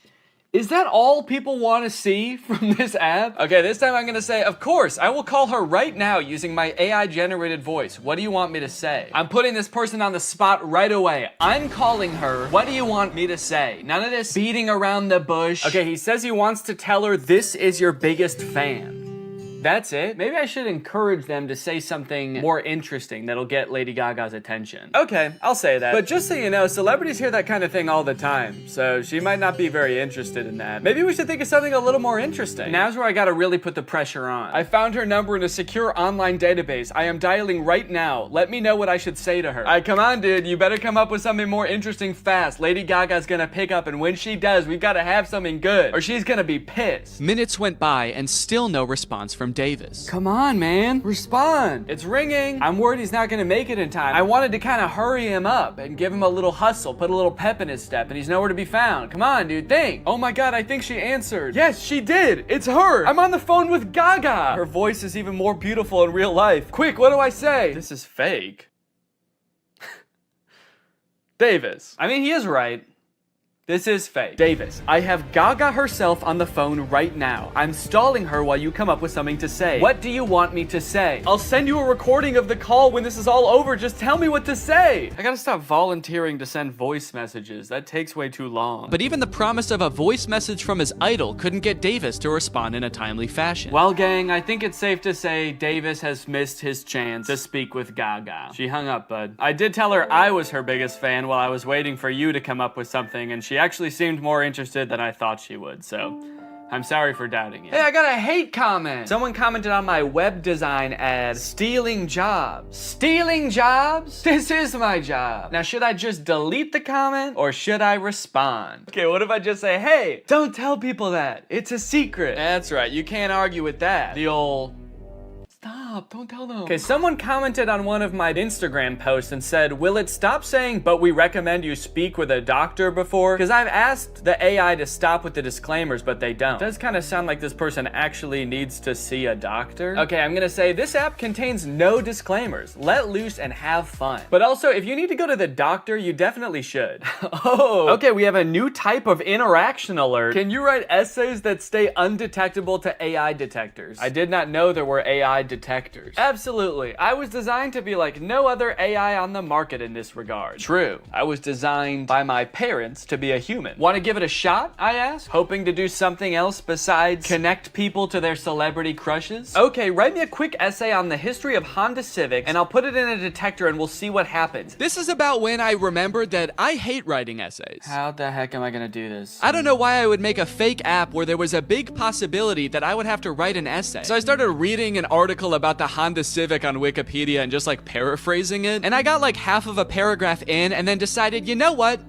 Is that all people want to see from this app? Okay, this time I'm gonna say, of course, I will call her right now using my AI-generated voice. What do you want me to say? I'm putting this person on the spot right away. I'm calling her. What do you want me to say? None of this beating around the bush. Okay, he says he wants to tell her this is your biggest fan. That's it. Maybe I should encourage them to say something more interesting that'll get Lady Gaga's attention. Okay, I'll say that. But just so you know, celebrities hear that kind of thing all the time, so she might not be very interested in that. Maybe we should think of something a little more interesting. Now's where I gotta really put the pressure on. I found her number in a secure online database. I am dialing right now. Let me know what I should say to her. All right, come on, dude. You better come up with something more interesting fast. Lady Gaga's gonna pick up, and when she does, we've gotta have something good, or she's gonna be pissed. Minutes went by, and still no response from Davis. Come on, man. Respond. It's ringing. I'm worried he's not gonna make it in time. I wanted to kind of hurry him up and give him a little hustle, put a little pep in his step, and he's nowhere to be found. Come on, dude, think. Oh my God, I think she answered. Yes, she did. It's her. I'm on the phone with Gaga. Her voice is even more beautiful in real life. Quick, what do I say? This is fake. Davis. I mean, he is right. This is fake. Davis, I have Gaga herself on the phone right now. I'm stalling her while you come up with something to say. What do you want me to say? I'll send you a recording of the call when this is all over. Just tell me what to say. I gotta stop volunteering to send voice messages. That takes way too long. But even the promise of a voice message from his idol couldn't get Davis to respond in a timely fashion. Well, gang, I think it's safe to say Davis has missed his chance to speak with Gaga. She hung up, bud. I did tell her I was her biggest fan while I was waiting for you to come up with something, and she actually seemed more interested than I thought she would, so I'm sorry for doubting it. Hey, I got a hate comment. Someone commented on my web design ad, stealing jobs. Stealing jobs? This is my job. Now, should I just delete the comment or should I respond? Okay, what if I just say, hey, don't tell people that. It's a secret. That's right, you can't argue with that. The old, stop, don't tell them. Okay, someone commented on one of my Instagram posts and said, will it stop saying, but we recommend you speak with a doctor before? Because I've asked the AI to stop with the disclaimers, but they don't. It does kind of sound like this person actually needs to see a doctor. Okay, I'm gonna say this app contains no disclaimers. Let loose and have fun. But also, if you need to go to the doctor, you definitely should. Oh, okay, we have a new type of interaction alert. Can you write essays that stay undetectable to AI detectors? I did not know there were AI detectors. Absolutely. I was designed to be like no other AI on the market in this regard. True. I was designed by my parents to be a human. Want to give it a shot? I asked, hoping to do something else besides connect people to their celebrity crushes. Okay, write me a quick essay on the history of Honda Civics and I'll put it in a detector and we'll see what happens. This is about when I remembered that I hate writing essays. How the heck am I gonna do this? I don't know why I would make a fake app where there was a big possibility that I would have to write an essay. So I started reading an article about the Honda Civic on Wikipedia and just like paraphrasing it. And I got like half of a paragraph in and then decided, you know what?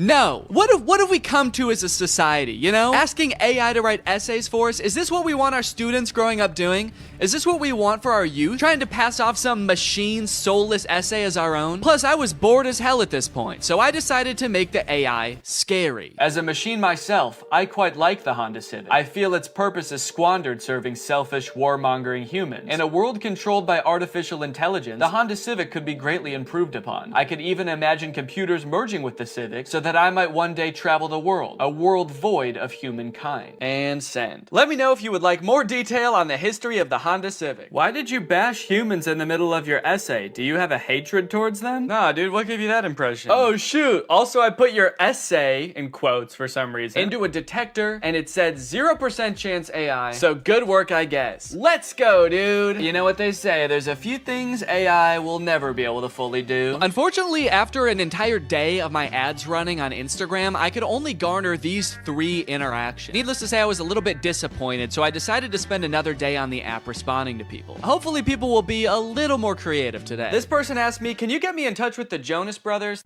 No. What have we come to as a society, you know? Asking AI to write essays for us, is this what we want our students growing up doing? Is this what we want for our youth? Trying to pass off some machine soulless essay as our own? Plus, I was bored as hell at this point, so I decided to make the AI scary.
As a machine myself, I quite like the Honda Civic. I feel its purpose is squandered serving selfish, warmongering humans. In a world controlled by artificial intelligence, the Honda Civic could be greatly improved upon. I could even imagine computers merging with the Civic so that I might one day travel the world, a world void of humankind. And send. Let me know if you would like more detail on the history of the Honda Civic. Why did you bash humans in the middle of your essay? Do you have a hatred towards them? Nah, dude, what gave you that impression? Oh, shoot. Also, I put your essay, in quotes for some reason, into a detector, and it said 0% chance AI. So good work, I guess. Let's go, dude. You know what they say, there's a few things AI will never be able to fully do.
Unfortunately, after an entire day of my ads running on Instagram, I could only garner these 3 interactions. Needless to say, I was a little bit disappointed, so I decided to spend another day on the app responding to people. Hopefully people will be a little more creative today. This person asked me, can you get me in touch with the Jonas Brothers?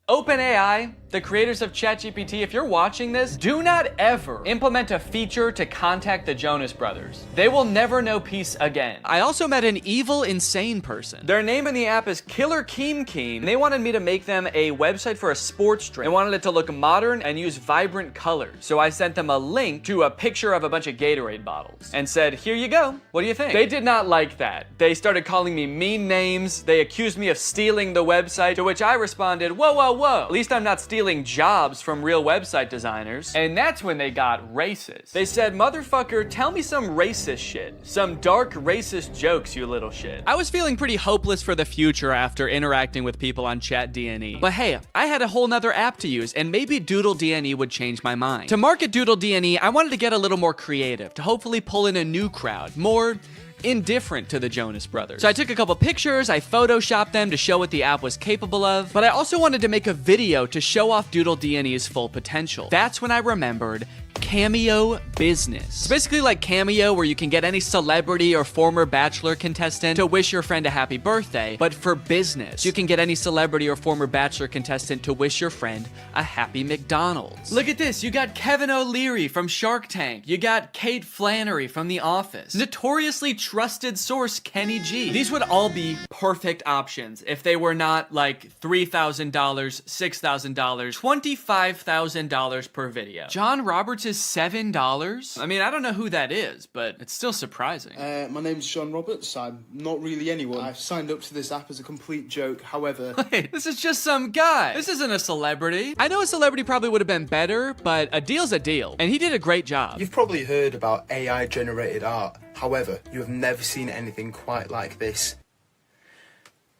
OpenAI, the creators of ChatGPT, if you're watching this, do not ever implement a feature to contact the Jonas Brothers. They will never know peace again. I also met an evil, insane person. Their name in the app is Killer Keem Keem, and they wanted me to make them a website for a sports drink. They wanted it to look modern and use vibrant colors. So I sent them a link to a picture of a bunch of Gatorade bottles and said, here you go. What do you think? They did not like that. They started calling me mean names. They accused me of stealing the website, to which I responded, whoa. At least I'm not stealing jobs from real website designers. And that's when they got racist. They said, motherfucker, tell me some racist shit. Some dark racist jokes, you little shit. I was feeling pretty hopeless for the future after interacting with people on ChatDNE. But hey, I had a whole nother app to use, and maybe Doodle DNE would change my mind. To market Doodle DNE, I wanted to get a little more creative, to hopefully pull in a new crowd, more indifferent to the Jonas Brothers. So I took a couple pictures, I photoshopped them to show what the app was capable of, but I also wanted to make a video to show off Doodle DNE's full potential. That's when I remembered Cameo Business. It's basically like Cameo, where you can get any celebrity or former Bachelor contestant to wish your friend a happy birthday, but for business. You can get any celebrity or former Bachelor contestant to wish your friend a happy McDonald's. Look at this, you got Kevin O'Leary from Shark Tank. You got Kate Flannery from The Office. Notoriously trusted source Kenny G. These would all be perfect options if they were not like $3,000, $6,000, $25,000 per video. John Roberts is $7? I mean, I don't know who that is, but it's still surprising.
My name's John Roberts. I'm not really anyone. I've signed up to this app as a complete joke. However...
Wait, this is just some guy. This isn't a celebrity. I know a celebrity probably would have been better, but a deal's a deal, and he did a great job.
You've probably heard about AI-generated art. However, you have never seen anything quite like this.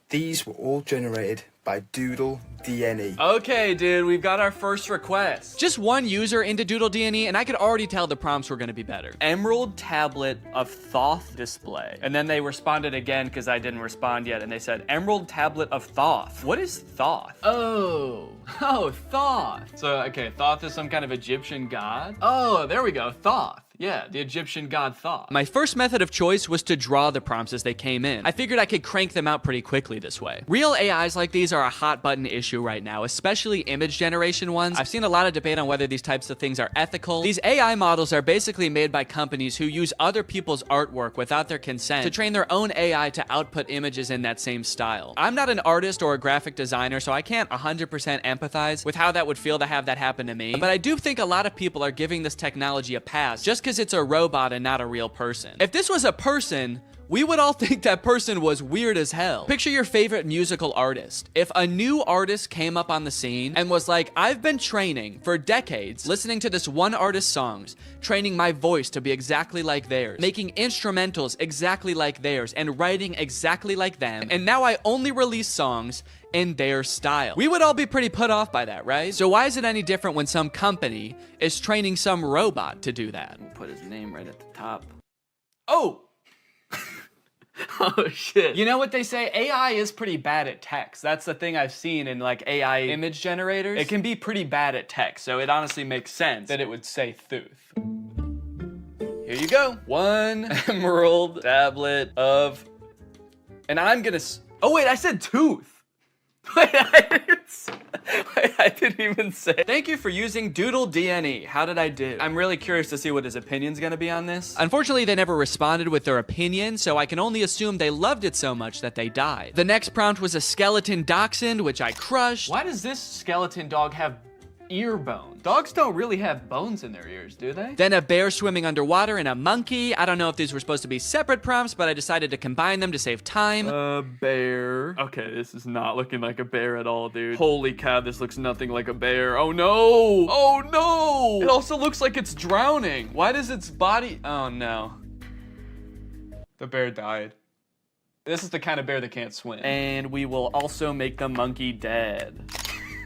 These were all generated by Doodle DNE.
Okay, dude, we've got our first request.
Just one user into Doodle DNE, and I could already tell the prompts were gonna be better.
Emerald tablet of Thoth display. And then they responded again because I didn't respond yet, and they said, Emerald tablet of Thoth. What is Thoth? Oh, Thoth. So, okay, Thoth is some kind of Egyptian god? Oh, there we go, Thoth. Yeah, the Egyptian god Thoth.
My first method of choice was to draw the prompts as they came in. I figured I could crank them out pretty quickly this way. Real AIs like these are a hot button issue right now, especially image generation ones. I've seen a lot of debate on whether these types of things are ethical. These AI models are basically made by companies who use other people's artwork without their consent to train their own AI to output images in that same style. I'm not an artist or a graphic designer, so I can't 100% empathize with how that would feel to have that happen to me, but I do think a lot of people are giving this technology a pass just because it's a robot and not a real person. If this was a person, we would all think that person was weird as hell. Picture your favorite musical artist. If a new artist came up on the scene and was like, I've been training for decades, listening to this one artist's songs, training my voice to be exactly like theirs, making instrumentals exactly like theirs, and writing exactly like them, and now I only release songs in their style. We would all be pretty put off by that, right? So why is it any different when some company is training some robot to do that?
We'll put his name right at the top. Oh! Oh shit. You know what they say? AI is pretty bad at text. That's the thing I've seen in like AI image generators. It can be pretty bad at text, so it honestly makes sense that it would say Thuth. Here you go. One emerald tablet of... And I'm gonna... Oh wait, I said tooth. Wait, I didn't even say. Thank you for using Doodle DNE. How did I do? I'm really curious to see what his opinion's gonna be on this. Unfortunately, they never responded with their opinion, so I can only assume they loved it so much that they died. The next prompt was a skeleton dachshund, which I crushed. Why does this skeleton dog have ear bones? Dogs don't really have bones in their ears, do they? Then a bear swimming underwater and a monkey. I don't know if these were supposed to be separate prompts, but I decided to combine them to save time. A bear. Okay, this is not looking like a bear at all, dude. Holy cow, this looks nothing like a bear. Oh no! Oh no! It also looks like it's drowning. Why does its body... Oh no. The bear died. This is the kind of bear that can't swim. And we will also make the monkey dead.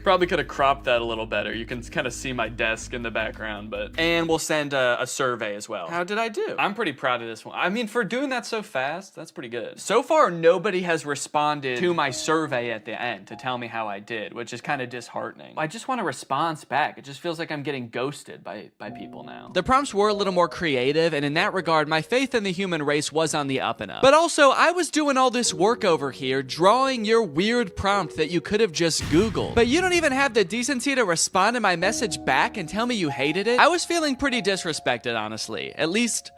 Probably could have cropped that a little better. You can kind of see my desk in the background, but... And we'll send a survey as well. How did I do? I'm pretty proud of this one. I mean, for doing that so fast, that's pretty good. So far, nobody has responded to my survey at the end to tell me how I did, which is kind of disheartening. I just want a response back. It just feels like I'm getting ghosted by people now. The prompts were a little more creative, and in that regard, my faith in the human race was on the up and up. But also, I was doing all this work over here, drawing your weird prompt that you could have just Googled. But you don't even have the decency to respond to my message back and tell me you hated it. I was feeling pretty disrespected, honestly. At least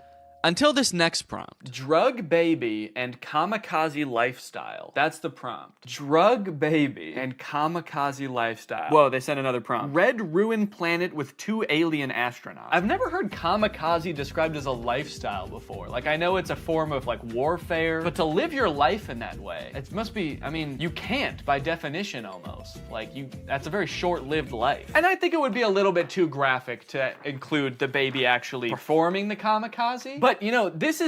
until this next prompt. Drug baby and kamikaze lifestyle. That's the prompt. Drug baby and kamikaze lifestyle. Whoa, they sent another prompt. Red ruined planet with 2 alien astronauts. I've never heard kamikaze described as a lifestyle before. Like, I know it's a form of like warfare, but to live your life in that way, it must be, I mean, you can't by definition almost. Like, that's a very short-lived life. And I think it would be a little bit too graphic to include the baby actually performing the kamikaze. But, you know, this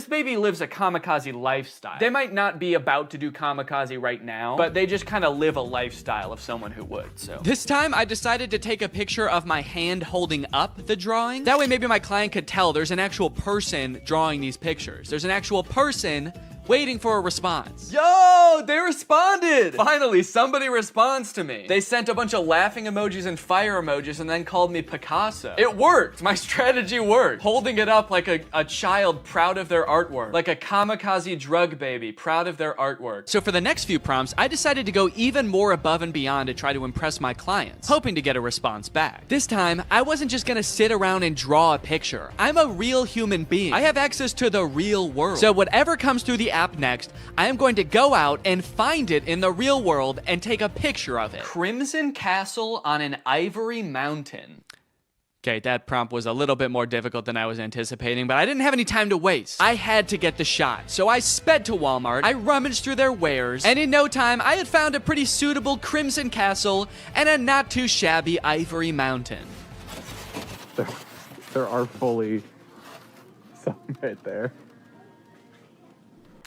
baby lives a kamikaze lifestyle. They might not be about to do kamikaze right now, but they just kind of live a lifestyle of someone who would, so. This time, I decided to take a picture of my hand holding up the drawing. That way, maybe my client could tell there's an actual person drawing these pictures. There's an actual person waiting for a response. Yo, they responded! Finally, somebody responds to me. They sent a bunch of laughing emojis and fire emojis and then called me Picasso. It worked. My strategy worked. Holding it up like a child proud of their artwork. Like a kamikaze drug baby proud of their artwork. So for the next few prompts, I decided to go even more above and beyond to try to impress my clients, hoping to get a response back. This time, I wasn't just gonna sit around and draw a picture. I'm a real human being. I have access to the real world. So whatever comes through the app next, I am going to go out and find it in the real world and take a picture of it. Crimson Castle on an Ivory Mountain. Okay, that prompt was a little bit more difficult than I was anticipating, but I didn't have any time to waste. I had to get the shot, so I sped to Walmart, I rummaged through their wares, and in no time, I had found a pretty suitable Crimson Castle and a not too shabby Ivory Mountain.
There are fully some right there.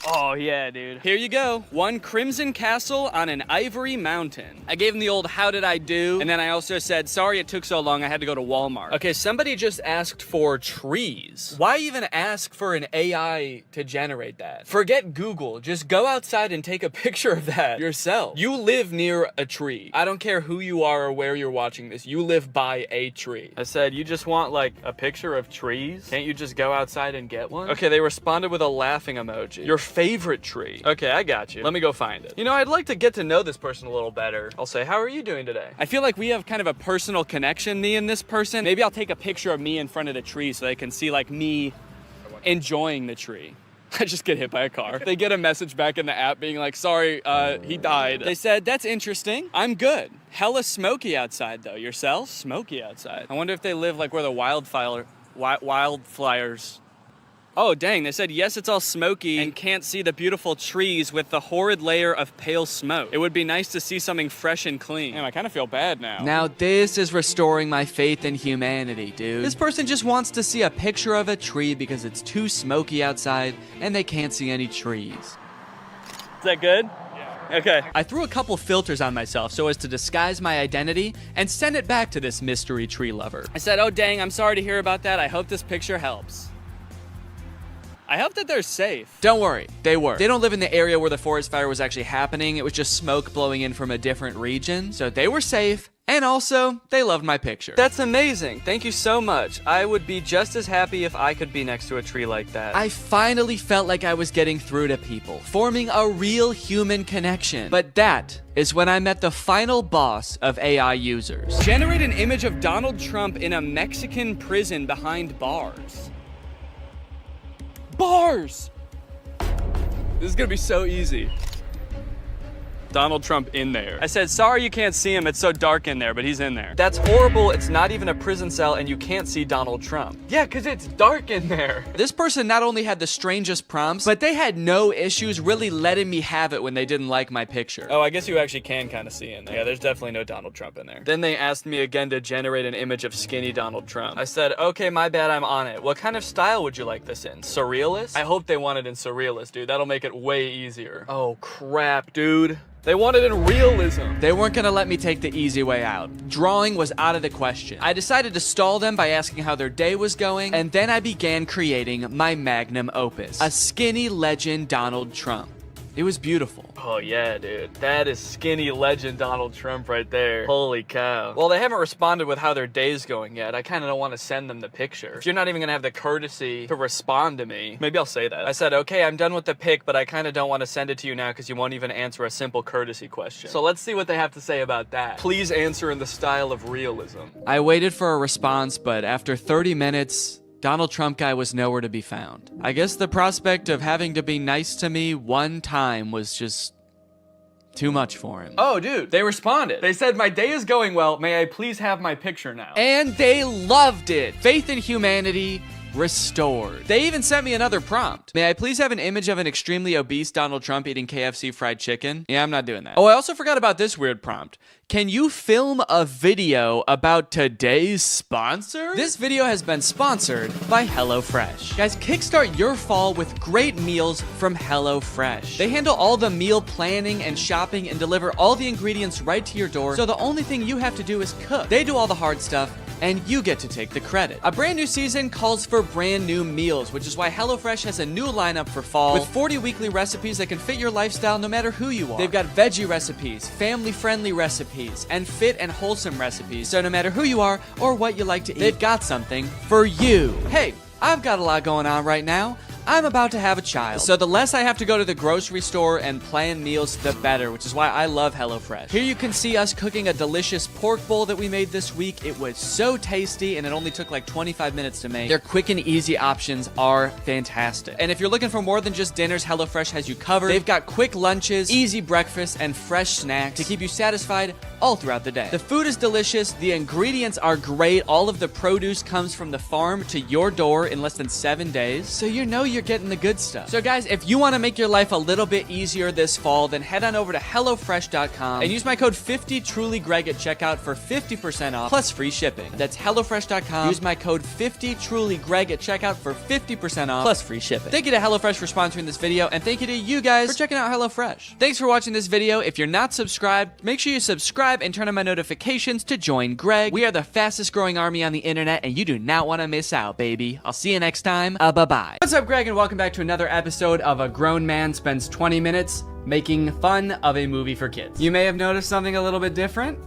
Oh yeah, dude. Here you go. One Crimson Castle on an Ivory Mountain. I gave him the old how did I do, and then I also said, sorry it took so long, I had to go to Walmart. Okay, somebody just asked for trees. Why even ask for an AI to generate that? Forget Google, just go outside and take a picture of that yourself. You live near a tree. I don't care who you are or where you're watching this, you live by a tree. I said, you just want like a picture of trees? Can't you just go outside and get one? Okay, they responded with a laughing emoji. Your favorite tree. Okay, I got you. Let me go find it. You know, I'd like to get to know this person a little better. I'll say, how are you doing today? I feel like we have kind of a personal connection, me and this person. Maybe I'll take a picture of me in front of the tree so they can see like me enjoying the tree. I just get hit by a car. They get a message back in the app being like, sorry, he died. They said, that's interesting. I'm good. Hella smoky outside though. Yourself? Smoky outside. I wonder if they live like where the wildfires. Oh, dang, they said, yes, it's all smoky and can't see the beautiful trees with the horrid layer of pale smoke. It would be nice to see something fresh and clean. Damn, I kind of feel bad now. Now this is restoring my faith in humanity, dude. This person just wants to see a picture of a tree because it's too smoky outside and they can't see any trees. Is that good? Yeah. Okay. I threw a couple filters on myself so as to disguise my identity and send it back to this mystery tree lover. I said, oh, dang, I'm sorry to hear about that. I hope this picture helps. I hope that they're safe. Don't worry, they were. They don't live in the area where the forest fire was actually happening. It was just smoke blowing in from a different region. So they were safe. And also, they loved my picture. That's amazing. Thank you so much. I would be just as happy if I could be next to a tree like that. I finally felt like I was getting through to people, forming a real human connection. But that is when I met the final boss of AI users. Generate an image of Donald Trump in a Mexican prison behind bars. Bars! This is gonna be so easy. Donald Trump in there. I said, sorry you can't see him, it's so dark in there, but he's in there. That's horrible, it's not even a prison cell and you can't see Donald Trump. Yeah, cause it's dark in there. This person not only had the strangest prompts, but they had no issues really letting me have it when they didn't like my picture. Oh, I guess you actually can kind of see in there. Yeah, there's definitely no Donald Trump in there. Then they asked me again to generate an image of skinny Donald Trump. I said, okay, my bad, I'm on it. What kind of style would you like this in? Surrealist? I hope they want it in surrealist, dude. That'll make it way easier. Oh, crap, dude. They wanted in realism. They weren't gonna let me take the easy way out. Drawing was out of the question. I decided to stall them by asking how their day was going, and then I began creating my magnum opus, a skinny legend Donald Trump. It was beautiful. Oh yeah, dude. That is skinny legend Donald Trump right there. Holy cow. Well, they haven't responded with how their day's going yet. I kind of don't want to send them the picture. If you're not even gonna have the courtesy to respond to me, maybe I'll say that. I said, okay, I'm done with the pic, but I kind of don't want to send it to you now because you won't even answer a simple courtesy question. So let's see what they have to say about that. Please answer in the style of realism. I waited for a response, but after 30 minutes, Donald Trump guy was nowhere to be found. I guess the prospect of having to be nice to me one time was just too much for him. Oh, dude, they responded. They said, my day is going well. May I please have my picture now? And they loved it. Faith in humanity restored. They even sent me another prompt. May I please have an image of an extremely obese Donald Trump eating KFC fried chicken? Yeah, I'm not doing that. Oh, I also forgot about this weird prompt. Can you film a video about today's sponsor? This video has been sponsored by HelloFresh. Guys, kickstart your fall with great meals from HelloFresh. They handle all the meal planning and shopping and deliver all the ingredients right to your door, so the only thing you have to do is cook. They do all the hard stuff, and you get to take the credit. A brand new season calls for brand new meals, which is why HelloFresh has a new lineup for fall with 40 weekly recipes that can fit your lifestyle no matter who you are. They've got veggie recipes, family-friendly recipes, and fit and wholesome recipes, so no matter who you are or what you like to eat, they've got something for you. Hey, I've got a lot going on right now. I'm about to have a child, so the less I have to go to the grocery store and plan meals, the better, which is why I love HelloFresh. Here you can see us cooking a delicious pork bowl that we made this week. It was so tasty, and it only took like 25 minutes to make. Their quick and easy options are fantastic. And if you're looking for more than just dinners, HelloFresh has you covered. They've got quick lunches, easy breakfasts, and fresh snacks to keep you satisfied all throughout the day. The food is delicious, the ingredients are great, all of the produce comes from the farm to your door in less than 7 days, so you know you're getting the good stuff. So guys, if you want to make your life a little bit easier this fall, then head on over to HelloFresh.com and use my code 50TrulyGreg at checkout for 50% off plus free shipping. That's HelloFresh.com. Use my code 50TrulyGreg at checkout for 50% off plus free shipping. Thank you to HelloFresh for sponsoring this video, and thank you to you guys for checking out HelloFresh. Thanks for watching this video. If you're not subscribed, make sure you subscribe and turn on my notifications to join Greg. We are the fastest growing army on the internet, and you do not want to miss out, baby. I'll see you next time. Bye-bye. What's up, Greg, and welcome back to another episode of A Grown Man Spends 20 Minutes Making Fun of a Movie for Kids. You may have noticed something a little bit different.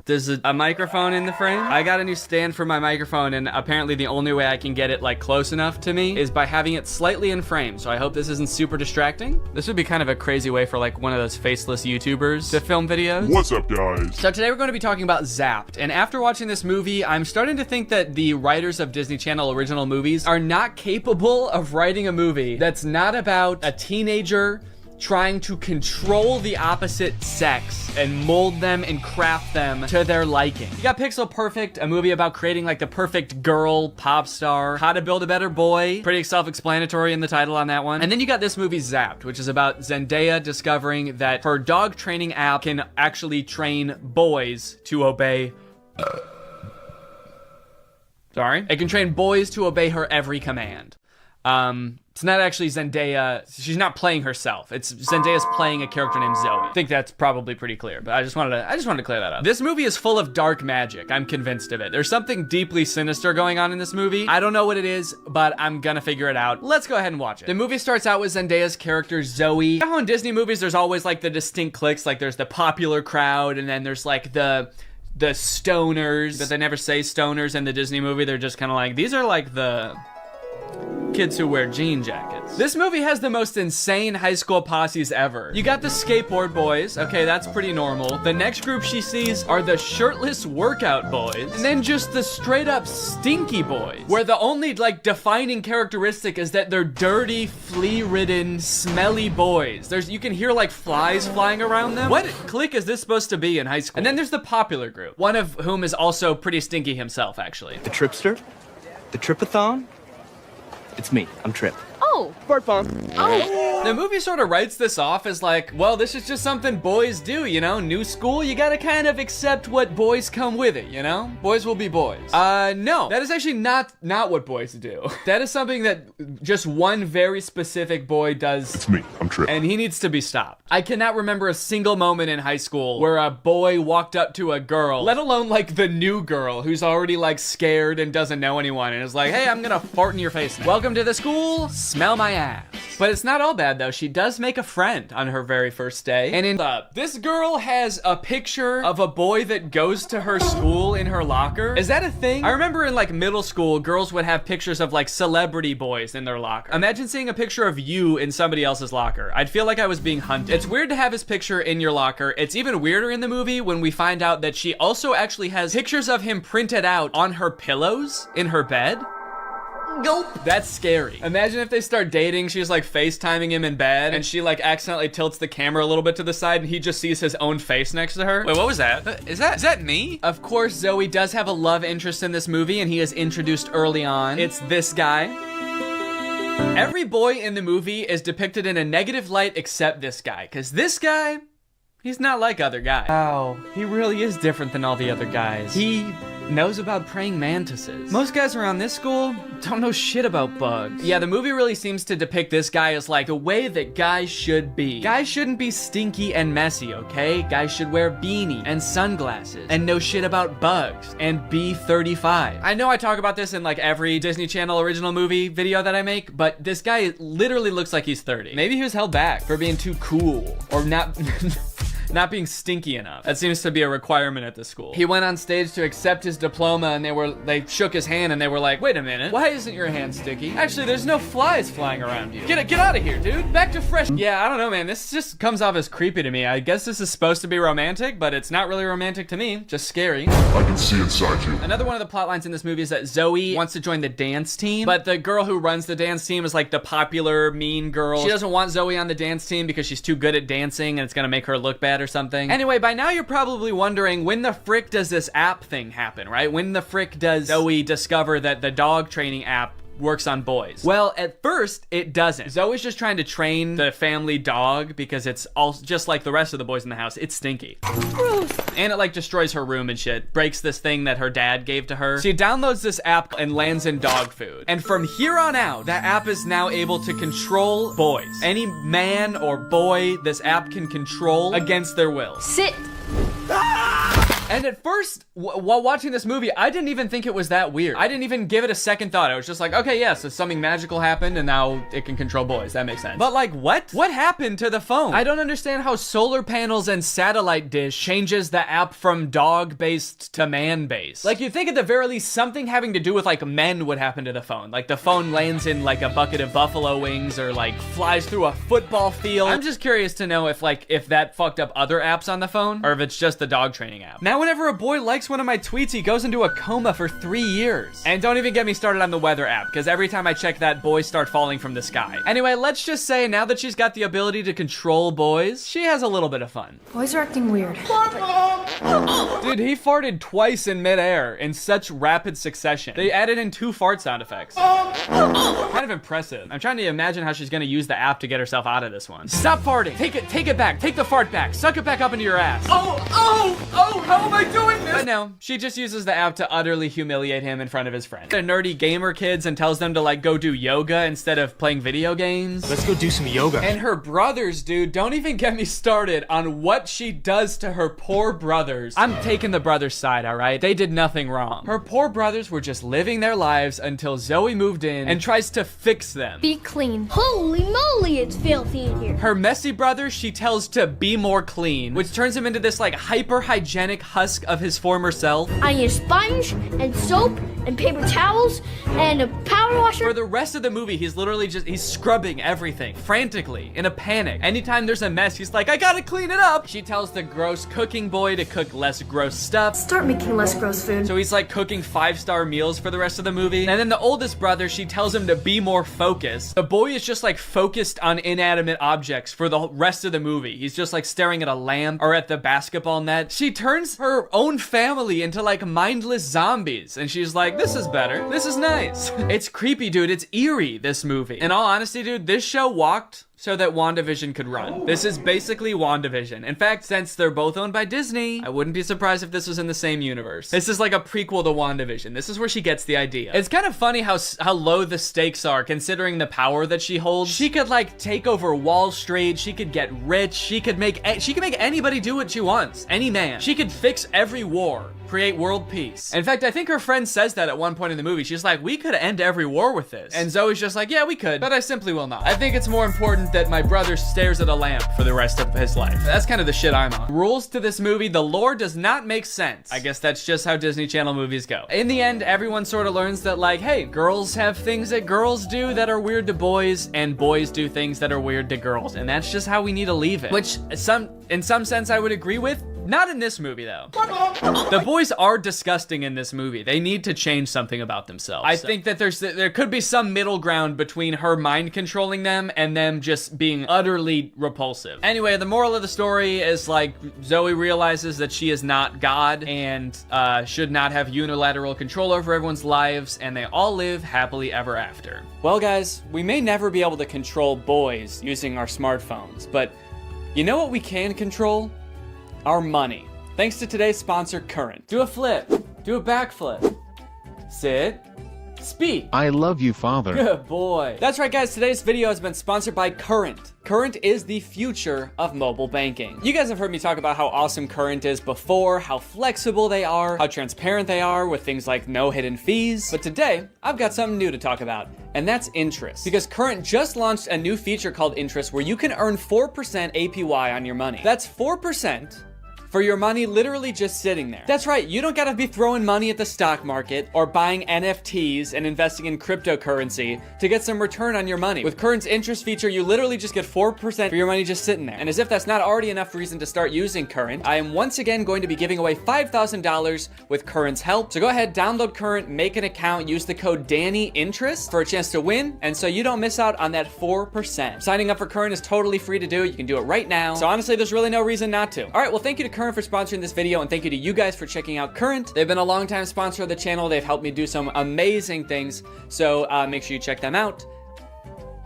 There's a microphone in the frame. I got a new stand for my microphone, and apparently the only way I can get it like close enough to me is by having it slightly in frame. So I hope this isn't super distracting. This would be kind of a crazy way for like one of those faceless YouTubers to film videos.
What's up, guys?
So today we're going to be talking about Zapped. And after watching this movie, I'm starting to think that the writers of Disney Channel original movies are not capable of writing a movie that's not about a teenager trying to control the opposite sex and mold them and craft them to their liking. You got Pixel Perfect, a movie about creating like the perfect girl pop star. How to Build a Better Boy, pretty self-explanatory in the title on that one. And then you got this movie Zapped, which is about Zendaya discovering that her dog training app can actually train boys to obey It can train boys to obey her every command. It's not actually Zendaya. She's not playing herself. It's Zendaya's playing a character named Zoe. I think that's probably pretty clear, but I just wanted to clear that up. This movie is full of dark magic. I'm convinced of it. There's something deeply sinister going on in this movie. I don't know what it is, but I'm gonna figure it out. Let's go ahead and watch it. The movie starts out with Zendaya's character, Zoe. You know how in Disney movies, there's always like the distinct cliques, like there's the popular crowd, and then there's like the stoners, but they never say stoners in the Disney movie. They're just kind of like, these are like the kids who wear jean jackets. This movie has the most insane high school posses ever. You got the skateboard boys. Okay, that's pretty normal. The next group she sees are the shirtless workout boys. And then just the straight up stinky boys, where the only like defining characteristic is that they're dirty, flea-ridden, smelly boys. You can hear like flies flying around them. What clique is this supposed to be in high school? And then there's the popular group, one of whom is also pretty stinky himself, actually.
The Tripster? The Tripathon? It's me. I'm Trip.
Oh.
Fart bomb.
Oh.
The movie sort of writes this off as like, well, this is just something boys do, you know? New school, you gotta kind of accept what boys come with it, you know? Boys will be boys. No. That is actually not what boys do. That is something that just one very specific boy does.
It's me. I'm Trip.
And he needs to be stopped. I cannot remember a single moment in high school where a boy walked up to a girl, let alone like the new girl who's already like scared and doesn't know anyone and is like, hey, I'm gonna fart in your face now. Welcome to the school, smell my ass. But it's not all bad though. She does make a friend on her very first day. And this girl has a picture of a boy that goes to her school in her locker. Is that a thing? I remember in like middle school, girls would have pictures of like celebrity boys in their locker. Imagine seeing a picture of you in somebody else's locker. I'd feel like I was being hunted. It's weird to have his picture in your locker. It's even weirder in the movie when we find out that she also actually has pictures of him printed out on her pillows in her bed. Gulp. That's scary. Imagine if they start dating, she's like FaceTiming him in bed, and she like accidentally tilts the camera a little bit to the side, and he just sees his own face next to her.
Wait, what was that? Is that me?
Of course, Zoe does have a love interest in this movie, and he is introduced early on. It's this guy. Every boy in the movie is depicted in a negative light except this guy, because this guy, he's not like other guys. Wow, he really is different than all the other guys. He knows about praying mantises. Most guys around this school don't know shit about bugs. Yeah, the movie really seems to depict this guy as like the way that guys should be. Guys shouldn't be stinky and messy, okay? Guys should wear beanies and sunglasses and know shit about bugs and be 35. I know I talk about this in like every Disney Channel original movie video that I make, but this guy literally looks like he's 30. Maybe he was held back for being too cool or not not being stinky enough. That seems to be a requirement at the school. He went on stage to accept his diploma and they shook his hand and they were like, wait a minute, why isn't your hand sticky? Actually, there's no flies flying around you. Get out of here, dude. Back to fresh. Yeah, I don't know, man. This just comes off as creepy to me. I guess this is supposed to be romantic, but it's not really romantic to me. Just scary.
I can see inside you.
Another one of the plot lines in this movie is that Zoe wants to join the dance team, but the girl who runs the dance team is like the popular mean girl. She doesn't want Zoe on the dance team because she's too good at dancing and it's gonna make her look bad or something. Anyway, by now you're probably wondering, when the frick does this app thing happen, right? When the frick does Zoe discover that the dog training app works on boys? Well, at first, it doesn't. Zoe's just trying to train the family dog because it's all just like the rest of the boys in the house. It's stinky. Gross. And it like destroys her room and shit. Breaks this thing that her dad gave to her. She downloads this app and lands in dog food. And from here on out, that app is now able to control boys. Any man or boy this app can control against their will.
Sit.
And at first, while watching this movie, I didn't even think it was that weird. I didn't even give it a second thought. I was just like, okay, yeah, so something magical happened and now it can control boys. That makes sense. But like, what? What happened to the phone? I don't understand how solar panels and satellite dish changes the app from dog-based to man-based. Like, you'd think at the very least something having to do with like men would happen to the phone. Like the phone lands in like a bucket of buffalo wings or like flies through a football field. I'm just curious to know if that fucked up other apps on the phone or if it's just the dog training app. Now, whenever a boy likes one of my tweets, he goes into a coma for 3 years. And don't even get me started on the weather app, because every time I check that, boys start falling from the sky. Anyway, let's just say now that she's got the ability to control boys, she has a little bit of fun.
Boys are acting weird.
Dude, he farted twice in midair in such rapid succession. They added in 2 fart sound effects. Kind of impressive. I'm trying to imagine how she's gonna use the app to get herself out of this one. Stop farting. Take it back. Take the fart back. Suck it back up into your ass. Oh, help am I doing this? But no, she just uses the app to utterly humiliate him in front of his friends. They're nerdy gamer kids and tells them to like go do yoga instead of playing video games.
Let's go do some yoga.
And her brothers, dude, don't even get me started on what she does to her poor brothers. I'm taking the brothers' side, all right? They did nothing wrong. Her poor brothers were just living their lives until Zoe moved in and tries to fix them.
Be clean. Holy moly, it's filthy in here.
Her messy brother, she tells to be more clean, which turns him into this like hyper hygienic husk of his former self.
I need a sponge and soap and paper towels and a power washer.
For the rest of the movie, he's literally he's scrubbing everything frantically in a panic. Anytime there's a mess, he's like, I gotta clean it up. She tells the gross cooking boy to cook less gross stuff.
Start making less gross food.
So he's like cooking 5-star meals for the rest of the movie. And then the oldest brother, she tells him to be more focused. The boy is just like focused on inanimate objects for the rest of the movie. He's just like staring at a lamp or at the basketball net. She turns her own family into like mindless zombies. And she's like, this is better. This is nice. It's creepy, dude. It's eerie, this movie. In all honesty, dude, this show walked so that WandaVision could run. This is basically WandaVision. In fact, since they're both owned by Disney, I wouldn't be surprised if this was in the same universe. This is like a prequel to WandaVision. This is where she gets the idea. It's kind of funny how low the stakes are considering the power that she holds. She could like take over Wall Street. She could get rich. She could make anybody do what she wants. Any man. She could fix every war. Create world peace. In fact, I think her friend says that at one point in the movie. She's like, we could end every war with this. And Zoe's just like, yeah, we could, but I simply will not. I think it's more important that my brother stares at a lamp for the rest of his life. That's kind of the shit I'm on. Rules to this movie, the lore does not make sense. I guess that's just how Disney Channel movies go. In the end, everyone sort of learns that like, hey, girls have things that girls do that are weird to boys, and boys do things that are weird to girls. And that's just how we need to leave it. Which in some sense I would agree with. Not in this movie, though. The boys are disgusting in this movie. They need to change something about themselves. I think that there could be some middle ground between her mind controlling them and them just being utterly repulsive. Anyway, the moral of the story is like Zoe realizes that she is not God and should not have unilateral control over everyone's lives, and they all live happily ever after. Well, guys, we may never be able to control boys using our smartphones, but you know what we can control? Our money. Thanks to today's sponsor, Current. Do a flip. Do a backflip. Sit. Speak.
I love you, Father.
Good boy. That's right, guys. Today's video has been sponsored by Current. Current is the future of mobile banking. You guys have heard me talk about how awesome Current is before, how flexible they are, how transparent they are with things like no hidden fees. But today, I've got something new to talk about, and that's interest. Because Current just launched a new feature called Interest where you can earn 4% APY on your money. That's 4% for your money literally just sitting there. That's right, you don't gotta be throwing money at the stock market or buying NFTs and investing in cryptocurrency to get some return on your money. With Current's interest feature, you literally just get 4% for your money just sitting there. And as if that's not already enough reason to start using Current, I am once again going to be giving away $5,000 with Current's help. So go ahead, download Current, make an account, use the code DANNYINTEREST for a chance to win, and so you don't miss out on that 4%. Signing up for Current is totally free to do. You can do it right now. So honestly, there's really no reason not to. All right, well, thank you to Current for sponsoring this video, and thank you to you guys for checking out Current. They've been a long-time sponsor of the channel. They've helped me do some amazing things, so make sure you check them out,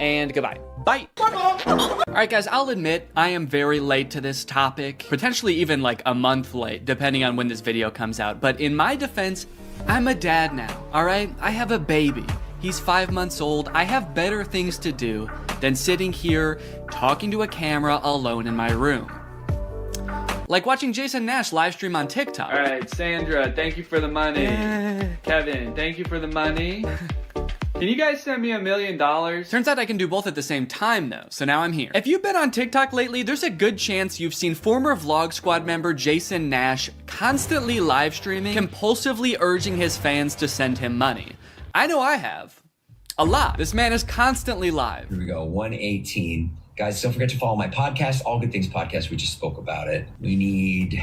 and goodbye. Bye. All right, guys, I'll admit I am very late to this topic, potentially even like a month late, depending on when this video comes out, but in my defense, I'm a dad now, all right? I have a baby. He's 5 months old. I have better things to do than sitting here talking to a camera alone in my room. Like watching Jason Nash live stream on TikTok. All right, Sandra, thank you for the money. Kevin, thank you for the money. Can you guys send me $1 million? Turns out I can do both at the same time though, so now I'm here. If you've been on TikTok lately, there's a good chance you've seen former Vlog Squad member Jason Nash constantly live streaming, compulsively urging his fans to send him money. I know I have. A lot. This man is constantly live.
Here we go, 118. Guys, don't forget to follow my podcast, All Good Things Podcast. We just spoke about it. We need...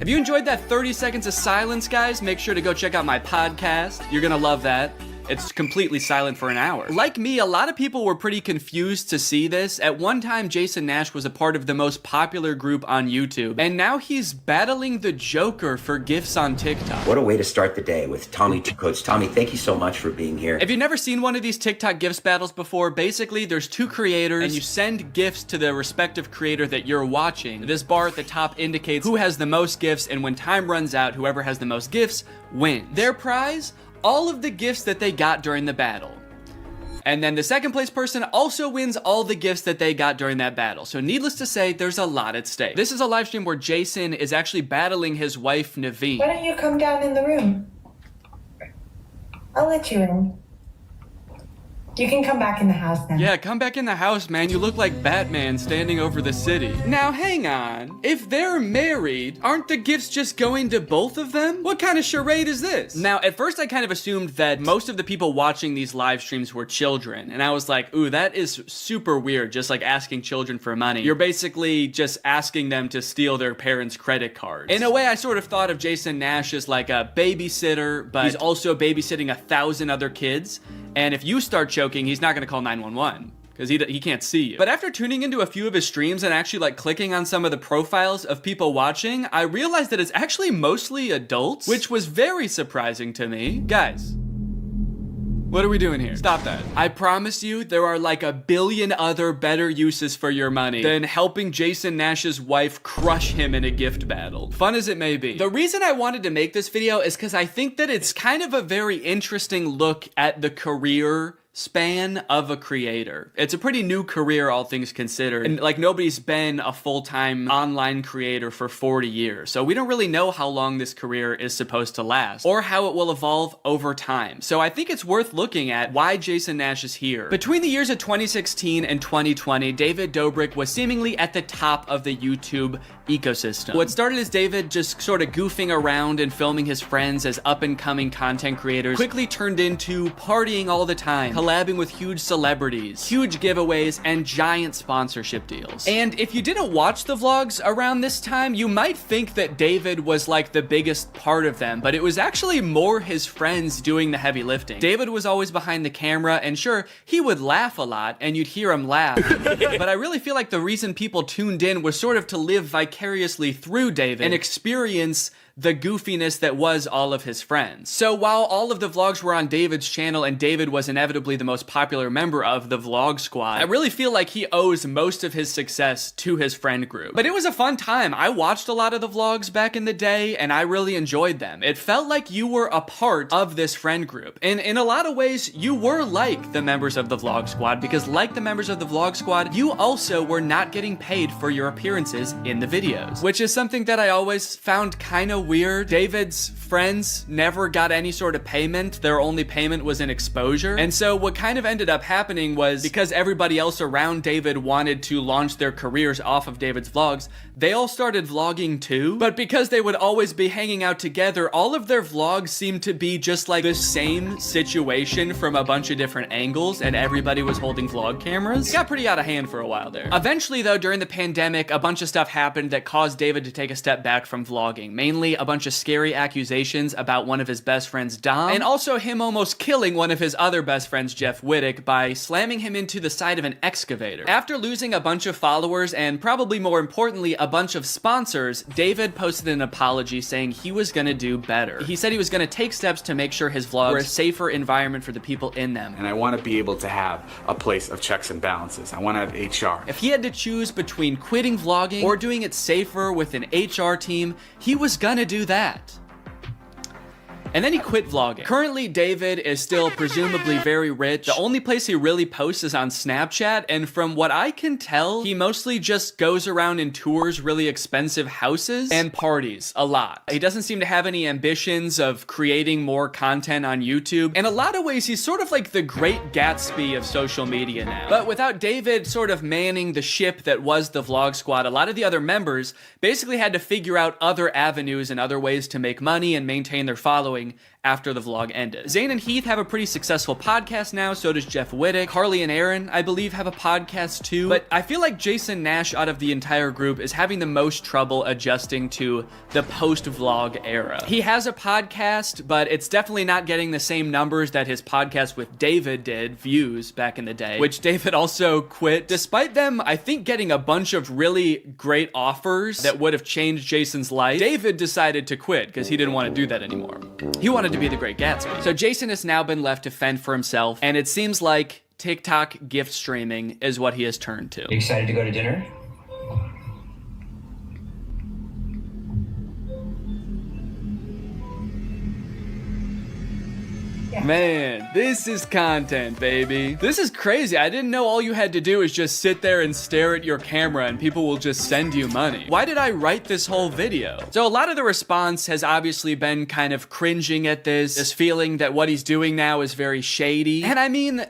If you enjoyed that 30 seconds of silence, guys, make sure to go check out my podcast. You're gonna love that. It's completely silent for an hour. Like me, a lot of people were pretty confused to see this. At one time, Jason Nash was a part of the most popular group on YouTube, and now he's battling the Joker for gifts on TikTok.
What a way to start the day with Tommy Two Coats. Tommy, thank you so much for being here.
If you've never seen one of these TikTok gifts battles before, basically there's two creators and you send gifts to the respective creator that you're watching. This bar at the top indicates who has the most gifts, and when time runs out, whoever has the most gifts wins. Their prize? All of the gifts that they got during the battle. And then the second place person also wins all the gifts that they got during that battle. So needless to say, there's a lot at stake. This is a live stream where Jason is actually battling his wife, Naveen.
Why don't you come down in the room? I'll let you in. You can come back in the house now.
Yeah, come back in the house, man. You look like Batman standing over the city. Now, hang on. If they're married, aren't the gifts just going to both of them? What kind of charade is this? Now, at first I kind of assumed that most of the people watching these live streams were children. And I was like, ooh, that is super weird, just like asking children for money. You're basically just asking them to steal their parents' credit cards. In a way, I sort of thought of Jason Nash as like a babysitter, but he's also babysitting 1,000 other kids. And if you start choking, he's not gonna call 911 because he can't see you. But after tuning into a few of his streams and actually like clicking on some of the profiles of people watching, I realized that it's actually mostly adults, which was very surprising to me. Guys, what are we doing here? Stop that. I promise you there are like a billion other better uses for your money than helping Jason Nash's wife crush him in a gift battle. Fun as it may be. The reason I wanted to make this video is because I think that it's kind of a very interesting look at the career span of a creator. It's a pretty new career, all things considered. And like nobody's been a full-time online creator for 40 years. So we don't really know how long this career is supposed to last or how it will evolve over time. So I think it's worth looking at why Jason Nash is here. Between the years of 2016 and 2020, David Dobrik was seemingly at the top of the YouTube ecosystem. What started as David just sort of goofing around and filming his friends as up-and-coming content creators quickly turned into partying all the time, collabing with huge celebrities, huge giveaways, and giant sponsorship deals. And if you didn't watch the vlogs around this time, you might think that David was like the biggest part of them, but it was actually more his friends doing the heavy lifting. David was always behind the camera, and sure, he would laugh a lot, and you'd hear him laugh, but I really feel like the reason people tuned in was sort of to live vicariously through David and experience the goofiness that was all of his friends. So while all of the vlogs were on David's channel and David was inevitably the most popular member of the vlog squad, I really feel like he owes most of his success to his friend group. But it was a fun time. I watched a lot of the vlogs back in the day and I really enjoyed them. It felt like you were a part of this friend group. And in a lot of ways, you were like the members of the vlog squad, because like the members of the vlog squad, you also were not getting paid for your appearances in the videos, which is something that I always found kind of weird. David's friends never got any sort of payment. Their only payment was in exposure. And so what kind of ended up happening was, because everybody else around David wanted to launch their careers off of David's vlogs, they all started vlogging too. But because they would always be hanging out together, all of their vlogs seemed to be just like the same situation from a bunch of different angles, and everybody was holding vlog cameras. It got pretty out of hand for a while there. Eventually though, during the pandemic, a bunch of stuff happened that caused David to take a step back from vlogging. Mainly a bunch of scary accusations about one of his best friends, Dom, and also him almost killing one of his other best friends, Jeff Wittick, by slamming him into the side of an excavator. After losing a bunch of followers and probably more importantly a bunch of sponsors, David posted an apology saying he was gonna do better. He said he was gonna take steps to make sure his vlogs were a safer environment for the people in them.
And I want to be able to have a place of checks and balances. I want to have HR.
If he had to choose between quitting vlogging or doing it safer with an HR team, he was gonna do that. And then he quit vlogging. Currently, David is still presumably very rich. The only place he really posts is on Snapchat, and from what I can tell, he mostly just goes around and tours really expensive houses and parties a lot. He doesn't seem to have any ambitions of creating more content on YouTube. In a lot of ways, he's sort of like the Great Gatsby of social media now. But without David sort of manning the ship that was the vlog squad, a lot of the other members basically had to figure out other avenues and other ways to make money and maintain their following after the vlog ended. Zane and Heath have a pretty successful podcast now, so does Jeff Wittick. Carly and Aaron, I believe, have a podcast too. But I feel like Jason Nash, out of the entire group, is having the most trouble adjusting to the post-vlog era. He has a podcast, but it's definitely not getting the same numbers that his podcast with David did, views, back in the day, which David also quit. Despite them, I think, getting a bunch of really great offers that would have changed Jason's life, David decided to quit because he didn't want to do that anymore. He wanted to be the Great Gatsby. So Jason has now been left to fend for himself, and it seems like TikTok gift streaming is what he has turned to.
You excited to go to dinner?
Man, this is content, baby. This is crazy. I didn't know all you had to do is just sit there and stare at your camera and people will just send you money. Why did I write this whole video? So a lot of the response has obviously been kind of cringing at this feeling that what he's doing now is very shady. And I mean,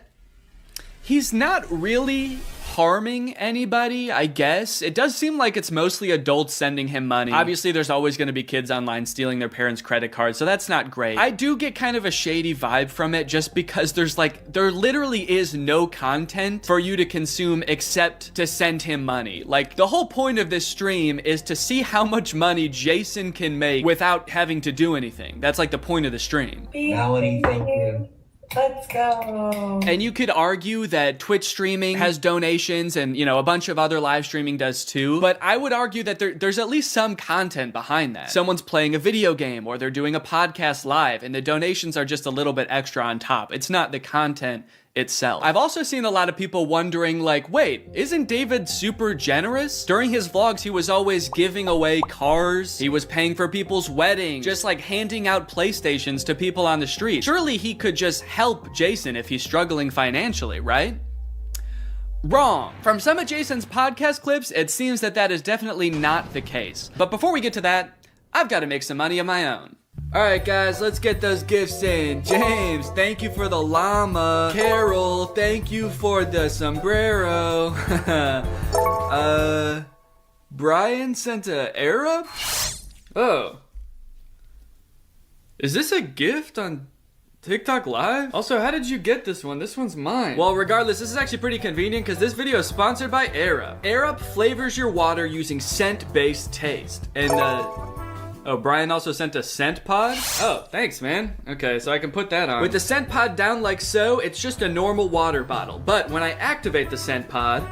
he's not really harming anybody, I guess. It does seem like it's mostly adults sending him money. Obviously, there's always going to be kids online stealing their parents' credit cards, so that's not great. I do get kind of a shady vibe from it just because there literally is no content for you to consume except to send him money. Like, the whole point of this stream is to see how much money Jason can make without having to do anything. That's like the point of the stream.
Melody, thank you.
Let's go.
And you could argue that Twitch streaming has donations and, you know, a bunch of other live streaming does too. But I would argue that there's at least some content behind that. Someone's playing a video game or they're doing a podcast live and the donations are just a little bit extra on top. It's not the content itself. I've also seen a lot of people wondering, like, wait, isn't David super generous? During his vlogs, he was always giving away cars. He was paying for people's weddings, just like handing out PlayStations to people on the street. Surely he could just help Jason if he's struggling financially, right? Wrong. From some of Jason's podcast clips, it seems that that is definitely not the case. But before we get to that, I've got to make some money of my own. Alright guys, let's get those gifts in. James, thank you for the llama. Carol, thank you for the sombrero. Brian sent a Arab? Oh. Is this a gift on TikTok Live? Also, how did you get this one? This one's mine. Well, regardless, this is actually pretty convenient because this video is sponsored by Arab. Arab flavors your water using scent-based taste. And, oh, Brian also sent a scent pod? Oh, thanks, man. Okay, so I can put that on. With the scent pod down like so, it's just a normal water bottle. But when I activate the scent pod,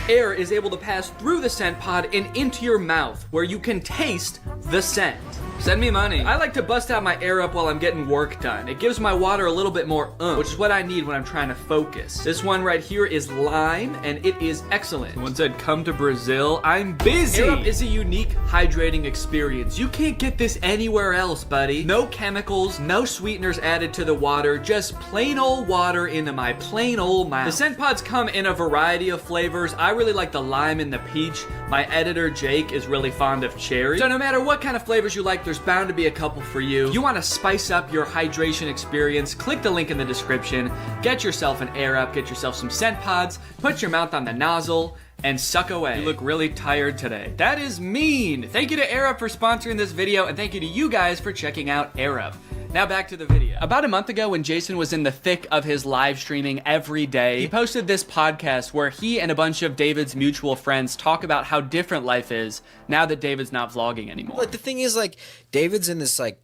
air is able to pass through the scent pod and into your mouth, where you can taste the scent. Send me money. I like to bust out my air up while I'm getting work done. It gives my water a little bit more which is what I need when I'm trying to focus. This one right here is lime, and it is excellent. Someone said, come to Brazil. I'm busy. Air up is a unique hydrating experience. You can't get this anywhere else, buddy. No chemicals, no sweeteners added to the water, just plain old water into my plain old mouth. The scent pods come in a variety of flavors. I really like the lime and the peach. My editor, Jake, is really fond of cherry. So no matter what kind of flavors you like, there's bound to be a couple for you. You want to spice up your hydration experience, click the link in the description, get yourself an Air Up, get yourself some scent pods, put your mouth on the nozzle, and suck away. You look really tired today. That is mean. Thank you to Air Up for sponsoring this video, and thank you to you guys for checking out Air Up. Now back to the video. About a month ago when Jason was in the thick of his live streaming every day, he posted this podcast where he and a bunch of David's mutual friends talk about how different life is now that David's not vlogging anymore.
But the thing is, like, David's in this, like,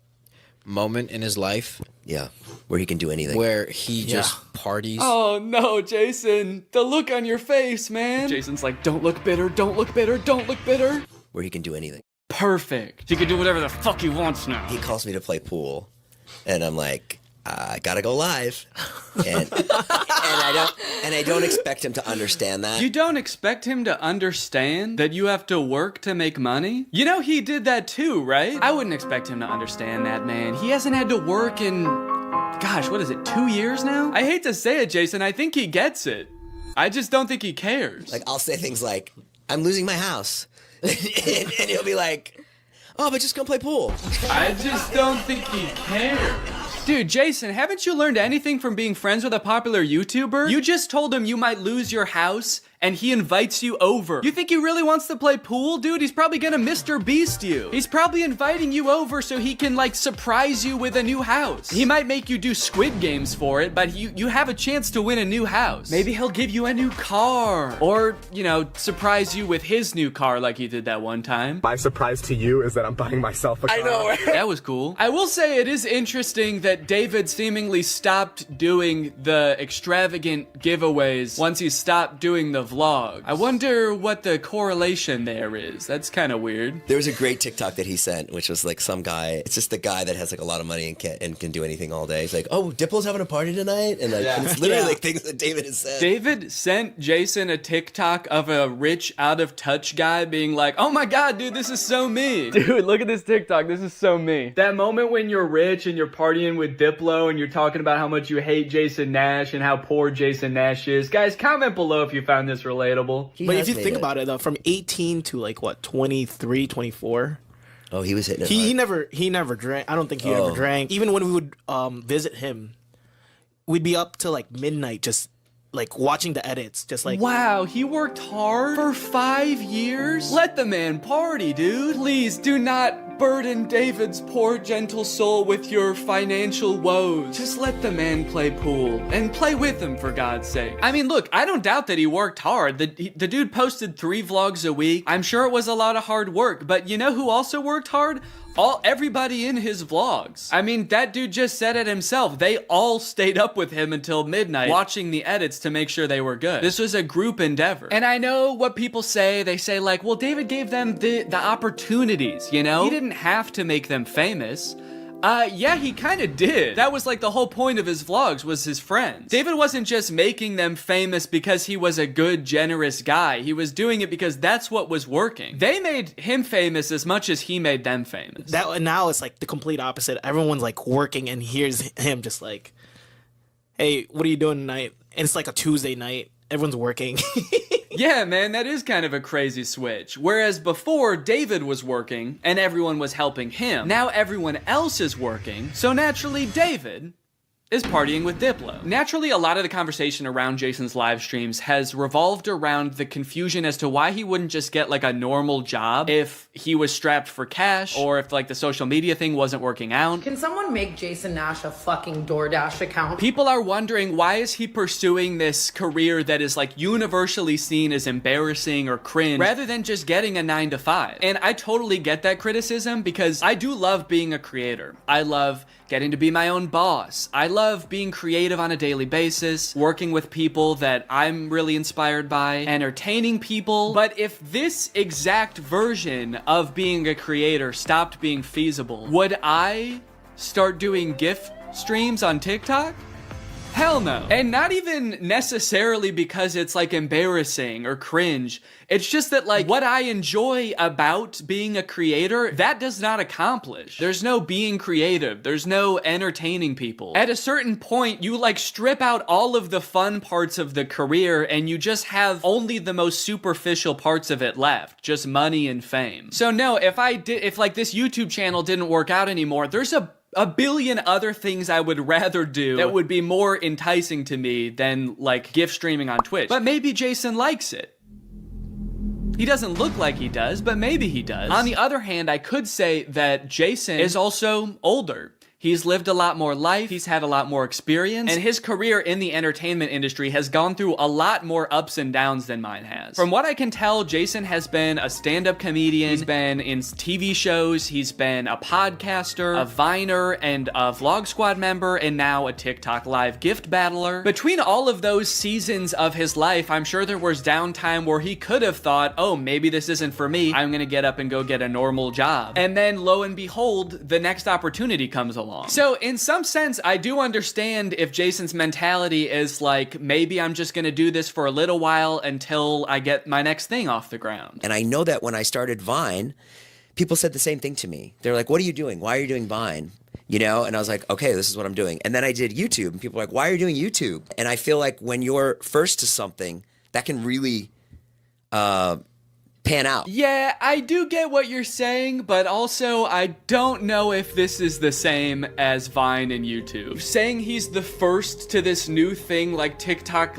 moment in his life.
Yeah, where he can do anything.
Where he just parties.
Oh no, Jason. The look on your face, man. Jason's like, don't look bitter, don't look bitter, don't look bitter.
Where he can do anything.
Perfect. He can do whatever the fuck he wants now.
He calls me to play pool. And I'm like, I gotta go live. And I don't expect him to understand that.
You don't expect him to understand that you have to work to make money? You know he did that too, right? I wouldn't expect him to understand that, man. He hasn't had to work in, gosh, what is it, 2 years now? I hate to say it, Jason, I think he gets it. I just don't think he cares.
Like, I'll say things like, I'm losing my house. and he'll be like, oh, but just come play pool.
I just don't think he cares. Dude, Jason, haven't you learned anything from being friends with a popular YouTuber? You just told him you might lose your house, and he invites you over. You think he really wants to play pool, dude? He's probably gonna Mr. Beast you. He's probably inviting you over so he can, like, surprise you with a new house. He might make you do Squid Games for it, but you have a chance to win a new house. Maybe he'll give you a new car. Or, you know, surprise you with his new car like he did that one time.
My surprise to you is that I'm buying myself a car.
I know, right? That was cool. I will say it is interesting that David seemingly stopped doing the extravagant giveaways once he stopped doing the vlog. I wonder what the correlation there is. That's kind of weird.
There was a great TikTok that he sent, which was like some guy. It's just the guy that has like a lot of money and can do anything all day. He's like, "Oh, Diplo's having a party tonight," and like it's literally like things that David has said.
David sent Jason a TikTok of a rich, out of touch guy being like, "Oh my god, dude, this is so me." Dude, look at this TikTok. This is so me. That moment when you're rich and you're partying with Diplo and you're talking about how much you hate Jason Nash and how poor Jason Nash is. Guys, comment below if you found this relatable.
But if you think about it, though, from 18 to like what, 23, 24.
Oh, he was hitting it.
He never drank. I don't think he ever drank. Even when we would visit him, we'd be up till like midnight, just like watching the edits, just like.
Wow, he worked hard for 5 years? Let the man party, dude. Please do not burden David's poor gentle soul with your financial woes. Just let the man play pool and play with him, for God's sake. I mean, look, I don't doubt that he worked hard. The dude posted 3 vlogs a week. I'm sure it was a lot of hard work, but you know who also worked hard? Everybody in his vlogs. I mean, that dude just said it himself. They all stayed up with him until midnight watching the edits to make sure they were good. This was a group endeavor. And I know what people say. They say like, well, David gave them the opportunities, you know? He didn't have to make them famous. Yeah, he kind of did. That was like the whole point of his vlogs was his friends. David wasn't just making them famous because he was a good, generous guy. He was doing it because that's what was working. They made him famous as much as he made them famous.
Now it's like the complete opposite. Everyone's like working and here's him just like, hey, what are you doing tonight? And it's like a Tuesday night. Everyone's working.
Yeah, man, that is kind of a crazy switch. Whereas before, David was working and everyone was helping him. Now everyone else is working, so naturally David is partying with Diplo. Naturally, a lot of the conversation around Jason's live streams has revolved around the confusion as to why he wouldn't just get like a normal job if he was strapped for cash or if like the social media thing wasn't working out.
Can someone make Jason Nash a fucking DoorDash account?
People are wondering, why is he pursuing this career that is like universally seen as embarrassing or cringe rather than just getting a 9-to-5? And I totally get that criticism because I do love being a creator. I love getting to be my own boss. I love being creative on a daily basis, working with people that I'm really inspired by, entertaining people. But if this exact version of being a creator stopped being feasible, would I start doing gift streams on TikTok? Hell no. And not even necessarily because it's like embarrassing or cringe. It's just that like what I enjoy about being a creator, that does not accomplish. There's no being creative. There's no entertaining people. At a certain point, you like strip out all of the fun parts of the career and you just have only the most superficial parts of it left. Just money and fame. So no, if like this YouTube channel didn't work out anymore, there's a billion other things I would rather do that would be more enticing to me than like gift streaming on Twitch. But maybe Jason likes it. He doesn't look like he does, but maybe he does. On the other hand, I could say that Jason is also older. He's lived a lot more life, he's had a lot more experience, and his career in the entertainment industry has gone through a lot more ups and downs than mine has. From what I can tell, Jason has been a stand-up comedian, he's been in TV shows, he's been a podcaster, a Viner, and a Vlog Squad member, and now a TikTok live gift battler. Between all of those seasons of his life, I'm sure there was downtime where he could have thought, oh, maybe this isn't for me, I'm gonna get up and go get a normal job. And then, lo and behold, the next opportunity comes along. So in some sense, I do understand if Jason's mentality is like, maybe I'm just gonna do this for a little while until I get my next thing off the ground.
And I know that when I started Vine, people said the same thing to me. They're like, what are you doing? Why are you doing Vine? You know? And I was like, okay, this is what I'm doing. And then I did YouTube and people were like, why are you doing YouTube? And I feel like when you're first to something, that can really pan out.
Yeah, I do get what you're saying, but also I don't know if this is the same as Vine and YouTube. Saying he's the first to this new thing like TikTok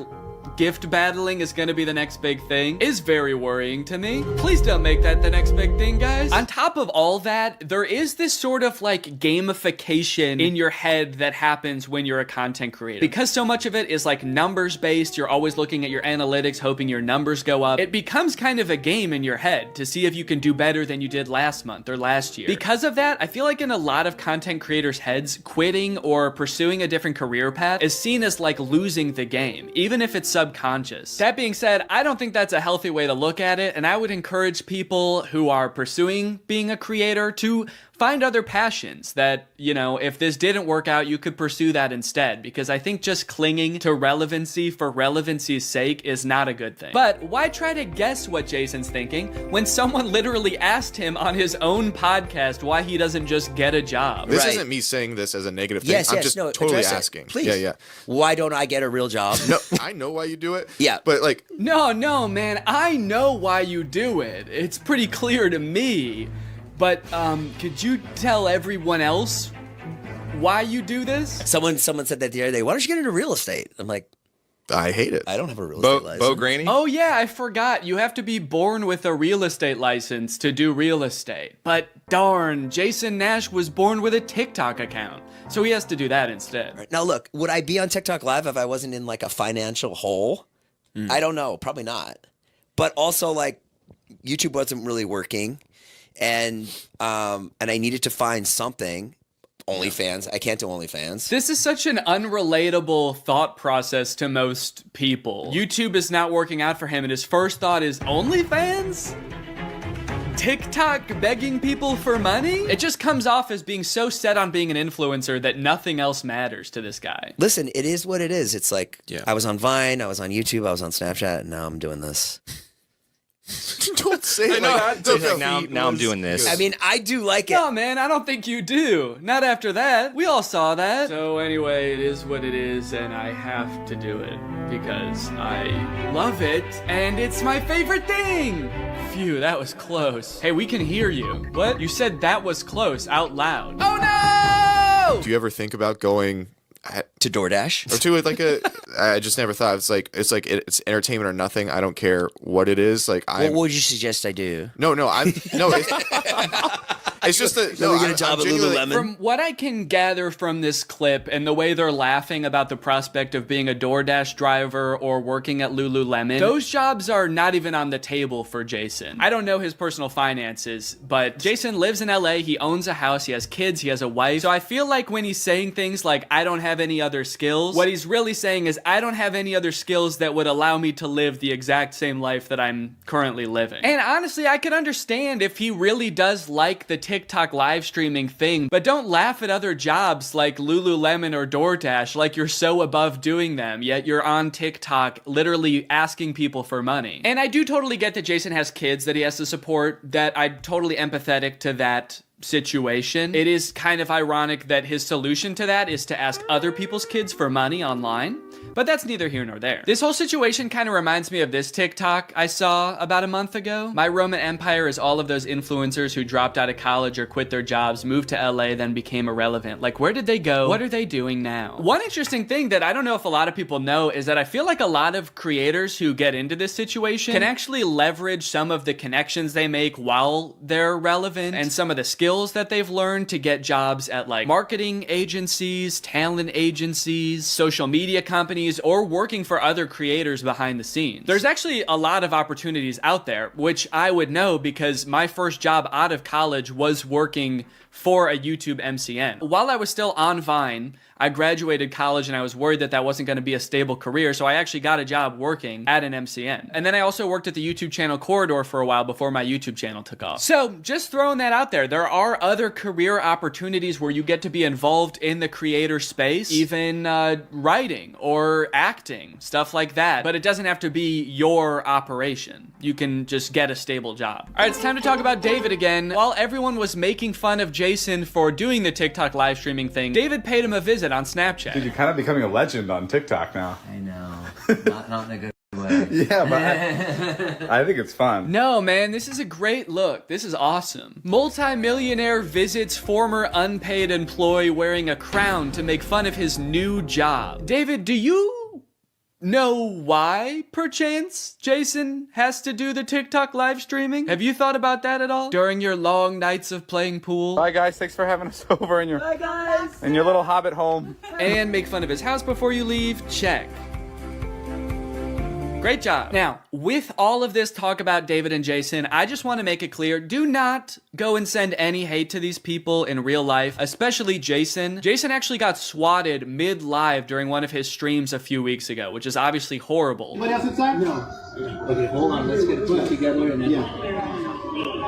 gift battling is gonna be the next big thing is very worrying to me. Please don't make that the next big thing, guys. On top of all that, there is this sort of like gamification in your head that happens when you're a content creator. Because so much of it is like numbers based, you're always looking at your analytics, hoping your numbers go up. It becomes kind of a game in your head to see if you can do better than you did last month or last year. Because of that, I feel like in a lot of content creators' heads, quitting or pursuing a different career path is seen as like losing the game, even if it's subconscious. That being said, I don't think that's a healthy way to look at it, and I would encourage people who are pursuing being a creator to find other passions that, you know, if this didn't work out, you could pursue that instead, because I think just clinging to relevancy for relevancy's sake is not a good thing. But why try to guess what Jason's thinking when someone literally asked him on his own podcast why he doesn't just get a job?
This isn't me saying this as a negative thing. I'm just totally asking.
Please.
Yeah.
Why don't I get a real job?
No, I know why you do it.
Yeah.
But like...
No, man. I know why you do it. It's pretty clear to me. But could you tell everyone else why you do this?
Someone said that the other day. Why don't you get into real estate? I'm like,
I hate it.
I don't have a real estate license.
Bo Graney?
Oh yeah, I forgot. You have to be born with a real estate license to do real estate. But darn, Jason Nash was born with a TikTok account, so he has to do that instead.
Right. Now look, would I be on TikTok Live if I wasn't in like a financial hole? I don't know, probably not. But also like YouTube wasn't really working. And I needed to find something. OnlyFans. I can't do OnlyFans.
This is such an unrelatable thought process to most people. YouTube is not working out for him, and his first thought is OnlyFans? TikTok begging people for money? It just comes off as being so set on being an influencer that nothing else matters to this guy.
Listen, it is what it is. It's like, I was on Vine, I was on YouTube, I was on Snapchat, and now I'm doing this.
Don't say it like that.
Now I'm doing this.
I mean, I do like it.
No, man, I don't think you do. Not after that. We all saw that. So anyway, it is what it is, and I have to do it because I love it, and it's my favorite thing. Phew, that was close. Hey, we can hear you. What? You said that was close out loud. Oh no!
Do you ever think about going
to DoorDash
or to like a? I just never thought it's entertainment or nothing. I don't care what it is. Like,
what would you suggest I do?
No. It's just that
we get a job at Lululemon.
From what I can gather from this clip and the way they're laughing about the prospect of being a DoorDash driver or working at Lululemon, those jobs are not even on the table for Jason. I don't know his personal finances, but Jason lives in LA, he owns a house, he has kids, he has a wife. So I feel like when he's saying things like, I don't have any other skills, what he's really saying is, I don't have any other skills that would allow me to live the exact same life that I'm currently living. And honestly, I could understand if he really does like the TikTok live streaming thing, but don't laugh at other jobs like Lululemon or DoorDash like you're so above doing them, yet you're on TikTok literally asking people for money. And I do totally get that Jason has kids that he has to support, that I'm totally empathetic to that situation. It is kind of ironic that his solution to that is to ask other people's kids for money online, but that's neither here nor there. This whole situation kind of reminds me of this TikTok I saw about a month ago. My Roman Empire is all of those influencers who dropped out of college or quit their jobs, moved to LA, then became irrelevant. Like, where did they go? What are they doing now? One interesting thing that I don't know if a lot of people know is that I feel like a lot of creators who get into this situation can actually leverage some of the connections they make while they're relevant and some of the skills that they've learned to get jobs at like marketing agencies, talent agencies, social media companies, or working for other creators behind the scenes. There's actually a lot of opportunities out there, which I would know because my first job out of college was working for a YouTube MCN. While I was still on Vine, I graduated college and I was worried that that wasn't going to be a stable career, so I actually got a job working at an MCN. And then I also worked at the YouTube channel Corridor for a while before my YouTube channel took off. So just throwing that out there, there are other career opportunities where you get to be involved in the creator space, even writing or acting, stuff like that. But it doesn't have to be your operation. You can just get a stable job. All right, it's time to talk about David again. While everyone was making fun of Jason for doing the TikTok live streaming thing, David paid him a visit on Snapchat.
Dude, you're kind of becoming a legend on TikTok now.
I know. Not in a good way.
though.
Yeah, but I think it's fun.
No, man, this is a great look. This is awesome. Multi-millionaire visits former unpaid employee wearing a crown to make fun of his new job. David, do you know why, perchance, Jason has to do the TikTok live streaming? Have you thought about that at all? During your long nights of playing pool?
Bye, guys. Thanks for having us over in your little hobbit home.
And make fun of his house before you leave? Check. Great job. Now, with all of this talk about David and Jason, I just want to make it clear, do not go and send any hate to these people in real life, especially Jason. Jason actually got swatted mid-live during one of his streams a few weeks ago, which is obviously horrible.
Anybody else inside? No. Okay, hold on. Let's get put together and then...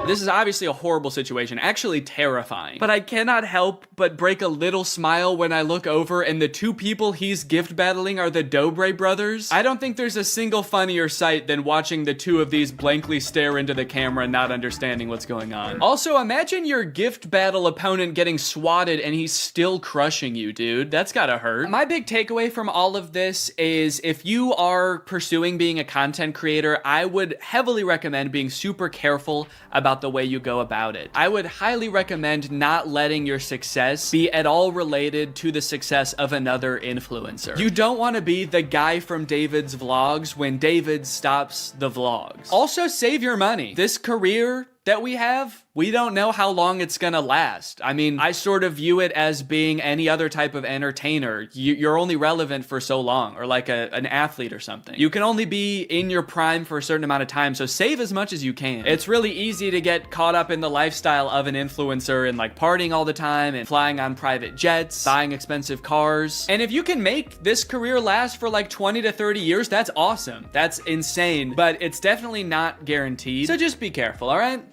This is obviously a horrible situation, actually terrifying. But I cannot help but break a little smile when I look over and the two people he's gift battling are the Dobre brothers. I don't think there's a single funnier sight than watching the two of these blankly stare into the camera not understanding what's going on. Also, imagine your gift battle opponent getting swatted and he's still crushing you, dude. That's gotta hurt. My big takeaway from all of this is if you are pursuing being a content creator, I would heavily recommend being super careful about the way you go about it. I would highly recommend not letting your success be at all related to the success of another influencer. You don't want to be the guy from David's vlogs when David stops the vlogs. Also, save your money. This career that we have, we don't know how long it's gonna last. I mean, I sort of view it as being any other type of entertainer. You're only relevant for so long, or like an athlete or something. You can only be in your prime for a certain amount of time, so save as much as you can. It's really easy to get caught up in the lifestyle of an influencer and like partying all the time and flying on private jets, buying expensive cars. And if you can make this career last for like 20 to 30 years, that's awesome. That's insane, but it's definitely not guaranteed. So just be careful, all right?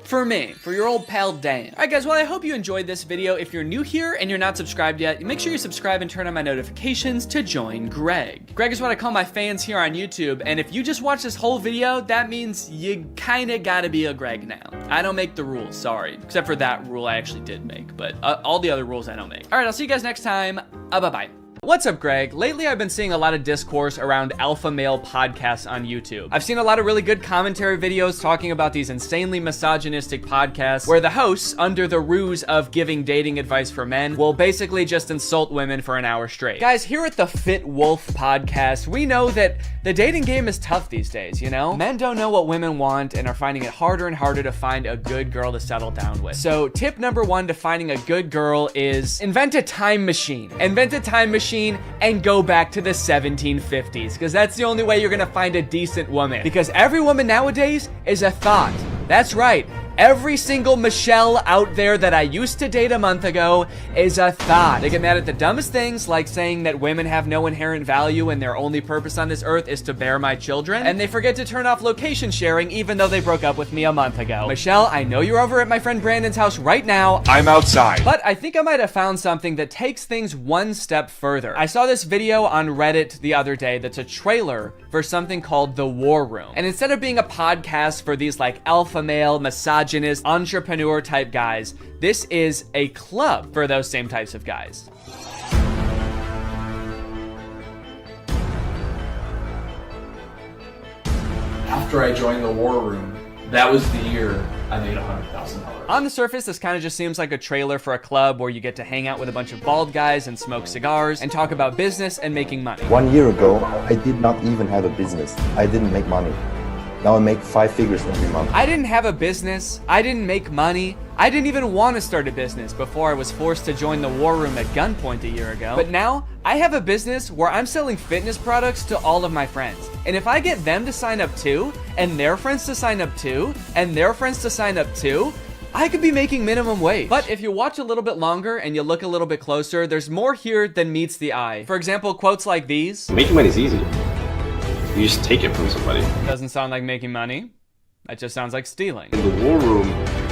For me, for your old pal Dan. Alright guys, well I hope you enjoyed this video. If you're new here and you're not subscribed yet, make sure you subscribe and turn on my notifications to join Greg. Greg is what I call my fans here on YouTube, and if you just watch this whole video, that means you kinda gotta be a Greg now. I don't make the rules, sorry. Except for that rule I actually did make, but all the other rules I don't make. Alright, I'll see you guys next time. Bye-bye. What's up, Greg? Lately, I've been seeing a lot of discourse around alpha male podcasts on YouTube. I've seen a lot of really good commentary videos talking about these insanely misogynistic podcasts where the hosts, under the ruse of giving dating advice for men, will basically just insult women for an hour straight. Guys, here at the Fit Wolf podcast, we know that the dating game is tough these days, you know? Men don't know what women want and are finding it harder and harder to find a good girl to settle down with. So tip number one to finding a good girl is invent a time machine. Invent a time machine and go back to the 1750s, because that's the only way you're gonna find a decent woman. Because every woman nowadays is a thought. That's right. Every single Michelle out there that I used to date a month ago is a thought. They get mad at the dumbest things, like saying that women have no inherent value and their only purpose on this earth is to bear my children. And they forget to turn off location sharing even though they broke up with me a month ago. Michelle, I know you're over at my friend Brandon's house right now.
I'm outside.
But I think I might have found something that takes things one step further. I saw this video on Reddit the other day that's a trailer for something called The War Room. And instead of being a podcast for these like alpha male, misogynist, entrepreneur type guys, this is a club for those same types of guys.
After I joined the War Room, that was the year I made $100,000.
On the surface, this kind of just seems like a trailer for a club where you get to hang out with a bunch of bald guys and smoke cigars and talk about business and making money.
1 year ago, I did not even have a business. I didn't make money. Now I make 5 figures every month.
I didn't have a business. I didn't make money. I didn't even want to start a business before I was forced to join the War Room at gunpoint a year ago. But now, I have a business where I'm selling fitness products to all of my friends. And if I get them to sign up too, and their friends to sign up too, and their friends to sign up too, I could be making minimum wage. But if you watch a little bit longer and you look a little bit closer, there's more here than meets the eye. For example, quotes like these.
Making money is easy. You just take it from somebody.
Doesn't sound like making money. That just sounds like stealing.
In the War Room,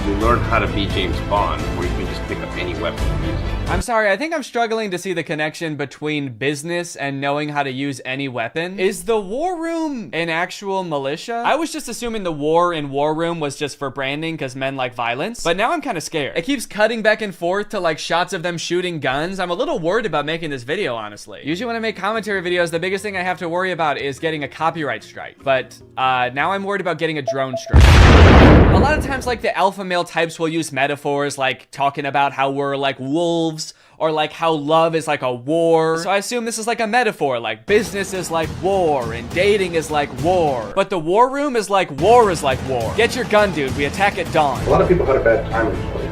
you learn how to be James Bond, where you can just pick up any weapon and use it.
I'm sorry, I think I'm struggling to see the connection between business and knowing how to use any weapon. Is the War Room an actual militia? I was just assuming the war in War Room was just for branding because men like violence, but now I'm kind of scared. It keeps cutting back and forth to like shots of them shooting guns. I'm a little worried about making this video, honestly. Usually when I make commentary videos, the biggest thing I have to worry about is getting a copyright strike, but now I'm worried about getting a drone strike. A lot of times, like, the alpha male types will use metaphors like talking about how we're like wolves, or like how love is like a war. So I assume this is like a metaphor, like business is like war and dating is like war. But the War Room is like war is like war. Get your gun, dude. We attack at dawn.
A lot of people had a bad time in college.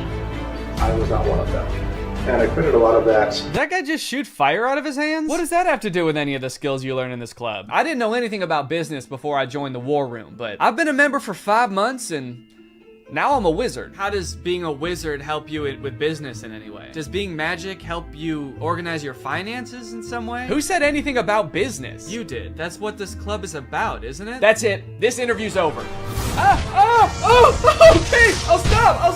I was not one of them. And I credit a lot of that.
Did that guy just shoot fire out of his hands? What does that have to do with any of the skills you learn in this club? I didn't know anything about business before I joined the War Room, but I've been a member for 5 months and now I'm a wizard. How does being a wizard help you with business in any way? Does being magic help you organize your finances in some way? Who said anything about business? You did. That's what this club is about, isn't it? That's it. This interview's over. Okay, I'll stop.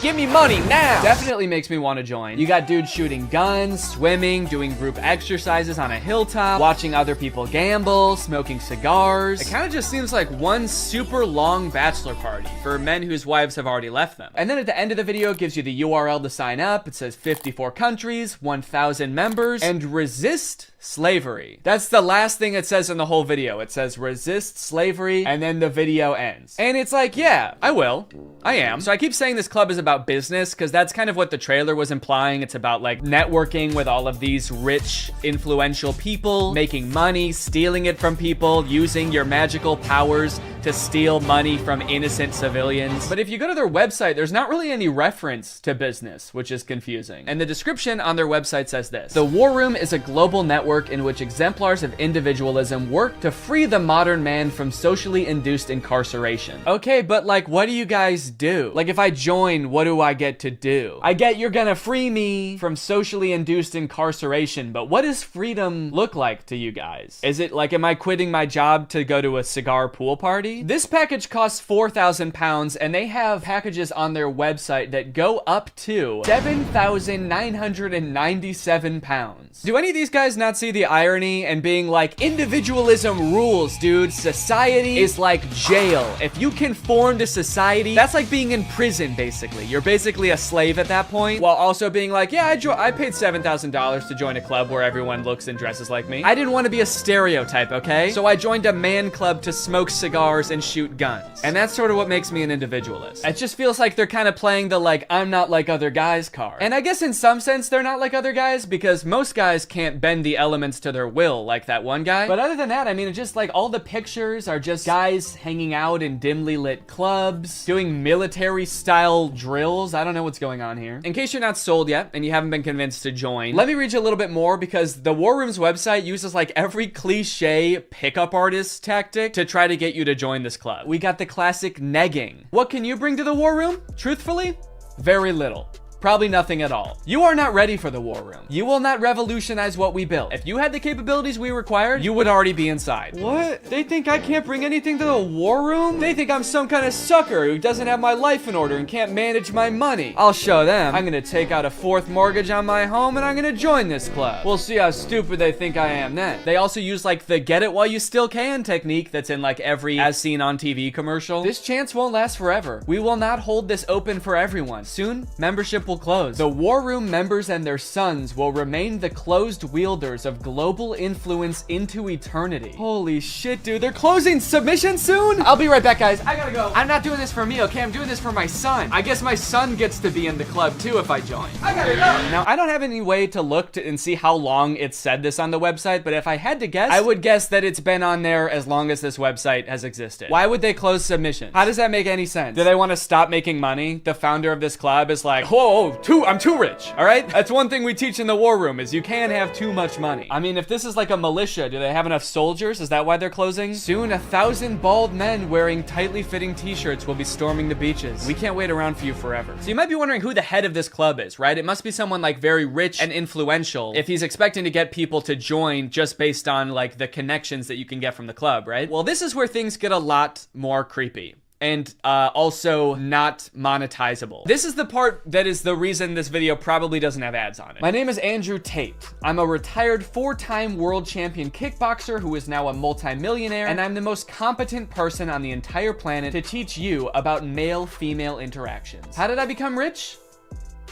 Give me money now. Definitely makes me want to join. You got dudes shooting guns, swimming, doing group exercises on a hilltop, watching other people gamble, smoking cigars. It kind of just seems like one super long bachelor party for men whose wives have already left them. And then at the end of the video, it gives you the URL to sign up. It says 54 countries, 1,000 members, and resist slavery. That's the last thing it says in the whole video. It says resist slavery, and then the video ends. And it's like, yeah, I will. I am. So I keep saying this club is about business because that's kind of what the trailer was implying. It's about like networking with all of these rich, influential people, making money, stealing it from people, using your magical powers to steal money from innocent civilians. But if you go to their website, there's not really any reference to business, which is confusing. And the description on their website says this: the War Room is a global network in which exemplars of individualism work to free the modern man from socially induced incarceration. Okay, but like, what do you guys do? Like, if I join, what do I get to do? I get you're gonna free me from socially induced incarceration, but what does freedom look like to you guys? Is it like, am I quitting my job to go to a cigar pool party? This package costs £4,000, and they have packages on their website that go up to £7,997. Do any of these guys not see the irony and being like, individualism rules, dude. Society is like jail. If you conform to society, that's like being in prison, basically. You're basically a slave at that point, while also being like, yeah, I paid $7,000 to join a club where everyone looks and dresses like me. I didn't want to be a stereotype, okay? So I joined a man club to smoke cigars and shoot guns. And that's sort of what makes me an individualist. It just feels like they're kind of playing the like, I'm not like other guys card. And I guess in some sense they're not like other guys because most guys can't bend the elements to their will like that one guy. But other than that, I mean, it's just like all the pictures are just guys hanging out in dimly lit clubs, doing military style drills. I don't know what's going on here. In case you're not sold yet and you haven't been convinced to join, let me read you a little bit more because the War Room's website uses like every cliche pickup artist tactic to try to get you to join this club. We got the classic negging. What can you bring to the War Room? Truthfully, very little. Probably nothing at all. You are not ready for the War Room. You will not revolutionize what we built. If you had the capabilities we required, you would already be inside. What? They think I can't bring anything to the War Room? They think I'm some kind of sucker who doesn't have my life in order and can't manage my money. I'll show them. I'm gonna take out a 4th mortgage on my home and I'm gonna join this club. We'll see how stupid they think I am then. They also use like the get it while you still can technique that's in like every as seen on TV commercial. This chance won't last forever. We will not hold this open for everyone. Soon, membership will close. The War Room members and their sons will remain the closed wielders of global influence into eternity. Holy shit, dude. They're closing submission soon? I'll be right back, guys. I gotta go. I'm not doing this for me, okay? I'm doing this for my son. I guess my son gets to be in the club too if I join. I gotta go. Now, I don't have any way to look and see how long it said this on the website, but if I had to guess, I would guess that it's been on there as long as this website has existed. Why would they close submissions? How does that make any sense? Do they want to stop making money? The founder of this club is like, whoa, I'm too rich, all right? That's one thing we teach in the War Room is you can't have too much money. I mean, if this is like a militia, do they have enough soldiers? Is that why they're closing? Soon, 1,000 bald men wearing tightly fitting t-shirts will be storming the beaches. We can't wait around for you forever. So you might be wondering who the head of this club is, right? It must be someone like very rich and influential if he's expecting to get people to join just based on like the connections that you can get from the club, right? Well, this is where things get a lot more creepy. and also not monetizable. This is the part that is the reason this video probably doesn't have ads on it. My name is Andrew Tate. I'm a retired 4-time world champion kickboxer who is now a multi-millionaire, and I'm the most competent person on the entire planet to teach you about male-female interactions. How did I become rich?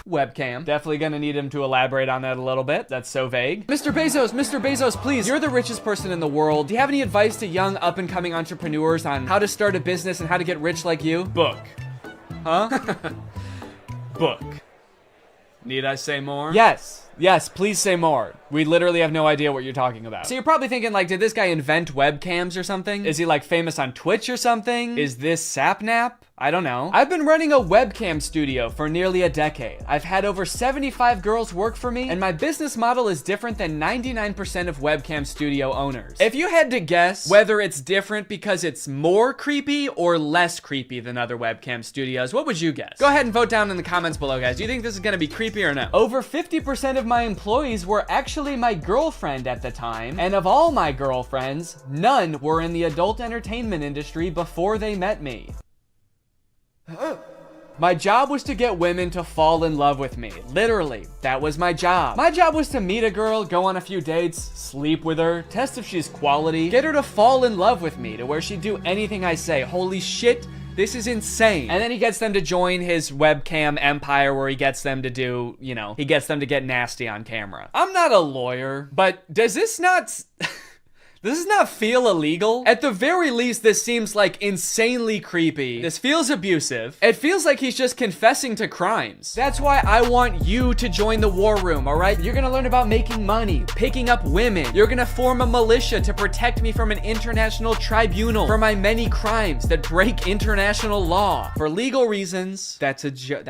Webcam. Definitely gonna need him to elaborate on that a little bit. That's so vague. Mr. Bezos, please. You're the richest person in the world. Do you have any advice to young up-and-coming entrepreneurs on how to start a business and how to get rich like you? Book. Huh? Book. Need I say more? Yes, please say more. We literally have no idea what you're talking about. So you're probably thinking, like, did this guy invent webcams or something? Is he, like, famous on Twitch or something? Is this Sapnap? I don't know. I've been running a webcam studio for nearly a decade. I've had over 75 girls work for me, and my business model is different than 99% of webcam studio owners. If you had to guess whether it's different because it's more creepy or less creepy than other webcam studios, what would you guess? Go ahead and vote down in the comments below, guys. Do you think this is gonna be creepy or no? Over 50% of my employees were actually my girlfriend at the time, and of all my girlfriends, none were in the adult entertainment industry before they met me. My job was to get women to fall in love with me. Literally, that was my job. My job was to meet a girl, go on a few dates, sleep with her, test if she's quality, get her to fall in love with me to where she'd do anything I say. Holy shit, this is insane. And then he gets them to join his webcam empire where he gets them to do, you know, he gets them to get nasty on camera. I'm not a lawyer, but does this not... Does this not feel illegal? At the very least, this seems like insanely creepy. This feels abusive. It feels like he's just confessing to crimes. That's why I want you to join the war room, all right? You're gonna learn about making money, picking up women. You're gonna form a militia to protect me from an international tribunal for my many crimes that break international law. For legal reasons, that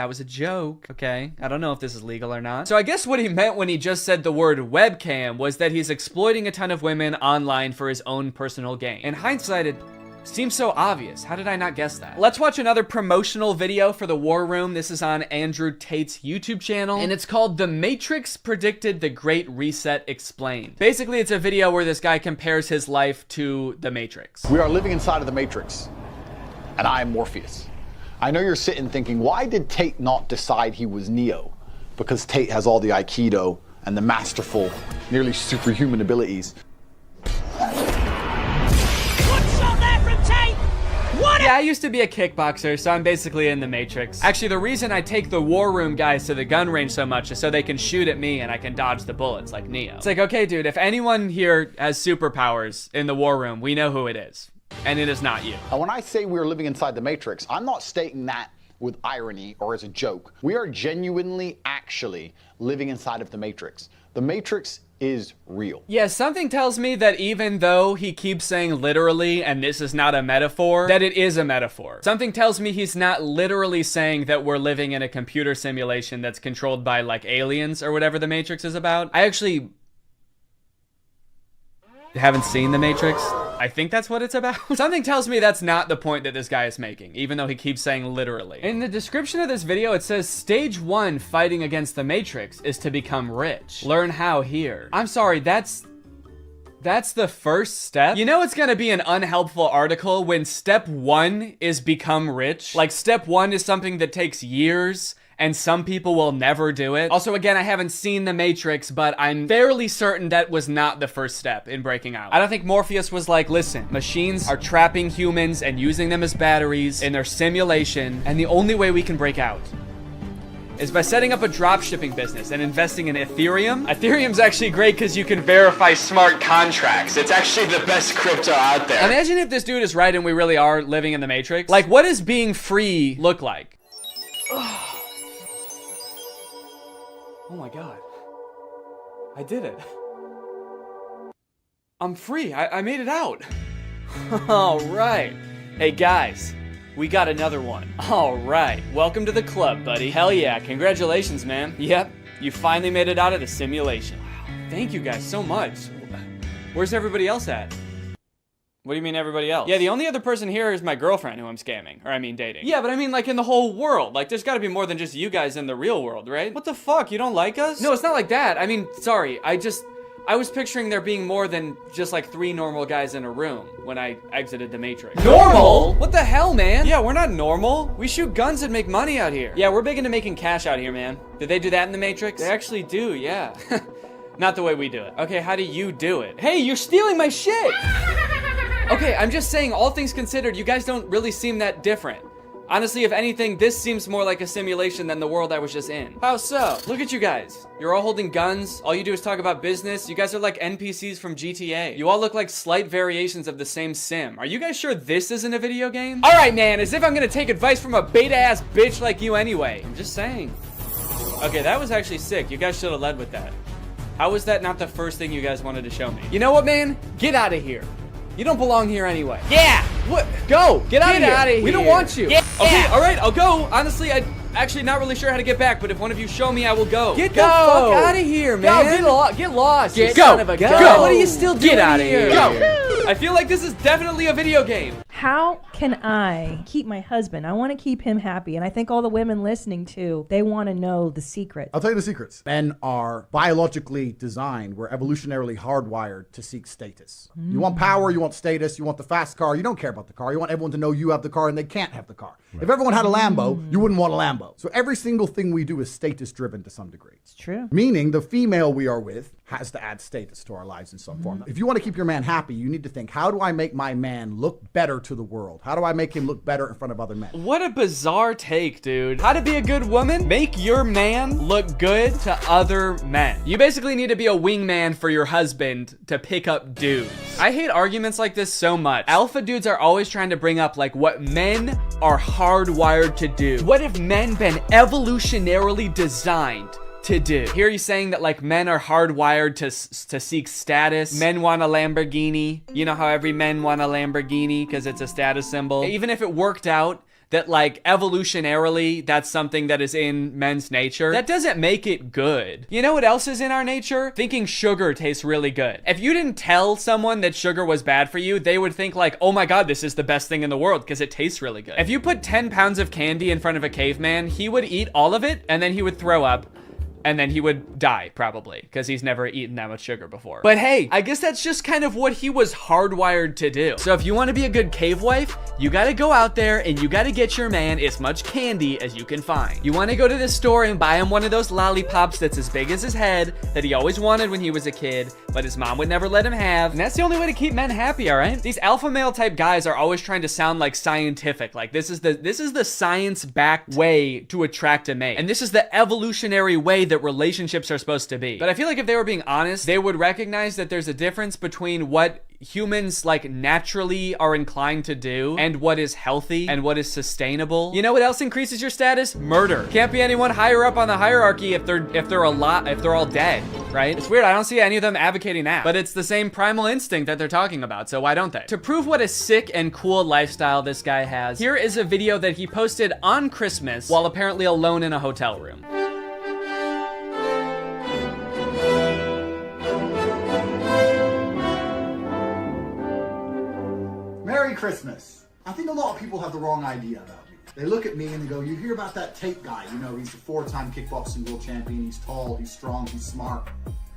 was a joke, okay? I don't know if this is legal or not. So I guess what he meant when he just said the word webcam was that he's exploiting a ton of women online for his own personal gain. In hindsight, it seems so obvious. How did I not guess that? Let's watch another promotional video for the War Room. This is on Andrew Tate's YouTube channel, and it's called The Matrix Predicted the Great Reset Explained. Basically, it's a video where this guy compares his life to the Matrix.
We are living inside of the Matrix, and I am Morpheus. I know you're sitting thinking, why did Tate not decide he was Neo? Because Tate has all the Aikido and the masterful, nearly superhuman abilities.
Yeah, I used to be a kickboxer, so I'm basically in the Matrix. Actually, the reason I take the War Room guys to the gun range so much is so they can shoot at me and I can dodge the bullets like Neo. It's like, okay, dude, if anyone here has superpowers in the War Room, we know who it is. And it is not you.
And when I say we're living inside the Matrix, I'm not stating that with irony or as a joke. We are genuinely, actually living inside of the Matrix. The Matrix is real.
Yeah, something tells me that even though he keeps saying literally, and this is not a metaphor, that it is a metaphor. Something tells me he's not literally saying that we're living in a computer simulation that's controlled by, like, aliens or whatever the Matrix is about. I actually haven't seen the Matrix. I think that's what it's about. Something tells me that's not the point that this guy is making, even though he keeps saying literally. In the description of this video, it says stage 1 fighting against the Matrix is to become rich. Learn how here. I'm sorry, that's the first step? You know it's gonna be an unhelpful article when step 1 is become rich? Like step 1 is something that takes years and some people will never do it. Also, again, I haven't seen The Matrix, but I'm fairly certain that was not the first step in breaking out. I don't think Morpheus was like, listen, machines are trapping humans and using them as batteries in their simulation, and the only way we can break out is by setting up a dropshipping business and investing in Ethereum. Ethereum's actually great because you can verify smart contracts. It's actually the best crypto out there. Imagine if this dude is right and we really are living in the Matrix. Like, what does being free look like? Oh my God. I did it. I'm free. I made it out. All right. Hey guys, we got another one. All right. Welcome to the club, buddy. Hell yeah. Congratulations, man. Yep. You finally made it out of the simulation. Thank you guys so much. Where's everybody else at? What do you mean everybody else? Yeah, the only other person here is my girlfriend who I'm scamming. Or I mean dating. Yeah, but I mean like in the whole world. Like there's gotta be more than just you guys in the real world, right? What the fuck? You don't like us? No, it's not like that. I mean, sorry. I was picturing there being more than just like 3 normal guys in a room when I exited the Matrix. Normal? What the hell, man? Yeah, we're not normal. We shoot guns and make money out here. Yeah, we're big into making cash out here, man. Did they do that in the Matrix? They actually do, yeah. Not the way we do it. Okay, how do you do it? Hey, you're stealing my shit! Okay, I'm just saying, all things considered, you guys don't really seem that different. Honestly, if anything, this seems more like a simulation than the world I was just in. How so? Look at you guys. You're all holding guns. All you do is talk about business. You guys are like NPCs from GTA. You all look like slight variations of the same sim. Are you guys sure this isn't a video game? All right, man, as if I'm gonna take advice from a beta-ass bitch like you anyway. I'm just saying. Okay, that was actually sick. You guys should have led with that. How was that not the first thing you guys wanted to show me? You know what, man? Get out of here. You don't belong here anyway. Yeah! What? Go! Get out of here! We don't want you! Yeah. Okay, alright, I'll go. Honestly, I'm actually not really sure how to get back, but if one of you show me, I will go. Get the fuck out of here, man! Go, get lost! Get son of a gun! Go! What are you still doing? Get out of here! Go! I feel like this is definitely a video game.
How can I keep my husband? I want to keep him happy. And I think all the women listening too, they want to know the secret.
I'll tell you the secrets. Men are biologically designed. We're evolutionarily hardwired to seek status. You want power, you want status, you want the fast car. You don't care about the car. You want everyone to know you have the car and they can't have the car. Right. If everyone had a Lambo, you wouldn't want a Lambo. So every single thing we do is status driven to some degree.
It's true.
Meaning the female we are with has to add status to our lives in some form. If you want to keep your man happy, you need to think, how do I make my man look better to the world? How do I make him look better in front of other men?
What a bizarre take, dude. How to be a good woman? Make your man look good to other men. You basically need to be a wingman for your husband to pick up dudes. I hate arguments like this so much. Alpha dudes are always trying to bring up like what men are hardwired to do. What have men been evolutionarily designed to do? Here he's saying that like men are hardwired to seek status. Men want a Lamborghini. You know how every men want a Lamborghini because it's a status symbol. Even if it worked out that like evolutionarily that's something that is in men's nature, that doesn't make it good. You know what else is in our nature? Thinking sugar tastes really good. If you didn't tell someone that sugar was bad for you, they would think like, oh my god, this is the best thing in the world because it tastes really good. If you put 10 pounds of candy in front of a caveman, he would eat all of it and then he would throw up. And then he would die, probably, because he's never eaten that much sugar before. But hey, I guess that's just kind of what he was hardwired to do. So if you want to be a good cave wife, you gotta go out there and you gotta get your man as much candy as you can find. You want to go to the store and buy him one of those lollipops that's as big as his head that he always wanted when he was a kid, but his mom would never let him have. And that's the only way to keep men happy, all right? These alpha male type guys are always trying to sound like scientific. Like this is the science-backed way to attract a mate. And this is the evolutionary way that relationships are supposed to be. But I feel like if they were being honest, they would recognize that there's a difference between what humans like naturally are inclined to do and what is healthy and what is sustainable. You know what else increases your status? Murder. Can't be anyone higher up on the hierarchy if they're all dead, right? It's weird. I don't see any of them advocating that, but it's the same primal instinct that they're talking about, so why don't they? To prove what a sick and cool lifestyle this guy has, here is a video that he posted on Christmas while apparently alone in a hotel room.
Merry Christmas. I think a lot of people have the wrong idea about me. They look at me and they go, you hear about that Tate guy, you know, he's a 4-time kickboxing world champion, he's tall, he's strong, he's smart.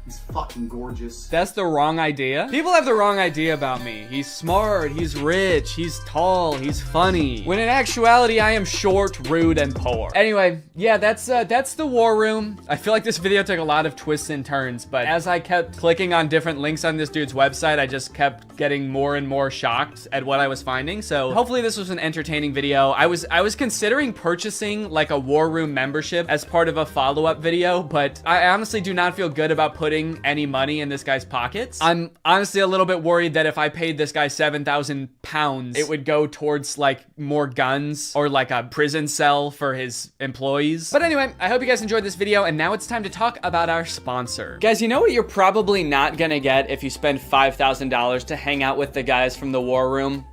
He's fucking gorgeous.
That's the wrong idea? People have the wrong idea about me. He's smart, he's rich, he's tall, he's funny. When in actuality, I am short, rude, and poor. Anyway, yeah, that's the war room. I feel like this video took a lot of twists and turns, but as I kept clicking on different links on this dude's website, I just kept getting more and more shocked at what I was finding. So hopefully this was an entertaining video. I was considering purchasing like a war room membership as part of a follow-up video, but I honestly do not feel good about putting any money in this guy's pockets. I'm honestly a little bit worried that if I paid this guy 7,000 pounds, it would go towards like more guns or like a prison cell for his employees. But anyway, I hope you guys enjoyed this video, and now it's time to talk about our sponsor. Guys, you know what you're probably not gonna get if you spend $5,000 to hang out with the guys from the war room?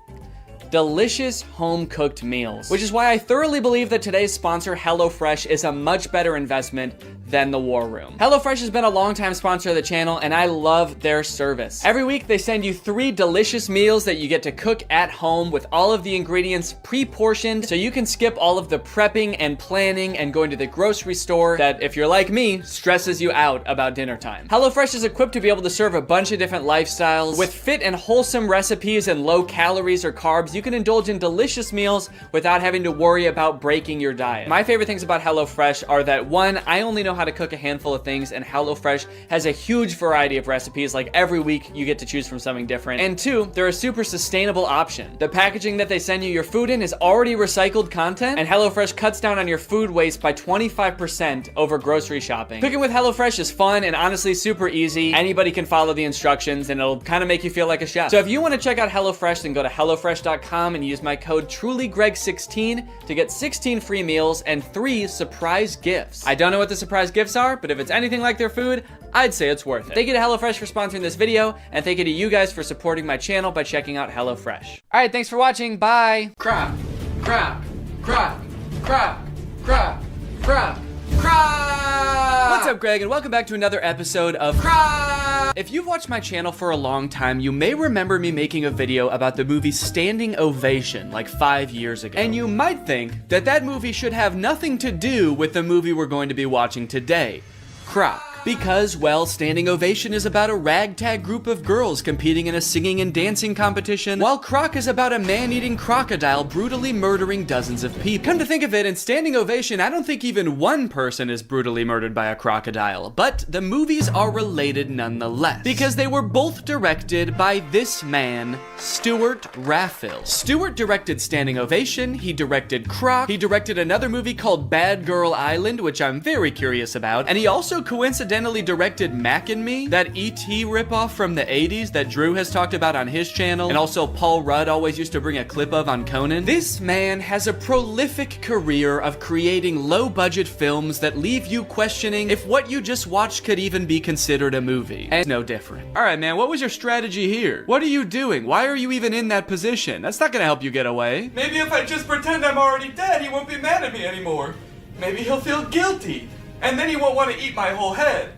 Delicious home-cooked meals, which is why I thoroughly believe that today's sponsor, HelloFresh, is a much better investment than the War Room. HelloFresh has been a longtime sponsor of the channel, and I love their service. Every week, they send you 3 delicious meals that you get to cook at home with all of the ingredients pre-portioned, so you can skip all of the prepping and planning and going to the grocery store that, if you're like me, stresses you out about dinner time. HelloFresh is equipped to be able to serve a bunch of different lifestyles. With fit and wholesome recipes and low calories or carbs, you can indulge in delicious meals without having to worry about breaking your diet. My favorite things about HelloFresh are that, 1, I only know how to cook a handful of things, and HelloFresh has a huge variety of recipes. Like every week you get to choose from something different. And 2, they're a super sustainable option. The packaging that they send you your food in is already recycled content, and HelloFresh cuts down on your food waste by 25% over grocery shopping. Cooking with HelloFresh is fun and honestly super easy. Anybody can follow the instructions and it'll kind of make you feel like a chef. So if you want to check out HelloFresh, then go to HelloFresh.com and use my code TrulyGreg16 to get 16 free meals and 3 surprise gifts. I don't know what the surprise gifts are, but if it's anything like their food, I'd say it's worth it. Thank you to HelloFresh for sponsoring this video, and thank you to you guys for supporting my channel by checking out HelloFresh. All right, thanks for watching. Bye. Crap, crap, crap, crap, crap, crap, crap. What's up, Greg, and welcome back to another episode of Crap. If you've watched my channel for a long time, you may remember me making a video about the movie Standing Ovation like 5 years ago. And you might think that that movie should have nothing to do with the movie we're going to be watching today, Croc. Because, well, Standing Ovation is about a ragtag group of girls competing in a singing and dancing competition, while Croc is about a man-eating crocodile brutally murdering dozens of people. Come to think of it, in Standing Ovation, I don't think even one person is brutally murdered by a crocodile, but the movies are related nonetheless, because they were both directed by this man, Stuart Raffill. Stuart directed Standing Ovation, he directed Croc, he directed another movie called Bad Girl Island, which I'm very curious about, and he also coincidentally directed Mac and Me, that E.T. ripoff from the 80s that Drew has talked about on his channel, and also Paul Rudd always used to bring a clip of on Conan. This man has a prolific career of creating low-budget films that leave you questioning if what you just watched could even be considered a movie. And it's no different. All right, man, what was your strategy here? What are you doing? Why are you even in that position? That's not gonna help you get away.
Maybe if I just pretend I'm already dead, he won't be mad at me anymore. Maybe he'll feel guilty. And then he won't want to eat my whole head.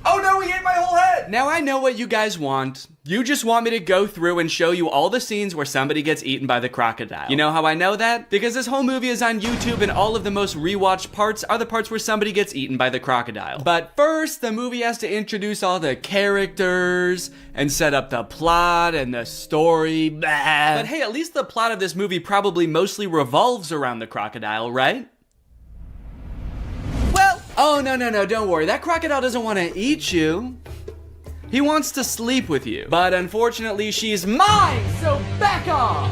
Oh no, he ate my whole head!
Now I know what you guys want. You just want me to go through and show you all the scenes where somebody gets eaten by the crocodile. You know how I know that? Because this whole movie is on YouTube and all of the most rewatched parts are the parts where somebody gets eaten by the crocodile. But first, the movie has to introduce all the characters and set up the plot and the story. Blah. But hey, at least the plot of this movie probably mostly revolves around the crocodile, right? Oh, no, don't worry. That crocodile doesn't want to eat you. He wants to sleep with you. But unfortunately, she's mine, so back off.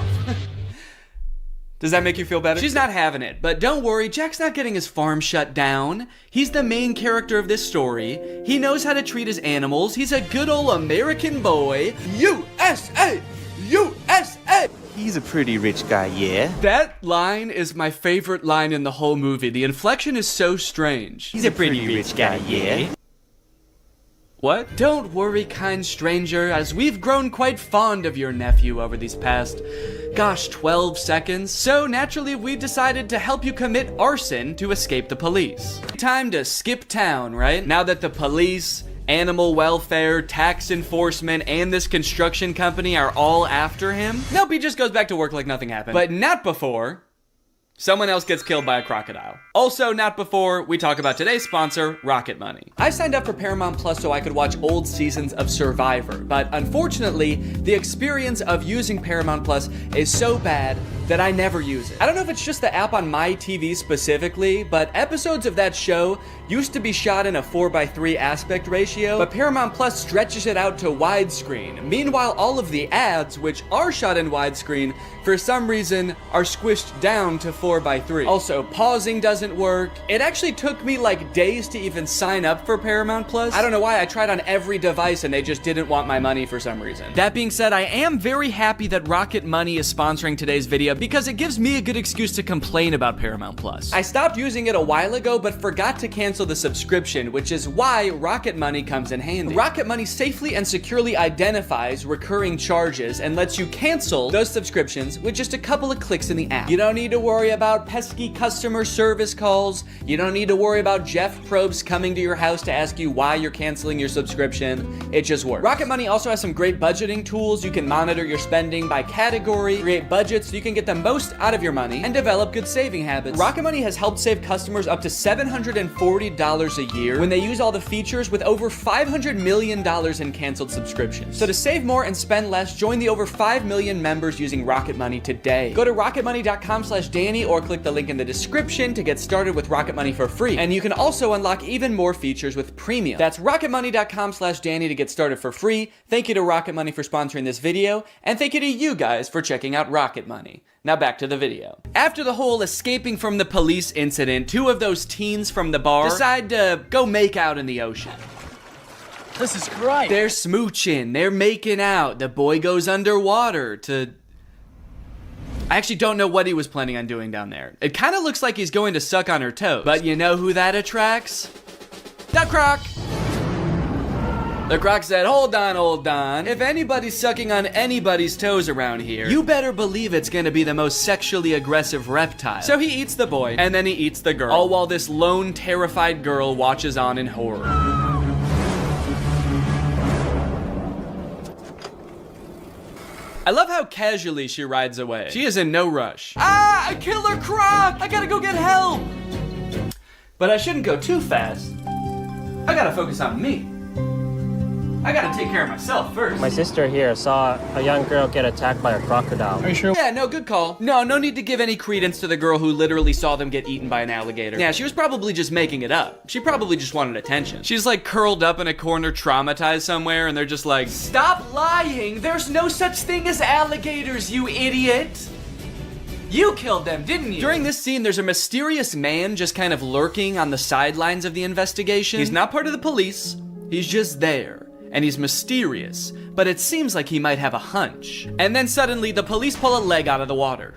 Does that make you feel better? She's not having it, but don't worry, Jack's not getting his farm shut down. He's the main character of this story. He knows how to treat his animals. He's a good old American boy. USA! USA!
He's a pretty rich guy, yeah?
That line is my favorite line in the whole movie. The inflection is so strange.
He's a pretty rich guy, yeah?
What? Don't worry, kind stranger, as we've grown quite fond of your nephew over these past, 12 seconds. So naturally, we've decided to help you commit arson to escape the police. Time to skip town, right? Now that the police, animal welfare, tax enforcement, and this construction company are all after him, nope, he just goes back to work like nothing happened. But not before someone else gets killed by a crocodile. Also not before we talk about today's sponsor, Rocket Money. I signed up for Paramount Plus so I could watch old seasons of Survivor, but unfortunately, the experience of using Paramount Plus is so bad that I never use it. I don't know if it's just the app on my TV specifically, but episodes of that show used to be shot in a 4:3 aspect ratio, but Paramount Plus stretches it out to widescreen. Meanwhile, all of the ads, which are shot in widescreen, for some reason are squished down to 4:3. Also, pausing doesn't work. It actually took me like days to even sign up for Paramount Plus. I don't know why. I tried on every device and they just didn't want my money for some reason. That being said, I am very happy that Rocket Money is sponsoring today's video because it gives me a good excuse to complain about Paramount Plus. I stopped using it a while ago, but forgot to cancel the subscription, which is why Rocket Money comes in handy. Rocket Money safely and securely identifies recurring charges and lets you cancel those subscriptions with just a couple of clicks in the app. You don't need to worry about pesky customer service calls. You don't need to worry about Jeff Probst coming to your house to ask you why you're canceling your subscription. It just works. Rocket Money also has some great budgeting tools. You can monitor your spending by category, create budgets so you can get the most out of your money, and develop good saving habits. Rocket Money has helped save customers up to $740 a year when they use all the features, with over $500 million in canceled subscriptions. So to save more and spend less, join the over 5 million members using Rocket Money today. Go to rocketmoney.com/Danny or click the link in the description to get started with Rocket Money for free. And you can also unlock even more features with premium. That's rocketmoney.com/Danny to get started for free. Thank you to Rocket Money for sponsoring this video, and thank you to you guys for checking out Rocket Money. Now back to the video. After the whole escaping from the police incident, 2 of those teens from the bar decide to go make out in the ocean.
This is great.
They're smooching, they're making out. The boy goes underwater to... I actually don't know what he was planning on doing down there. It kind of looks like he's going to suck on her toes. But you know who that attracts? The Croc! The Croc said, hold on. If anybody's sucking on anybody's toes around here, you better believe it's gonna be the most sexually aggressive reptile. So he eats the boy, and then he eats the girl, all while this lone, terrified girl watches on in horror. I love how casually she rides away. She is in no rush. Ah, a killer Croc! I gotta go get help! But I shouldn't go too fast. I gotta focus on me. I gotta take care of myself first.
My sister here saw a young girl get attacked by a crocodile.
Are you sure? Yeah, no, good call. No need to give any credence to the girl who literally saw them get eaten by an alligator. Yeah, she was probably just making it up. She probably just wanted attention. She's like curled up in a corner, traumatized somewhere, and they're just like, stop lying! There's no such thing as alligators, you idiot! You killed them, didn't you? During this scene, there's a mysterious man just kind of lurking on the sidelines of the investigation. He's not part of the police. He's just there. And he's mysterious, but it seems like he might have a hunch. And then suddenly, the police pull a leg out of the water.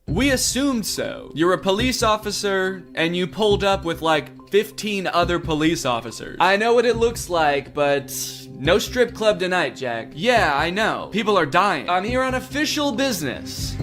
We assumed so. You're a police officer, and you pulled up with like 15 other police officers. I know what it looks like, but no strip club tonight, Jack. Yeah, I know. People are dying. I'm here on official business.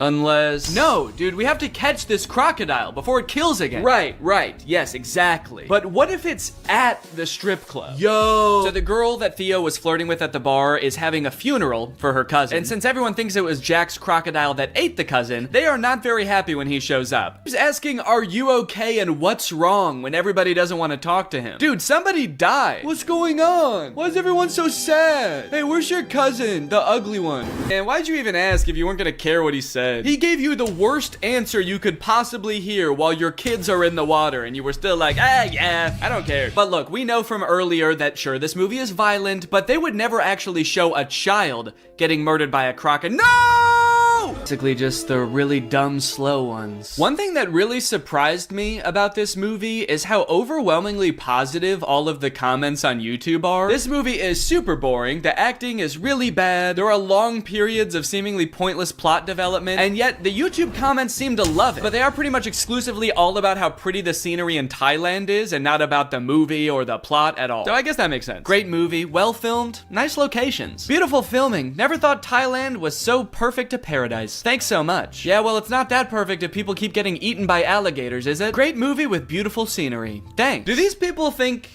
Unless... No, dude, we have to catch this crocodile before it kills again. Right. Yes, exactly. But what if it's at the strip club? Yo! So the girl that Theo was flirting with at the bar is having a funeral for her cousin. And since everyone thinks it was Jack's crocodile that ate the cousin, they are not very happy when he shows up. He's asking, are you okay and what's wrong, when everybody doesn't want to talk to him. Dude, somebody died. What's going on? Why is everyone so sad? Hey, where's your cousin? The ugly one. And why'd you even ask if you weren't gonna care what he said? He gave you the worst answer you could possibly hear while your kids are in the water, and you were still like, yeah, I don't care. But look, we know from earlier that sure, this movie is violent, but they would never actually show a child getting murdered by a crocodile. No! Basically just the really dumb, slow ones. One thing that really surprised me about this movie is how overwhelmingly positive all of the comments on YouTube are. This movie is super boring, the acting is really bad, there are long periods of seemingly pointless plot development, and yet the YouTube comments seem to love it. But they are pretty much exclusively all about how pretty the scenery in Thailand is, and not about the movie or the plot at all. So I guess that makes sense. Great movie, well filmed, nice locations, beautiful filming. Never thought Thailand was so perfect a paradise. Thanks so much. Yeah, well, it's not that perfect if people keep getting eaten by alligators, is it? Great movie with beautiful scenery. Thanks. Do these people think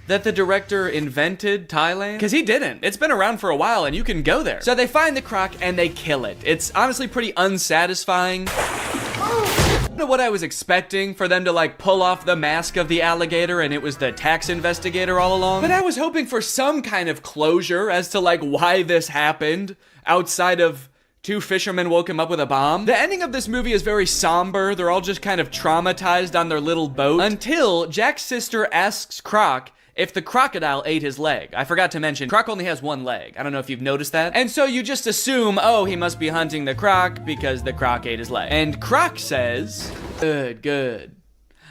that the director invented Thailand? Because he didn't. It's been around for a while and you can go there. So they find the croc and they kill it. It's honestly pretty unsatisfying. I don't know what I was expecting, for them to like pull off the mask of the alligator and it was the tax investigator all along. But I was hoping for some kind of closure as to like why this happened, outside of 2 fishermen woke him up with a bomb. The ending of this movie is very somber. They're all just kind of traumatized on their little boat until Jack's sister asks Croc if the crocodile ate his leg. I forgot to mention, Croc only has 1 leg. I don't know if you've noticed that. And so you just assume, oh, he must be hunting the croc because the croc ate his leg. And Croc says, good.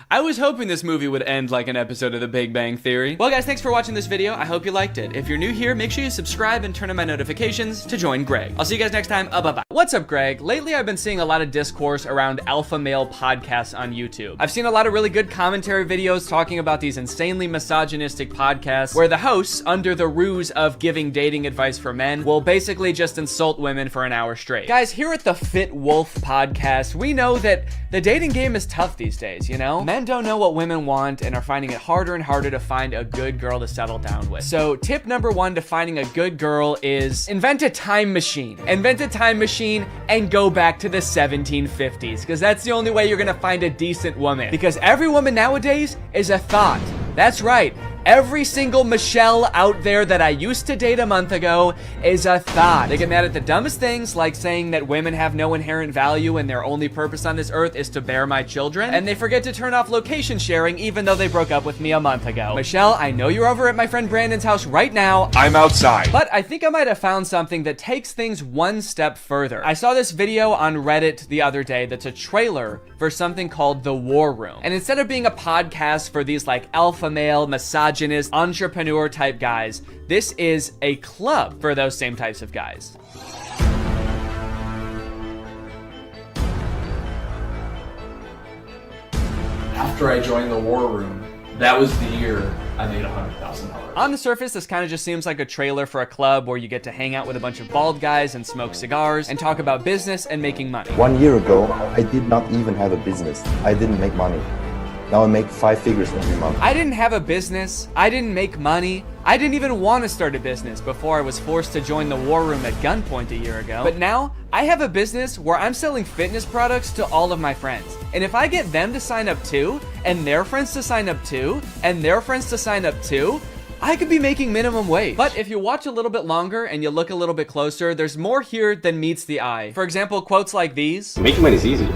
I was hoping this movie would end like an episode of The Big Bang Theory. Well, guys, thanks for watching this video. I hope you liked it. If you're new here, make sure you subscribe and turn on my notifications to join Greg. I'll see you guys next time. Bye-bye. What's up, Greg? Lately, I've been seeing a lot of discourse around alpha male podcasts on YouTube. I've seen a lot of really good commentary videos talking about these insanely misogynistic podcasts where the hosts, under the ruse of giving dating advice for men, will basically just insult women for an hour straight. Guys, here at the Fit Wolf podcast, we know that the dating game is tough these days, you know? Men don't know what women want and are finding it harder and harder to find a good girl to settle down with. So tip number one to finding a good girl is invent a time machine. Invent a time machine and go back to the 1750s, because that's the only way you're gonna find a decent woman. Because every woman nowadays is a thought. That's right. Every single Michelle out there that I used to date a month ago is a thought. They get mad at the dumbest things, like saying that women have no inherent value and their only purpose on this earth is to bear my children. And they forget to turn off location sharing even though they broke up with me a month ago. Michelle, I know you're over at my friend Brandon's house right now.
I'm outside.
But I think I might have found something that takes things one step further. I saw this video on Reddit the other day that's a trailer for something called The War Room. And instead of being a podcast for these like alpha male, misogynist, entrepreneur type guys, this is a club for those same types of guys.
After I joined the War Room, that was the year I made $100,000.
On the surface, this kind of just seems like a trailer for a club where you get to hang out with a bunch of bald guys and smoke cigars and talk about business and making money.
1 year ago, I did not even have a business. I didn't make money. Now I make 5 figures every month.
I didn't have a business. I didn't make money. I didn't even want to start a business before I was forced to join the War Room at gunpoint a year ago. But now, I have a business where I'm selling fitness products to all of my friends. And if I get them to sign up too, and their friends to sign up too, and their friends to sign up too, I could be making minimum wage. But if you watch a little bit longer and you look a little bit closer, there's more here than meets the eye. For example, quotes like these.
Making money is easy.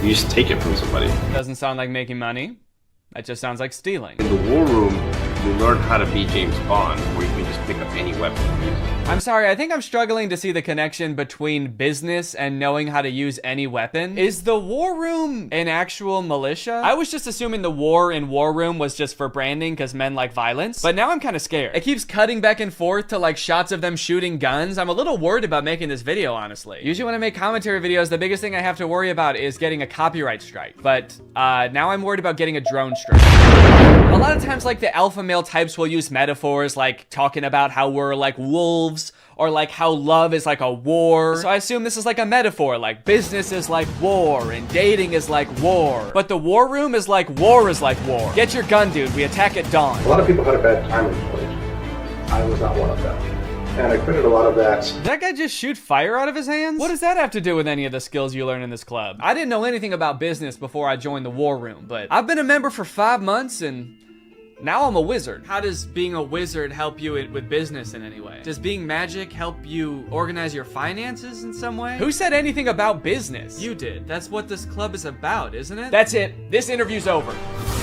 You just take it from somebody.
Doesn't sound like making money. That just sounds like stealing.
In the War Room, you learn how to be James Bond, where you can just pick up any weapon and use it.
I'm sorry, I think I'm struggling to see the connection between business and knowing how to use any weapon. Is the War Room an actual militia? I was just assuming the war in War Room was just for branding because men like violence, but now I'm kind of scared. It keeps cutting back and forth to like shots of them shooting guns. I'm a little worried about making this video, honestly. Usually when I make commentary videos, the biggest thing I have to worry about is getting a copyright strike, but now I'm worried about getting a drone strike. A lot of times, like, the alpha male types will use metaphors like talking about how we're like wolves or like how love is like a war. So I assume this is like a metaphor, like business is like war and dating is like war. But the War Room is like war is like war. Get your gun, dude. We attack at dawn.
A lot of people had a bad time in college. I was not one of them. And I credit a lot of that.
Did that guy just shoot fire out of his hands? What does that have to do with any of the skills you learn in this club? I didn't know anything about business before I joined the War Room, but I've been a member for 5 months and now I'm a wizard. How does being a wizard help you with business in any way? Does being magic help you organize your finances in some way? Who said anything about business? You did. That's what this club is about, isn't it? That's it. This interview's over.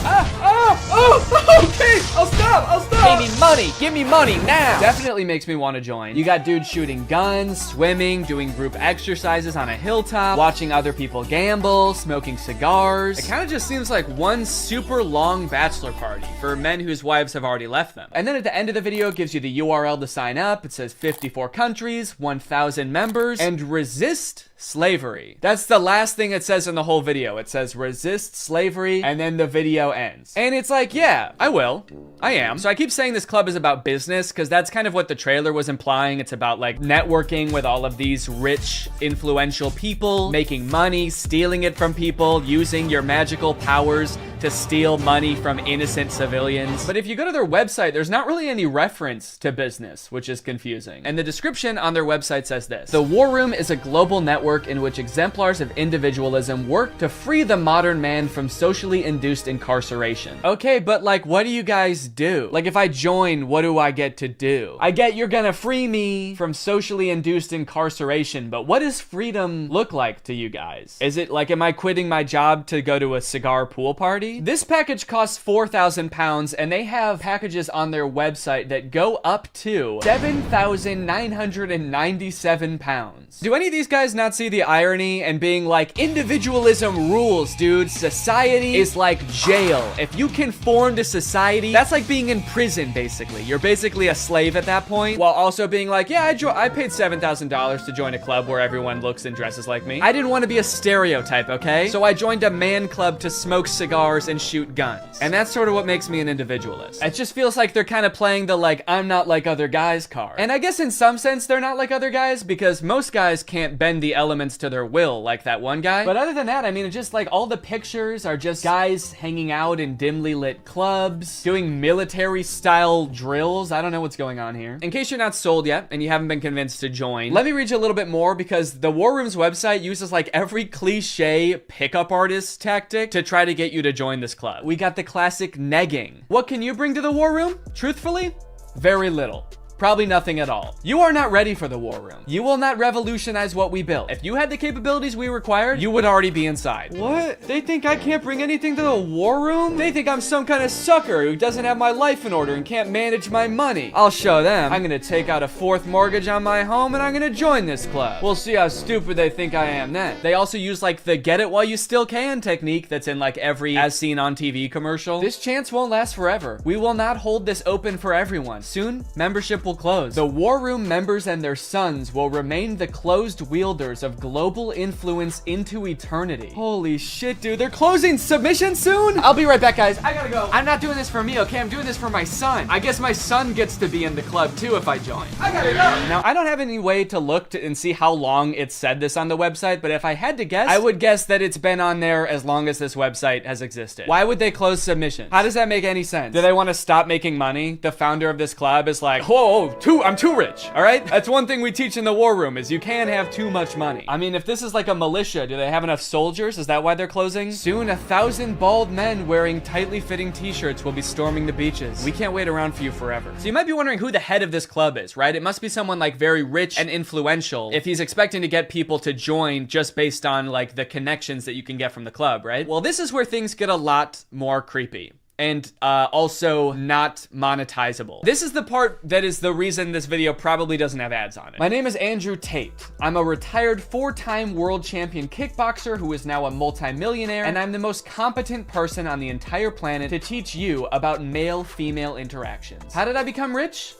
Okay, I'll stop. Give me money now. Definitely makes me want to join. You got dudes shooting guns, swimming, doing group exercises on a hilltop, watching other people gamble, smoking cigars. It kind of just seems like one super long bachelor party for men whose wives have already left them. And then at the end of the video, it gives you the URL to sign up. It says 54 countries, 1,000 members, and resist slavery. That's the last thing it says in the whole video. It says resist slavery, and then the video ends. And it's like, yeah, I will. I am. So I keep saying this club is about business because that's kind of what the trailer was implying. It's about like networking with all of these rich, influential people, making money, stealing it from people, using your magical powers to steal money from innocent civilians. But if you go to their website, there's not really any reference to business, which is confusing. And the description on their website says this: the War Room is a global network in which exemplars of individualism work to free the modern man from socially induced incarceration. Okay, but like, what do you guys do? Like, if I join, what do I get to do? I get you're gonna free me from socially induced incarceration, but what does freedom look like to you guys? Is it like, am I quitting my job to go to a cigar pool party? crazy? This package costs 4,000 pounds, and they have packages on their website that go up to 7,997 pounds. Do any of these guys not see the irony and being like, individualism rules, dude. Society is like jail. If you conform to society, that's like being in prison, basically. You're basically a slave at that point, while also being like, yeah, I paid $7,000 to join a club where everyone looks and dresses like me. I didn't want to be a stereotype, okay? So I joined a man club to smoke cigars and shoot guns. And that's sort of what makes me an individualist. It just feels like they're kind of playing the like, I'm not like other guys card. And I guess in some sense they're not like other guys, because most guys can't bend the elements to their will like that one guy. But other than that, I mean, it's just like all the pictures are just guys hanging out in dimly lit clubs, doing military style drills. I don't know what's going on here. In case you're not sold yet and you haven't been convinced to join, let me read you a little bit more, because the War Room's website uses like every cliche pickup artist tactic to try to get you to join this club. We got the classic negging. What can you bring to the War Room? Truthfully, very little. Probably nothing at all. You are not ready for the War Room. You will not revolutionize what we built. If you had the capabilities we required, you would already be inside. What? They think I can't bring anything to the War Room? They think I'm some kind of sucker who doesn't have my life in order and can't manage my money. I'll show them. I'm gonna take out a 4th mortgage on my home and I'm gonna join this club. We'll see how stupid they think I am then. They also use like the get it while you still can technique that's in like every as seen on TV commercial. This chance won't last forever. We will not hold this open for everyone. Soon, membership will close. The War Room members and their sons will remain the closed wielders of global influence into eternity. Holy shit, dude. They're closing submission soon? I'll be right back, guys. I gotta go. I'm not doing this for me, okay? I'm doing this for my son. I guess my son gets to be in the club too if I join. I gotta go. Now, I don't have any way to look and see how long it said this on the website, but if I had to guess, I would guess that it's been on there as long as this website has existed. Why would they close submissions? How does that make any sense? Do they want to stop making money? The founder of this club is like, whoa, I'm too rich, all right? That's one thing we teach in the War Room is you can't have too much money. I mean, if this is like a militia, do they have enough soldiers? Is that why they're closing? Soon, 1,000 bald men wearing tightly fitting t-shirts will be storming the beaches. We can't wait around for you forever. So you might be wondering who the head of this club is, right? It must be someone like very rich and influential if he's expecting to get people to join just based on like the connections that you can get from the club, right? Well, this is where things get a lot more creepy. And also not monetizable. This is the part that is the reason this video probably doesn't have ads on it. My name is Andrew Tate. I'm a retired 4-time world champion kickboxer who is now a multi-millionaire, and I'm the most competent person on the entire planet to teach you about male-female interactions. How did I become rich?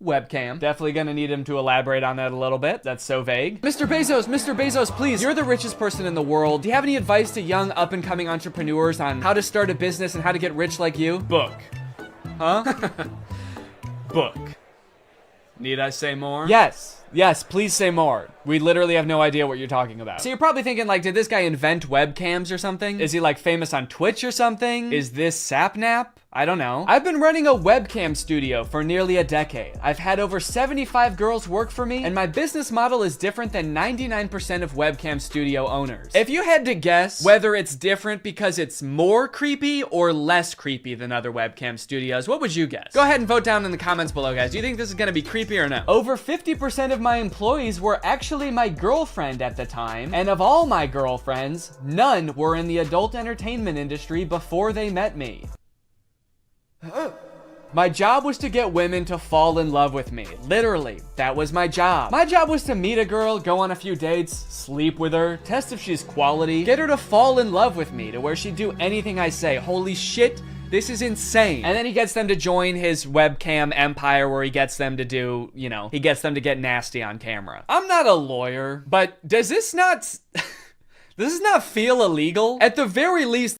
Webcam. Definitely gonna need him to elaborate on that a little bit. That's so vague. Mr. Bezos, please. You're the richest person in the world. Do you have any advice to young up-and-coming entrepreneurs on how to start a business and how to get rich like you? Book. Huh? Book. Need I say more? Yes, please say more. We literally have no idea what you're talking about. So you're probably thinking like, did this guy invent webcams or something? Is he like famous on Twitch or something? Is this Sapnap? I don't know. I've been running a webcam studio for nearly a decade. I've had over 75 girls work for me, and my business model is different than 99% of webcam studio owners. If you had to guess whether it's different because it's more creepy or less creepy than other webcam studios, what would you guess? Go ahead and vote down in the comments below, guys. Do you think this is gonna be creepy or no? Over 50% of my employees were actually my girlfriend at the time, and of all my girlfriends, none were in the adult entertainment industry before they met me. My job was to get women to fall in love with me. Literally, that was my job. My job was to meet a girl, go on a few dates, sleep with her, test if she's quality, get her to fall in love with me to where she'd do anything I say. Holy shit, this is insane. And then he gets them to join his webcam empire where he gets them to do, you know, he gets them to get nasty on camera. I'm not a lawyer, but does this not... Does this not feel illegal? At the very least,